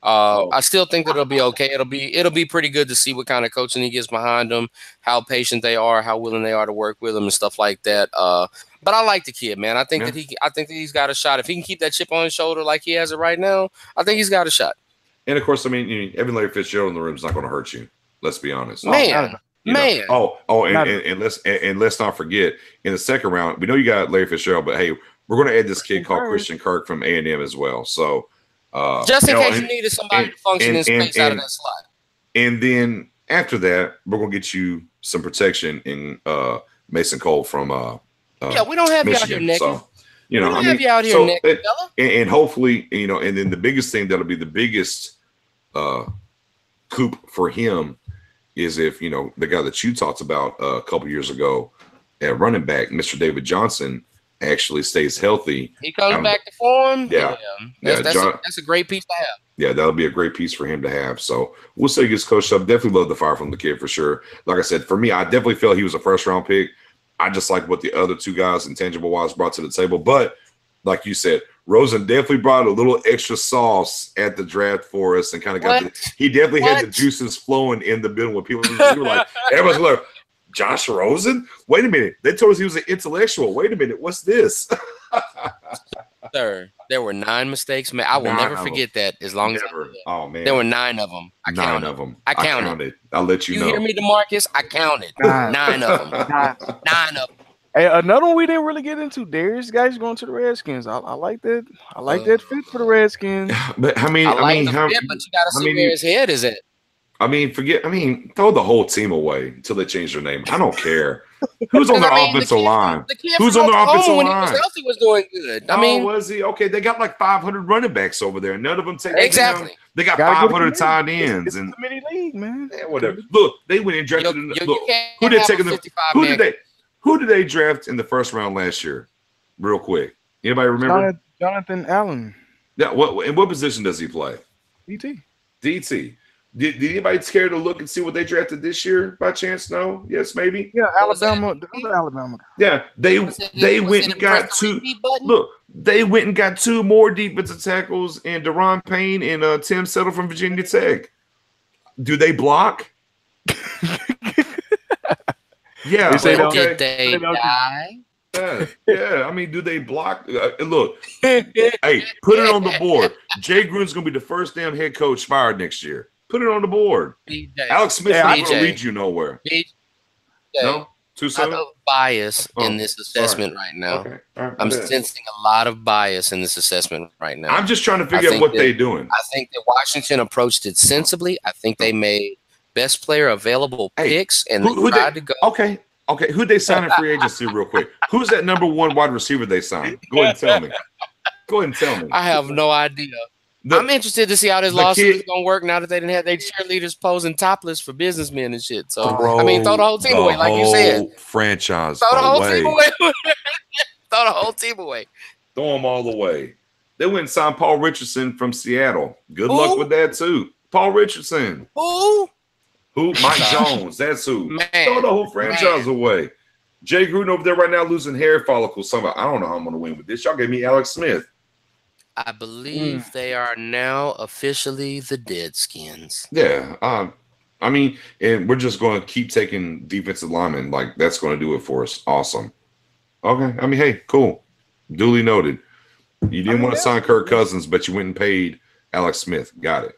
I still think that it'll be okay. It'll be pretty good to see what kind of coaching he gets behind them, how patient they are, how willing they are to work with him and stuff like that. But I like the kid, man. I think that he's got a shot. If he can keep that chip on his shoulder like he has it right now, I think he's got a shot. And of course, I mean, having Larry Fitzgerald in the room is not going to hurt you. Let's be honest, man. And let's not forget in the second round, we know you got Larry Fitzgerald, but hey, we're going to add this kid called Christian Kirk from A&M as well. So just in case you needed somebody to function in space out of that slot. And then after that, we're going to get you some protection in Mason Cole from we don't have Michigan. You out here naked. So, we don't have you out here naked, fella. And hopefully, and then the biggest thing that'll be the biggest coup for him is if, the guy that you talked about a couple years ago at running back, Mr. David Johnson, actually stays healthy. He comes back to form. Yeah. That's a great piece to have. Yeah, that'll be a great piece for him to have. So we'll say he gets coached up. Definitely love the fire from the kid for sure. Like I said, for me, I definitely felt he was a first round pick. I just like what the other two guys, intangible wise, brought to the table. But like you said, Rosen definitely brought a little extra sauce at the draft for us and kind of got he definitely had the juices flowing in the building with people. We were like, everyone's like, Josh Rosen? Wait a minute. They told us he was an intellectual. Wait a minute. What's this? Sir, there were 9 mistakes made. I will never forget that as long as I live. Oh, man. There were 9 of them. I counted. I'll let you know. You hear me, DeMarcus? I counted. 9 of them. 9 of them. Hey, another one we didn't really get into. Darius guys going to the Redskins. I like that. I like that fit for the Redskins. But but you gotta see where his head is at. Throw the whole team away until they change their name. I don't care. Who's on the offensive line? Who's on the offensive line? When he was healthy, was doing good. Was he? Okay, they got like 500 running backs over there. None of them take exactly. They got 500 tight ends and mini league, man. Yeah, whatever. Look, they went and drafted. Who did they draft in the first round last year? Real quick, anybody remember? Jonathan Allen. Yeah. In what position does he play? DT. Did anybody care to look and see what they drafted this year by chance? No? Yes, maybe? Yeah, Alabama. The other Alabama. Yeah, they went and got 2. Look, they went and got 2 more defensive tackles and Deron Payne and Tim Settle from Virginia Tech. Do they block? Yeah. Did they die? Yeah. I mean, do they block? Look, hey, put it on the board. Jay Gruden's going to be the first damn head coach fired next year. Put it on the board. Alex Smith's not going to lead you nowhere. No? Too soon? I have bias in this assessment right now. Okay. Right, I'm sensing a lot of bias in this assessment right now. I'm just trying to figure out what they're doing. I think that Washington approached it sensibly. I think they made best player available picks and they tried to go. Okay. Who'd they sign in free agency real quick? Who's that number 1 wide receiver they signed? Go ahead and tell me. I have no idea. I'm interested to see how this lawsuit is going to work now that they didn't have their cheerleaders posing topless for businessmen and shit. So, throw the whole team away, like you said. Franchise Throw the whole team away. Throw the whole team away. Throw them all away. They went and signed Paul Richardson from Seattle. Good luck with that, too. Paul Richardson. Who? Mike Jones. That's who. Man. Throw the whole franchise away. Jay Gruden over there right now losing hair follicles. Somehow. I don't know how I'm going to win with this. Y'all gave me Alex Smith. I believe they are now officially the Deadskins. Yeah. And we're just going to keep taking defensive linemen. Like, that's going to do it for us. Awesome. Okay. Hey, cool. Duly noted. You didn't want to sign Kirk Cousins, but you went and paid Alex Smith. Got it.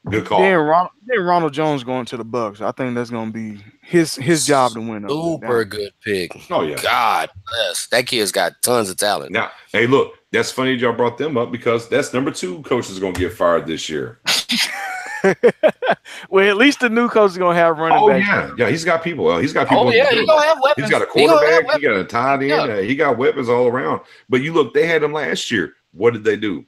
Good call. Then Ronald Jones going to the Bucks. I think that's going to be his job to win. Super good pick. Oh yeah. God bless. That kid's got tons of talent. Now, hey, look, that's funny y'all brought them up because that's number 2 coach is going to get fired this year. Well, at least the new coach is going to have running back. Yeah, he's got people. He's got people. Oh yeah, he's gonna have weapons. He's got a quarterback. He got a tight end. Yeah. He got weapons all around. But you look, they had him last year. What did they do?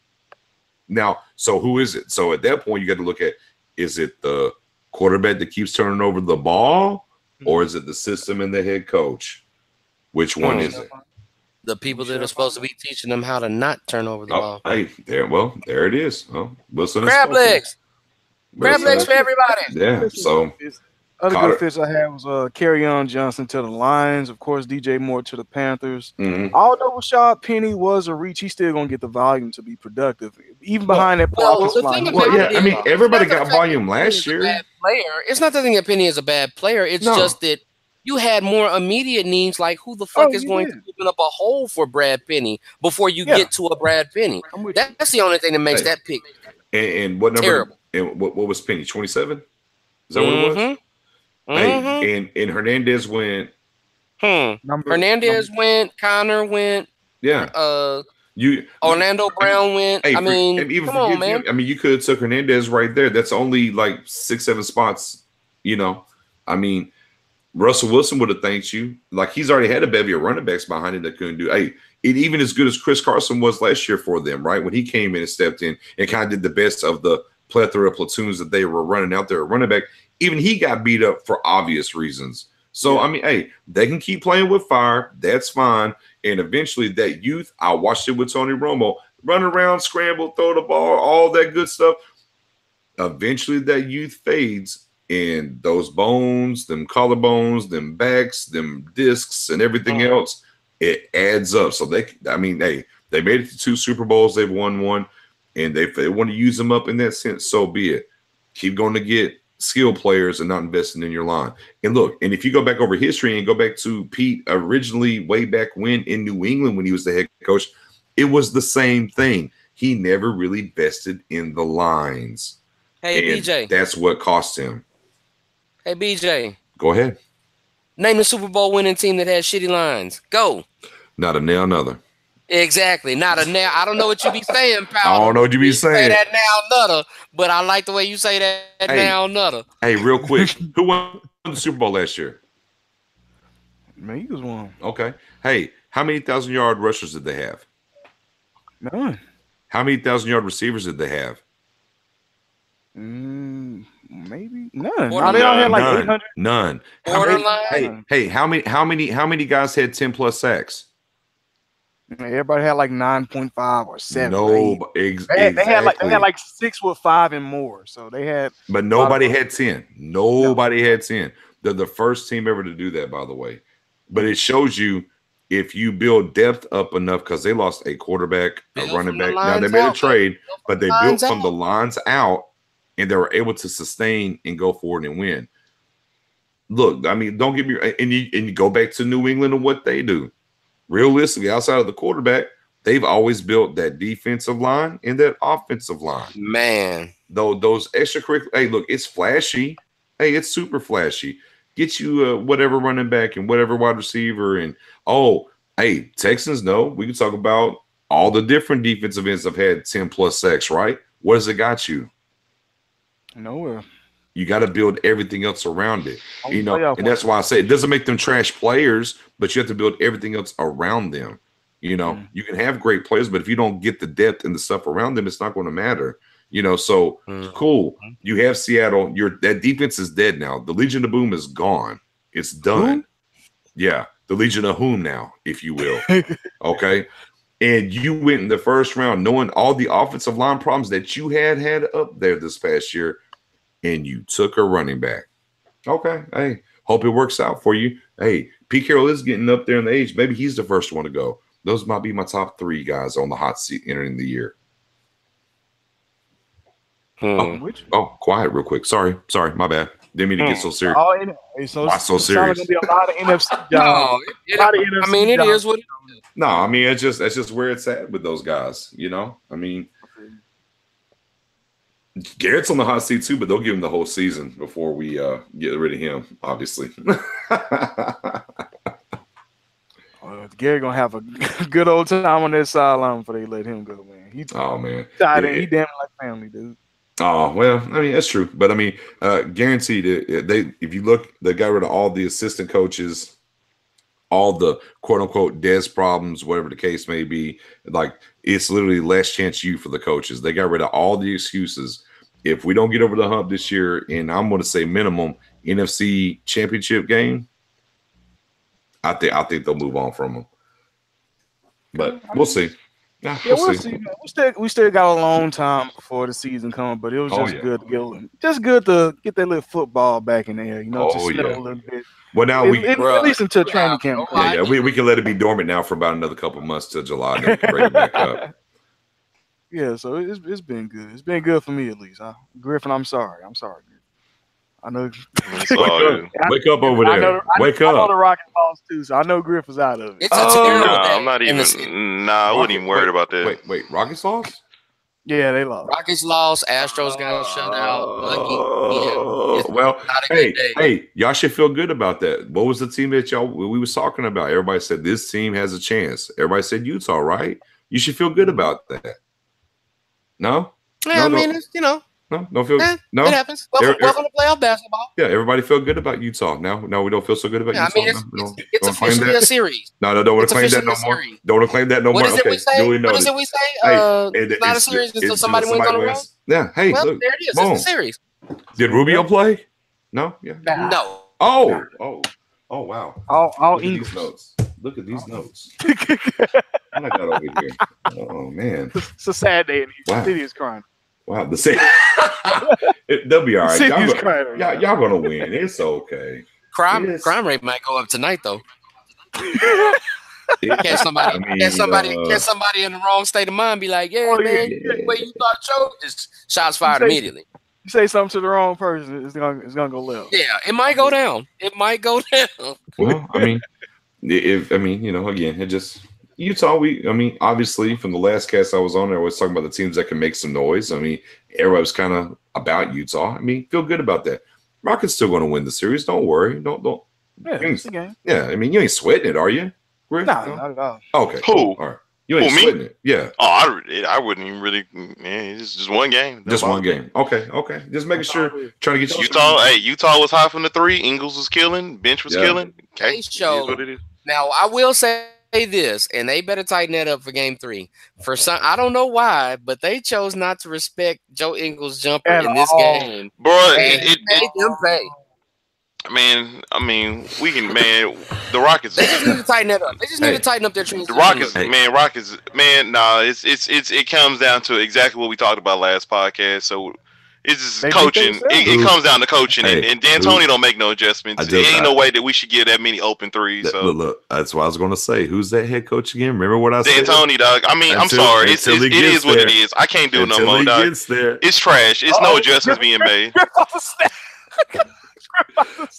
Now, so who is it? So at that point, you got to look at, is it the quarterback that keeps turning over the ball, or is it the system and the head coach? Which one is it? The people that are supposed to be teaching them how to not turn over the ball. Hey, there it is. Oh, Wilson. Crab legs. Crab legs for everybody. Yeah, so other good fits I had was Kerryon Johnson to the Lions, of course, DJ Moore to the Panthers. Mm-hmm. Although Rashad Penny was a reach, he's still gonna get the volume to be productive, even behind that line. Everybody got volume last year. It's not the thing that Penny is a bad player. It's just that you had more immediate needs, like who the fuck is going to open up a hole for Brad Penny before you get to a Brad Penny? That's the only thing that makes that pick. And what number? Terrible. And what was Penny? 27? Is that what it was? Hey, and Hernandez went. Hernandez went. Connor went. Yeah. Orlando Brown went. Hey, come on, man. I mean, you could have took Hernandez right there. That's only like 6-7 spots. I mean, Russell Wilson would have thanked you. Like, he's already had a bevy of running backs behind him that couldn't do. Hey, it even as good as Chris Carson was last year for them, right? When he came in and stepped in and kind of did the best of the plethora of platoons that they were running out there at running back. Even he got beat up for obvious reasons. So, I mean, hey, they can keep playing with fire. That's fine. And eventually that youth, I watched it with Tony Romo, run around, scramble, throw the ball, all that good stuff. Eventually that youth fades, and those bones, them collarbones, them backs, them discs, and everything else, it adds up. So they made it to 2 Super Bowls. They've won 1. And if they want to use them up in that sense, so be it. Keep going to get skill players and not investing in your line. And look, and if you go back over history and go back to Pete originally way back when in New England when he was the head coach, it was the same thing. He never really invested in the lines. Hey, and BJ. That's what cost him. Hey, BJ. Go ahead. Name the Super Bowl winning team that has shitty lines. Go. Not a nail, another. Exactly. Not a now. I don't know what you be saying, pal. I don't know what you be saying. Say that now nutter, but I like the way you say that now nutter. Hey, real quick, who won the Super Bowl last year? Man, Eagles won. Okay. Hey, how many 1,000-yard rushers did they have? None. How many 1,000-yard receivers did they have? Maybe none. No, they don't have like 800. None. Hey, how many guys had 10+ sacks? Everybody had like 9.5 or 7. No, exactly. They had like 6 with 5 and more. So they had. But nobody had 10. Nobody had 10. They're the first team ever to do that, by the way. But it shows you if you build depth up enough, because they lost a quarterback, a running back. Now they made a trade, but they built from the lines out, and they were able to sustain and go forward and win. Look, I mean, don't get me. And you go back to New England and what they do. Realistically, outside of the quarterback, they've always built that defensive line and that offensive line. Man, those extracurricular. Hey, look, it's flashy. Hey, it's super flashy. Get you whatever running back and whatever wide receiver, and hey, Texans know we can talk about all the different defensive ends have had 10+ sacks, right? What has it got you? Nowhere. You got to build everything else around it, and that's why I say it doesn't make them trash players, but you have to build everything else around them. You can have great players, but if you don't get the depth and the stuff around them, it's not going to matter. So cool. You have Seattle. That defense is dead now. The Legion of Boom is gone. It's done. Yeah, the Legion of Whom now, if you will. Okay. And you went in the first round knowing all the offensive line problems that you had up there this past year. And you took a running back. Okay. Hey, hope it works out for you. Hey, Pete Carroll is getting up there in the age. Maybe he's the first one to go. Those might be my top 3 guys on the hot seat entering the year. Quiet real quick. Sorry. My bad. Didn't mean to get so serious. Why so serious? There's going to be a lot of NFC jobs. It is what it is. No, I mean, that's just where it's at with those guys. I mean, Garrett's on the hot seat too, but they'll give him the whole season before we get rid of him. Obviously. Garrett gonna have a good old time on that sideline before they let him go, man. He man, he damn like family, dude. Oh well, I mean that's true, but I mean, guaranteed if you look, they got rid of all the assistant coaches, all the quote unquote Des problems, whatever the case may be. Like it's literally last chance you for the coaches. They got rid of all the excuses. If we don't get over the hump this year, and I'm going to say minimum NFC Championship game, I think they'll move on from them. But we'll see. Yeah, we'll see. We still got a long time before the season comes, but it was just good to get that little football back in the air, just settle a little bit. Well, now at least until training camp. Yeah, we can let it be dormant now for about another couple months till July, and then we can bring it back up. Yeah, so it's been good. It's been good for me at least. Griffin, I'm sorry. I know. Wake up over there. Wake up. I know the Rockets lost too, so I know Griff is out of it. It's a terrible day. I'm not even. I wasn't even worried about that. Wait. Rockets lost? Yeah, they lost. Rockets lost. Astros got shut out. Lucky. Well, hey, y'all should feel good about that. What was the team that we was talking about? Everybody said this team has a chance. Everybody said Utah, right? You should feel good about that. No? Yeah, I mean, it's, No, don't feel no. It happens. Welcome to playoff basketball. Yeah, everybody feel good about Utah. Now we don't feel so good about Utah. I mean, it's officially a series. No, don't want to claim that no more. Don't want to claim that no more. What is it we say? What is it we say? It's not a series until somebody wins on the road. Yeah. Hey, well, look, there it is. It's a series. Did Rubio play? No. Yeah. No. Oh. Wow. All Look English. at these notes. Look at these notes. What I got over here? Oh man. It's a sad day. Wow. The city is crying. Wow, the same. They'll be all right. Y'all gonna win. It's okay. Crime rate might go up tonight though. Can somebody in the wrong state of mind be like, man, the way you thought Joe, just shots fired immediately. You say something to the wrong person, it's gonna go left. Yeah, it might go down. Well, again, it just. Utah, obviously from the last cast I was on, I was talking about the teams that can make some noise. I mean, everybody was kind of about Utah. I mean, feel good about that. Rockets still going to win the series. Don't worry. Don't. Yeah, it's a game. Yeah, I mean, you ain't sweating it, are you? No, not at all. Okay. Who? All right. You ain't sweating it. Yeah. Oh, I wouldn't even really. Man, it's just one game. Just one game. Okay. Just making sure. Trying to get Utah. Hey, Utah was high from the three. Ingles was killing. Bench was killing. Okay. What it is. Now I will say this, and they better tighten that up for game 3. For some, I don't know why, but they chose not to respect Joe Ingles' jumper in this game. Bro, it made them pay. I mean, we can, man. The Rockets. They just need to tighten that up. They just need to tighten up their transition. The Rockets, Nah, it comes down to exactly what we talked about last podcast. So. It's just coaching. It comes down to coaching, and D'Antoni don't make no adjustments. There ain't no way that we should get that many open threes. So look, that's what I was going to say. Who's that head coach again? Remember what I said? D'Antoni, dog. I mean, I'm sorry. It is what it is. I can't do it no more, dog. It's trash. It's no adjustments being made.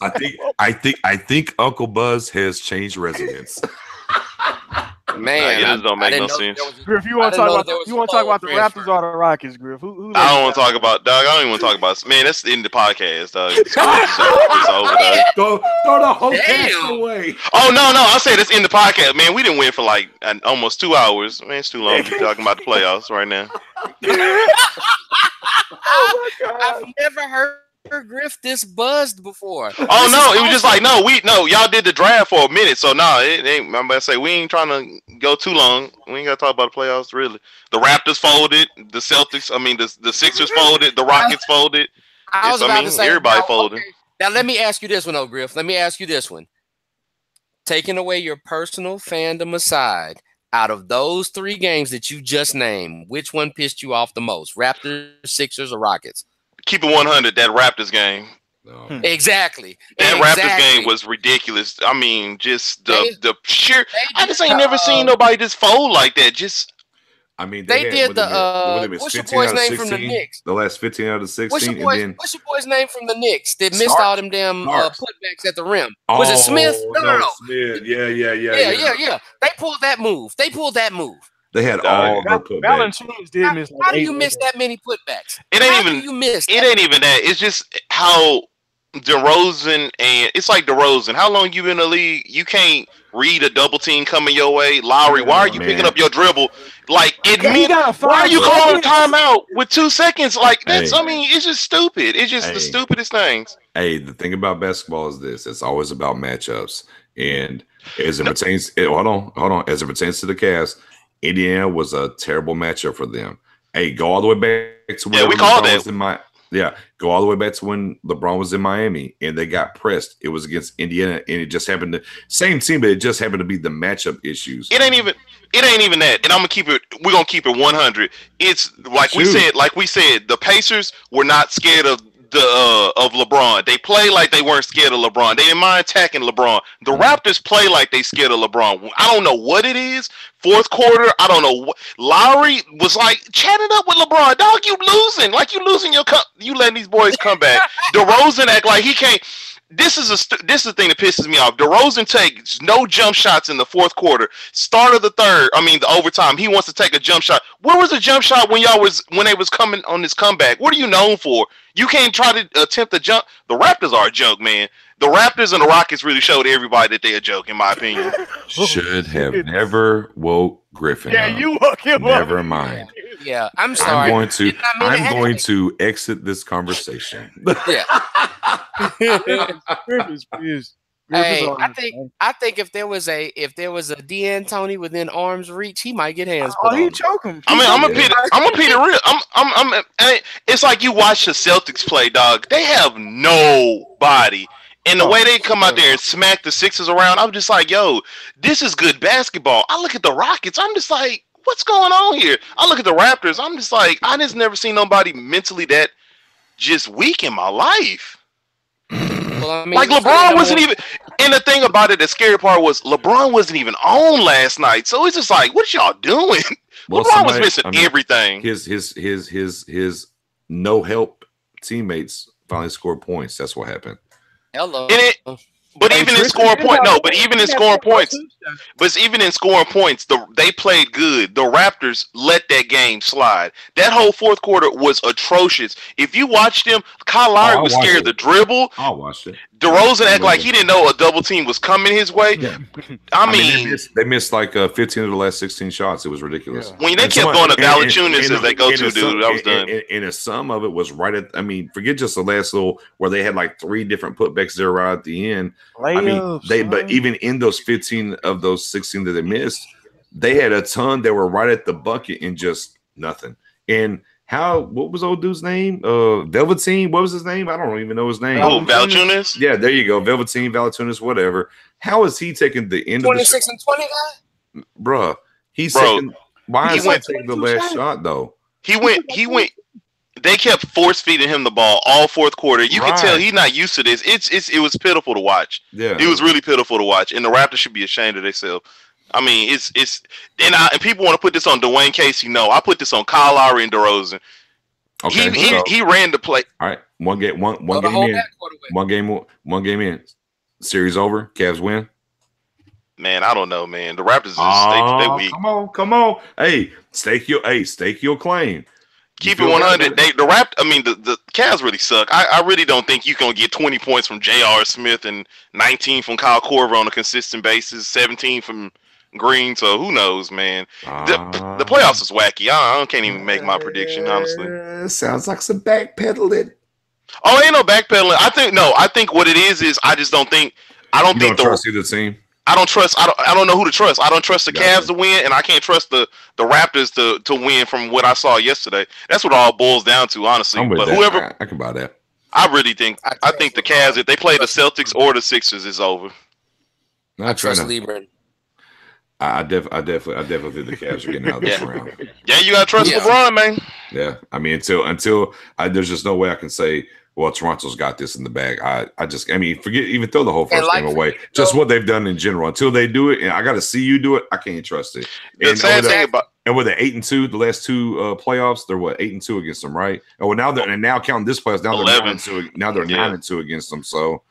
I think Uncle Buzz has changed residence. Man, it just don't make no sense. Griff, you want to talk about the Raptors or the Rockets, Griff? Who I don't want to talk about, dog. I don't even want to talk about. Man, that's the end of the podcast, dog. It's over, dog. Throw the whole cast away. Oh no, I said it's in the podcast, man. We didn't win for like almost 2 hours. Man, it's too long to be talking about the playoffs right now. Oh my God. I've never heard Griff this buzzed before. Oh no, it was just like y'all did the draft for a minute, so it ain't. I'm about to say we ain't trying to go too long. We ain't got to talk about the playoffs really. The Raptors folded, the Celtics. I mean, the Sixers folded, the Rockets folded. I was about to say everybody folded. Okay. Now let me ask you this one, Griff. Let me ask you this one. Taking away your personal fandom aside, out of those 3 games that you just named, which one pissed you off the most? Raptors, Sixers, or Rockets? Keep it 100. That Raptors game. No. Exactly. Raptors game was ridiculous. I mean, just the sheer. I just ain't never seen nobody just fold like that. Just. I mean, they did what's your boy's name from the Knicks? The last 15 out of 16. What's your boy's name from the Knicks that missed all them damn putbacks at the rim? Was it Smith? No. Smith. Yeah. They pulled that move. They had all the putbacks. Valanciunas did miss. How do you miss that many putbacks? It ain't even that. It's just how DeRozan and it's like DeRozan. How long you been in the league? You can't read a double team coming your way. Lowry, why are you picking up your dribble? Like why are you calling a timeout with 2 seconds? Like that's I mean, it's just stupid. It's just the stupidest things. Hey, the thing about basketball is this: it's always about matchups. And as it pertains, hold on. As it pertains to the Cavs, Indiana was a terrible matchup for them. Hey, go all the way back to when go all the way back to when LeBron was in Miami and they got pressed. It was against Indiana, and it just happened to same team, but it just happened to be the matchup issues. It ain't even that. And we're gonna keep it 100. It's like we said, the Pacers were not scared of LeBron. They play like they weren't scared of LeBron. They didn't mind attacking LeBron. The Raptors play like they scared of LeBron. I don't know what it is. Fourth quarter, I don't know what. Lowry was like chatting up with LeBron. Dog, you losing. Like you losing your cup. You letting these boys come back. DeRozan act like he can't. This is the thing that pisses me off. DeRozan takes no jump shots in the fourth quarter. Start of the third, the overtime, he wants to take a jump shot. Where was the jump shot when they was coming on this comeback? What are you known for? You can't try to attempt a jump. The Raptors are a joke, man. The Raptors and the Rockets really showed everybody that they're a joke, in my opinion. Should have never woke Griffin. Yeah, you woke him up. Never mind. Yeah, I'm sorry. I'm going to exit this conversation. Yeah. Griffith's Hey, I think if there was a D'Antoni within arm's reach, he might get hands put on him. He choke him. I'm gonna be the real. It's like you watch the Celtics play, dog. They have nobody. And the way they come out there and smack the Sixers around, I'm just like, yo, this is good basketball. I look at the Rockets, I'm just like, what's going on here? I look at the Raptors, I'm just like, I just never seen nobody mentally that just weak in my life. Well, like LeBron wasn't even. And the thing about it, the scary part was LeBron wasn't even on last night. So it's just like, what y'all doing? Well, LeBron was missing everything. His no help teammates finally scored points. That's what happened. Hello. Even in scoring points, they played good. The Raptors let that game slide. That whole fourth quarter was atrocious. If you watched them, Kyle Lowry was scared to dribble. I watched it. DeRozan acted like he didn't know a double team was coming his way. Yeah. I mean they missed like 15 of the last 16 shots. It was ridiculous. Yeah. When they kept going to Valanciunas as they go to, dude, I was done. And some of it was right at. Forget just the last little where they had like 3 different putbacks there right at the end. But even in those 15 of those 16 that they missed, they had a ton that were right at the bucket and just nothing. And what was old dude's name? Velveteen. What was his name? I don't even know his name. Oh, Valanciunas? Yeah, there you go. Velveteen, Valanciunas, whatever. How is he taking the end 26 and 20 guy? Bruh. Why is he taking the last shot though? He went. They kept force feeding him the ball all fourth quarter. You can tell he's not used to this. It was pitiful to watch. Yeah, it was really pitiful to watch. And the Raptors should be ashamed of themselves. And people want to put this on Dwayne Casey. No, I put this on Kyle Lowry and DeRozan. Okay, he ran the play. All right, one game in. Series over. Cavs win. Man, I don't know, man. The Raptors they weak. Come on. Hey, stake your claim. Keep it 100. The Cavs really suck. I really don't think you can get 20 points from J.R. Smith and 19 from Kyle Korver on a consistent basis, 17 from Green. So who knows, man? The playoffs is wacky. I can't even make my prediction, honestly. Sounds like some backpedaling. Oh, ain't no backpedaling. I think what it is I just don't think. I don't think trust either team. I don't know who to trust. I don't trust the Cavs to win, and I can't trust the Raptors to win from what I saw yesterday. That's what it all boils down to, honestly. But whoever I can buy that. I really think the Cavs, if they play the Celtics or the Sixers, it's over. I trust Lebron. I definitely think the Cavs are getting out of this round. Yeah, you gotta trust LeBron, man. Yeah, until there's just no way I can say, well, Toronto's got this in the bag. Forget throw the whole first game away. Just what they've done in general. Until they do it, and I got to see you do it, I can't trust it. And with the 8-2, the last 2 playoffs, they're 8-2 against them, right? And now counting this playoffs, now they're 9-2. Now they're 9-2 against them. So,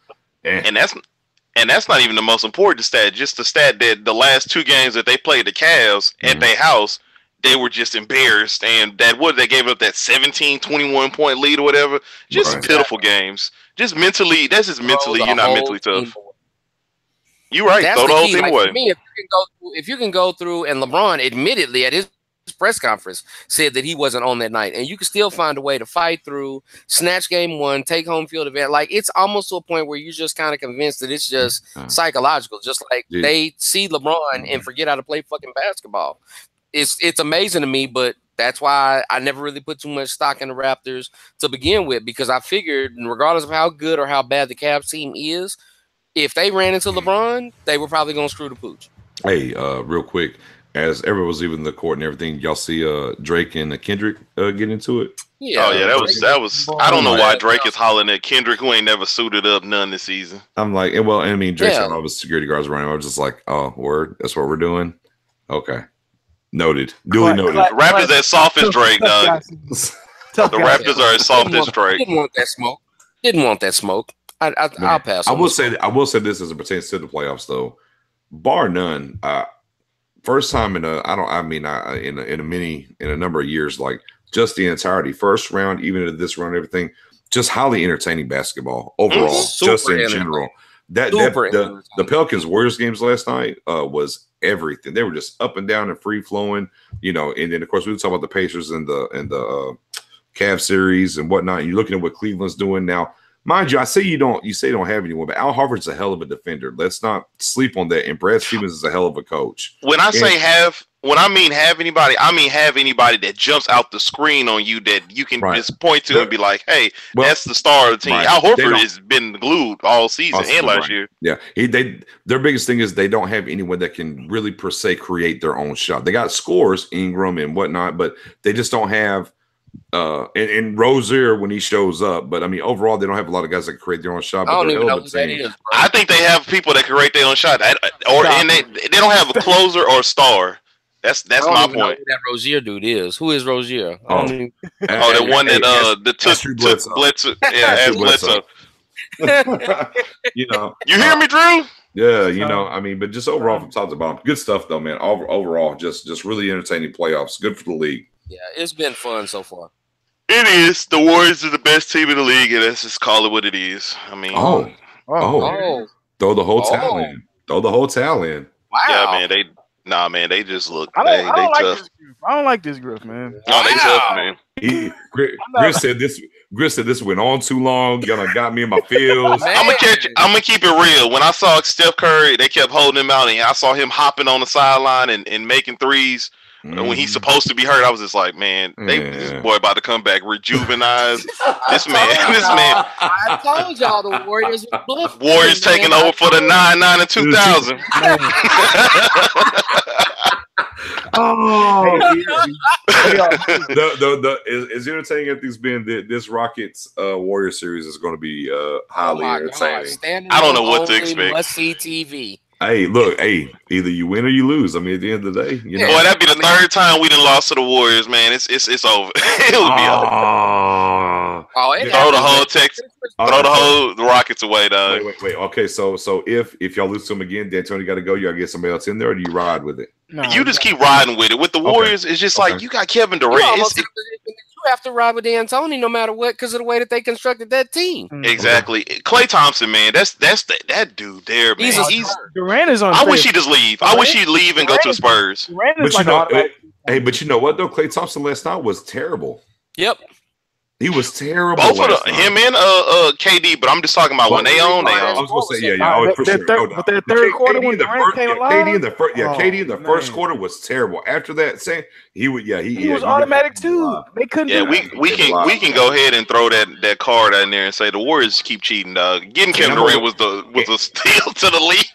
and that's not even the most important stat. Just the stat that the last 2 games that they played the Cavs at their house, they were just embarrassed, and they gave up that 17-21 point lead or whatever. Just pitiful games. Just mentally, that's just mentally. You're not mentally tough. You're right. Throw the whole team away. For me, if you can go through, and LeBron admittedly at his press conference said that he wasn't on that night, and you can still find a way to fight through, snatch game one, take home field advantage. Like, it's almost to a point where you're just kind of convinced that it's just psychological, just like they see LeBron and forget how to play fucking basketball. It's amazing to me, but that's why I never really put too much stock in the Raptors to begin with, because I figured regardless of how good or how bad the Cavs team is, if they ran into LeBron, they were probably going to screw the pooch. Hey, real quick, as everyone was leaving the court and everything, y'all see Drake and Kendrick get into it? Yeah. Oh yeah, that was. I don't know why Drake is hollering at Kendrick, who ain't never suited up none this season. I'm like, well, I mean, Drake's got all his security guards running. I was just like, oh, word, that's what we're doing. Okay, noted. Duly noted. Raptors as soft as Drake, dog. The Raptors are as soft as Drake. Didn't want that smoke. I'll pass. I will say this as it pertains to the playoffs, though, bar none. First time in a number of years, like just the entirety, first round, even into this round, everything, just highly entertaining basketball overall, just in general. The Pelicans Warriors games last night was everything. They were just up and down and free flowing, and then of course we were talking about the Pacers and the Cavs series and whatnot. And you're looking at what Cleveland's doing now. Mind you, I say you don't have anyone, but Al Horford's a hell of a defender. Let's not sleep on that. And Brad Stevens is a hell of a coach. When I mean have anybody, I mean have anybody that jumps out the screen on you that you can just point to and be like, hey, that's the star of the team. Right. Al Horford has been glued all season and last year. Yeah. Their biggest thing is they don't have anyone that can really per se create their own shot. They got scores, Ingram and whatnot, but they just don't have and Rozier when he shows up, but I mean overall they don't have a lot of guys that can create their own shot. But I don't even know who that is, bro. I think they have people that can create their own shot, and they don't have a closer or a star. That's my point. Know who that Rozier dude is? Who is Rozier? The one that took Bledsoe. Yeah, as Bledsoe. You hear me, Drew? Yeah, I mean, but just overall from top to bottom, good stuff though, man. Overall, just really entertaining playoffs. Good for the league. Yeah, it's been fun so far. It is. The Warriors are the best team in the league, and let's just call it what it is. I mean, throw the whole towel in. Throw the whole towel in. Wow. Yeah, man. They just look. They tough. I don't like this group, man. No, they tough, man. Gris said this went on too long. Y'all got me in my feels. I'm gonna keep it real. When I saw Steph Curry, they kept holding him out, and I saw him hopping on the sideline and making threes. When he's supposed to be hurt, I was just like, man, this boy about to come back rejuvenized. this man. I told y'all the Warriors were bluffing. Warriors taking over for the 99 and 2000. As entertaining as these been, this Rockets Warrior series is going to be highly entertaining. I don't know what to expect. Must-see TV. Hey, look, either you win or you lose. I mean, at the end of the day, boy, that'd be the third time we done lost to the Warriors, man. It's over. It'll be over. Throw the Rockets away, dog. Wait. Okay, so if y'all lose to them again, D'Antoni got to go. Y'all get somebody else in there, or do you ride with it? No, you just keep riding with it. With the Warriors, it's just like you got Kevin Durant. You have to ride with D'Antoni no matter what because of the way that they constructed that team. Exactly. Klay Thompson, man, that's that dude there, man. Durant is on. I wish he'd just leave. I wish he'd leave and go to the Spurs. But you know what though? Klay Thompson last night was terrible. Yep. He was terrible. Both of him and KD, but I'm just talking about when they own. I was going to say, But that third quarter when Durant came alive, KD in the first quarter was terrible. After that, he was automatic too. They couldn't. Yeah, we can go ahead and throw that card in there and say the Warriors keep cheating, dog. Getting Kevin Durant was a steal to the league.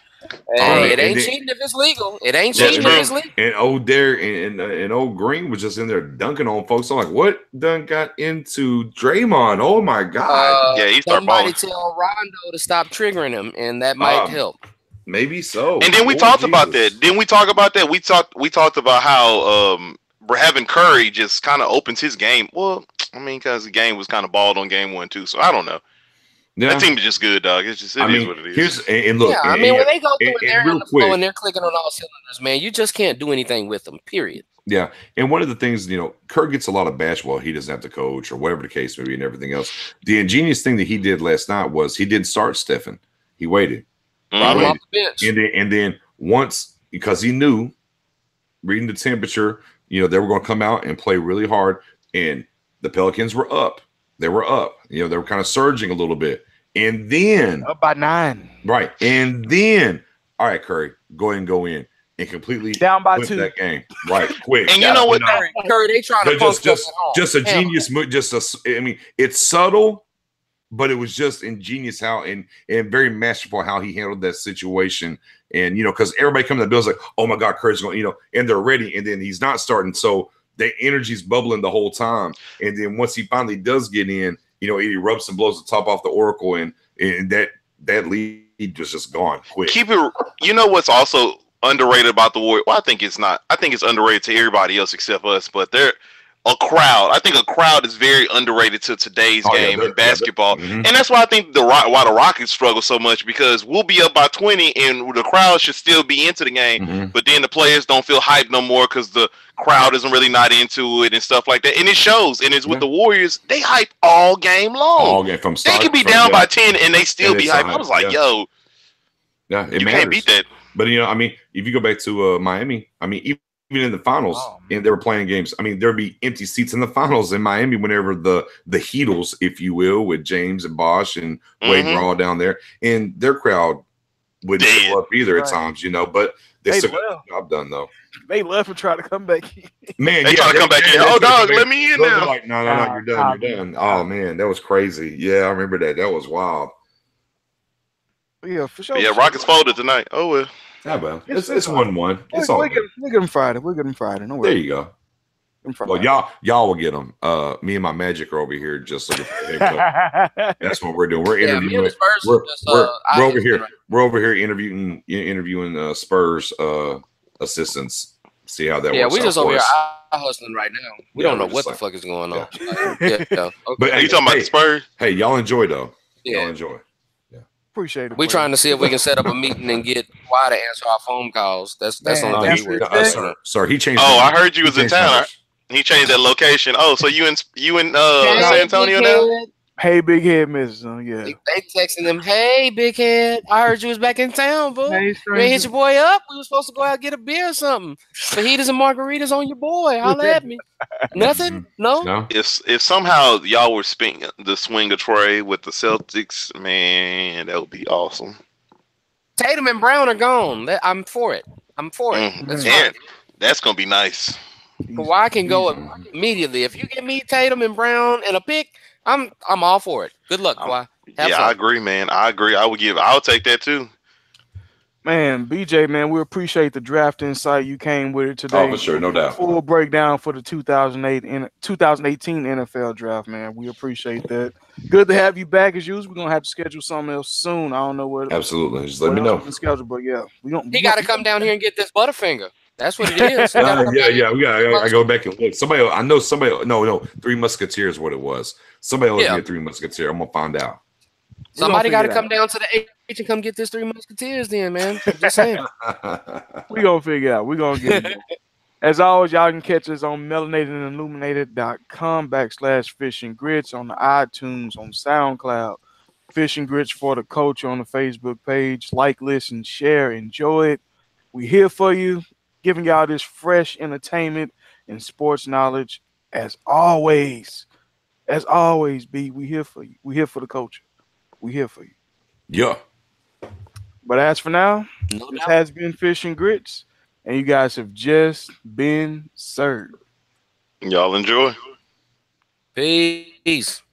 Hey, it ain't cheating if it's legal. It ain't cheating if it's legal. And old Derek and old Green was just in there dunking on folks. I'm like, what done got into Draymond? Oh my God! He started balling. Somebody tell Rondo to stop triggering him, and that might help. Maybe so. And then we talked about that. Didn't we talk about that? We talked about how having Curry just kind of opens his game. Well, I mean, because the game was kind of balled on game 1 too. So I don't know. Yeah. That team is just good, dog. It's just is what it is. And look, when they go through and they're on the floor and they're clicking on all cylinders, man, you just can't do anything with them. Period. Yeah, and one of the things, Kurt gets a lot of bash. Well, he doesn't have to coach or whatever the case may be and everything else. The ingenious thing that he did last night was he didn't start Stephen. He waited. Brought him off the bench. And then once, because he knew, reading the temperature, they were going to come out and play really hard. And the Pelicans were up. They were up. They were kind of surging a little bit. And then up by 9. Right. And then, all right, Curry, go ahead and go in. And completely down by 2 that game, right? Quick, and you know what, Curry, they trying to just a genius move. It's subtle, but it was just ingenious how and very masterful how he handled that situation. And because everybody coming to the bill's like, oh my God, Curry's going, and they're ready, and then he's not starting, so the energy's bubbling the whole time. And then once he finally does get in, he rubs and blows the top off the Oracle, and that lead was just gone quick. Keep it. You know what's also underrated about the Warriors? Well, I think it's not. I think it's underrated to everybody else except us. But they're a crowd. I think a crowd is very underrated to today's game in basketball, and that's why I think why the Rockets struggle so much, because we'll be up by 20 and the crowd should still be into the game, but then the players don't feel hyped no more because the crowd isn't really not into it and stuff like that, and it shows. And it's with the Warriors, they hype all game long. All game from start. They can be down by 10 and they still be hyped. I was like, yo, yeah, it you matters. can't beat that. But if you go back to Miami, even in the finals, and they were playing games, there'd be empty seats in the finals in Miami whenever the Heatles, if you will, with James and Bosh and Wade were all down there, and their crowd wouldn't show up either at times, but they still got the job done though. They left and tried to come back in. Man, they try to come back in. Oh, dog, let me in now. Like, no, you're done. You're done. Oh man, that was crazy. Yeah, I remember that. That was wild. Yeah, for sure. Yeah, Rockets folded tonight. Oh well. Yeah, well, it's 1-1. It's all. We'll get them Friday. We'll get them Friday. No worries. There you go. Well, y'all will get them. Me and my Magic are over here just looking for the That's what we're doing. We're interviewing. We're over here. Right. We're over here interviewing Spurs assistants. See how that works. Yeah, we just over here hustling right now. We don't know what the fuck is going on. Okay. But are you talking about the Spurs? Hey, y'all enjoy though. Yeah. Y'all enjoy. Appreciate it. We're trying to see if we can set up a meeting and get Kawhi to answer our phone calls. That's the only thing we were. Sorry, he changed. Oh, I heard you was in town. He changed that location. Oh, so you in San Antonio now? Hey, big head, Mrs. Yeah. They texting them, hey, big head. I heard you was back in town, boo. Hey, you ain't hit your boy up. We were supposed to go out and get a beer or something. Fajitas and margaritas on your boy. Holla at me. Nothing? No? If somehow y'all were the swing of trade with the Celtics, man, that would be awesome. Tatum and Brown are gone. I'm for it. That's going to be nice. Kawhi can go immediately. If you give me Tatum and Brown and a pick, I'm all for it. Good luck, Kawhi. Have fun. I agree, man. I agree. I'll take that too. Man, BJ, man, we appreciate the draft insight you came with it today. Oh, for sure, no doubt. Full breakdown for the 2018 NFL draft, man. We appreciate that. Good to have you back as usual. We're gonna have to schedule something else soon. I don't know what. Absolutely, just let me know. Schedule, but yeah, He got to come down here and get this Butterfinger. That's what it is. I go back and look. No, Three Musketeers is what it was. Somebody else get Three Musketeers. I'm gonna find out. Somebody got to come down to the H and come get this Three Musketeers then, man. Just saying. We're going to figure it out. We're going to get it. As always, y'all can catch us on melanatedandilluminated.com/Fish and Grits on the iTunes, on SoundCloud. Fish and Grits for the Coach on the Facebook page. Like, listen, share, enjoy it. We're here for you, giving y'all this fresh entertainment and sports knowledge. As always, B, we here for you. We here for the culture. We here for you. Yeah. But as for now, this has been Fish and Grits, and you guys have just been served. Y'all enjoy. Peace.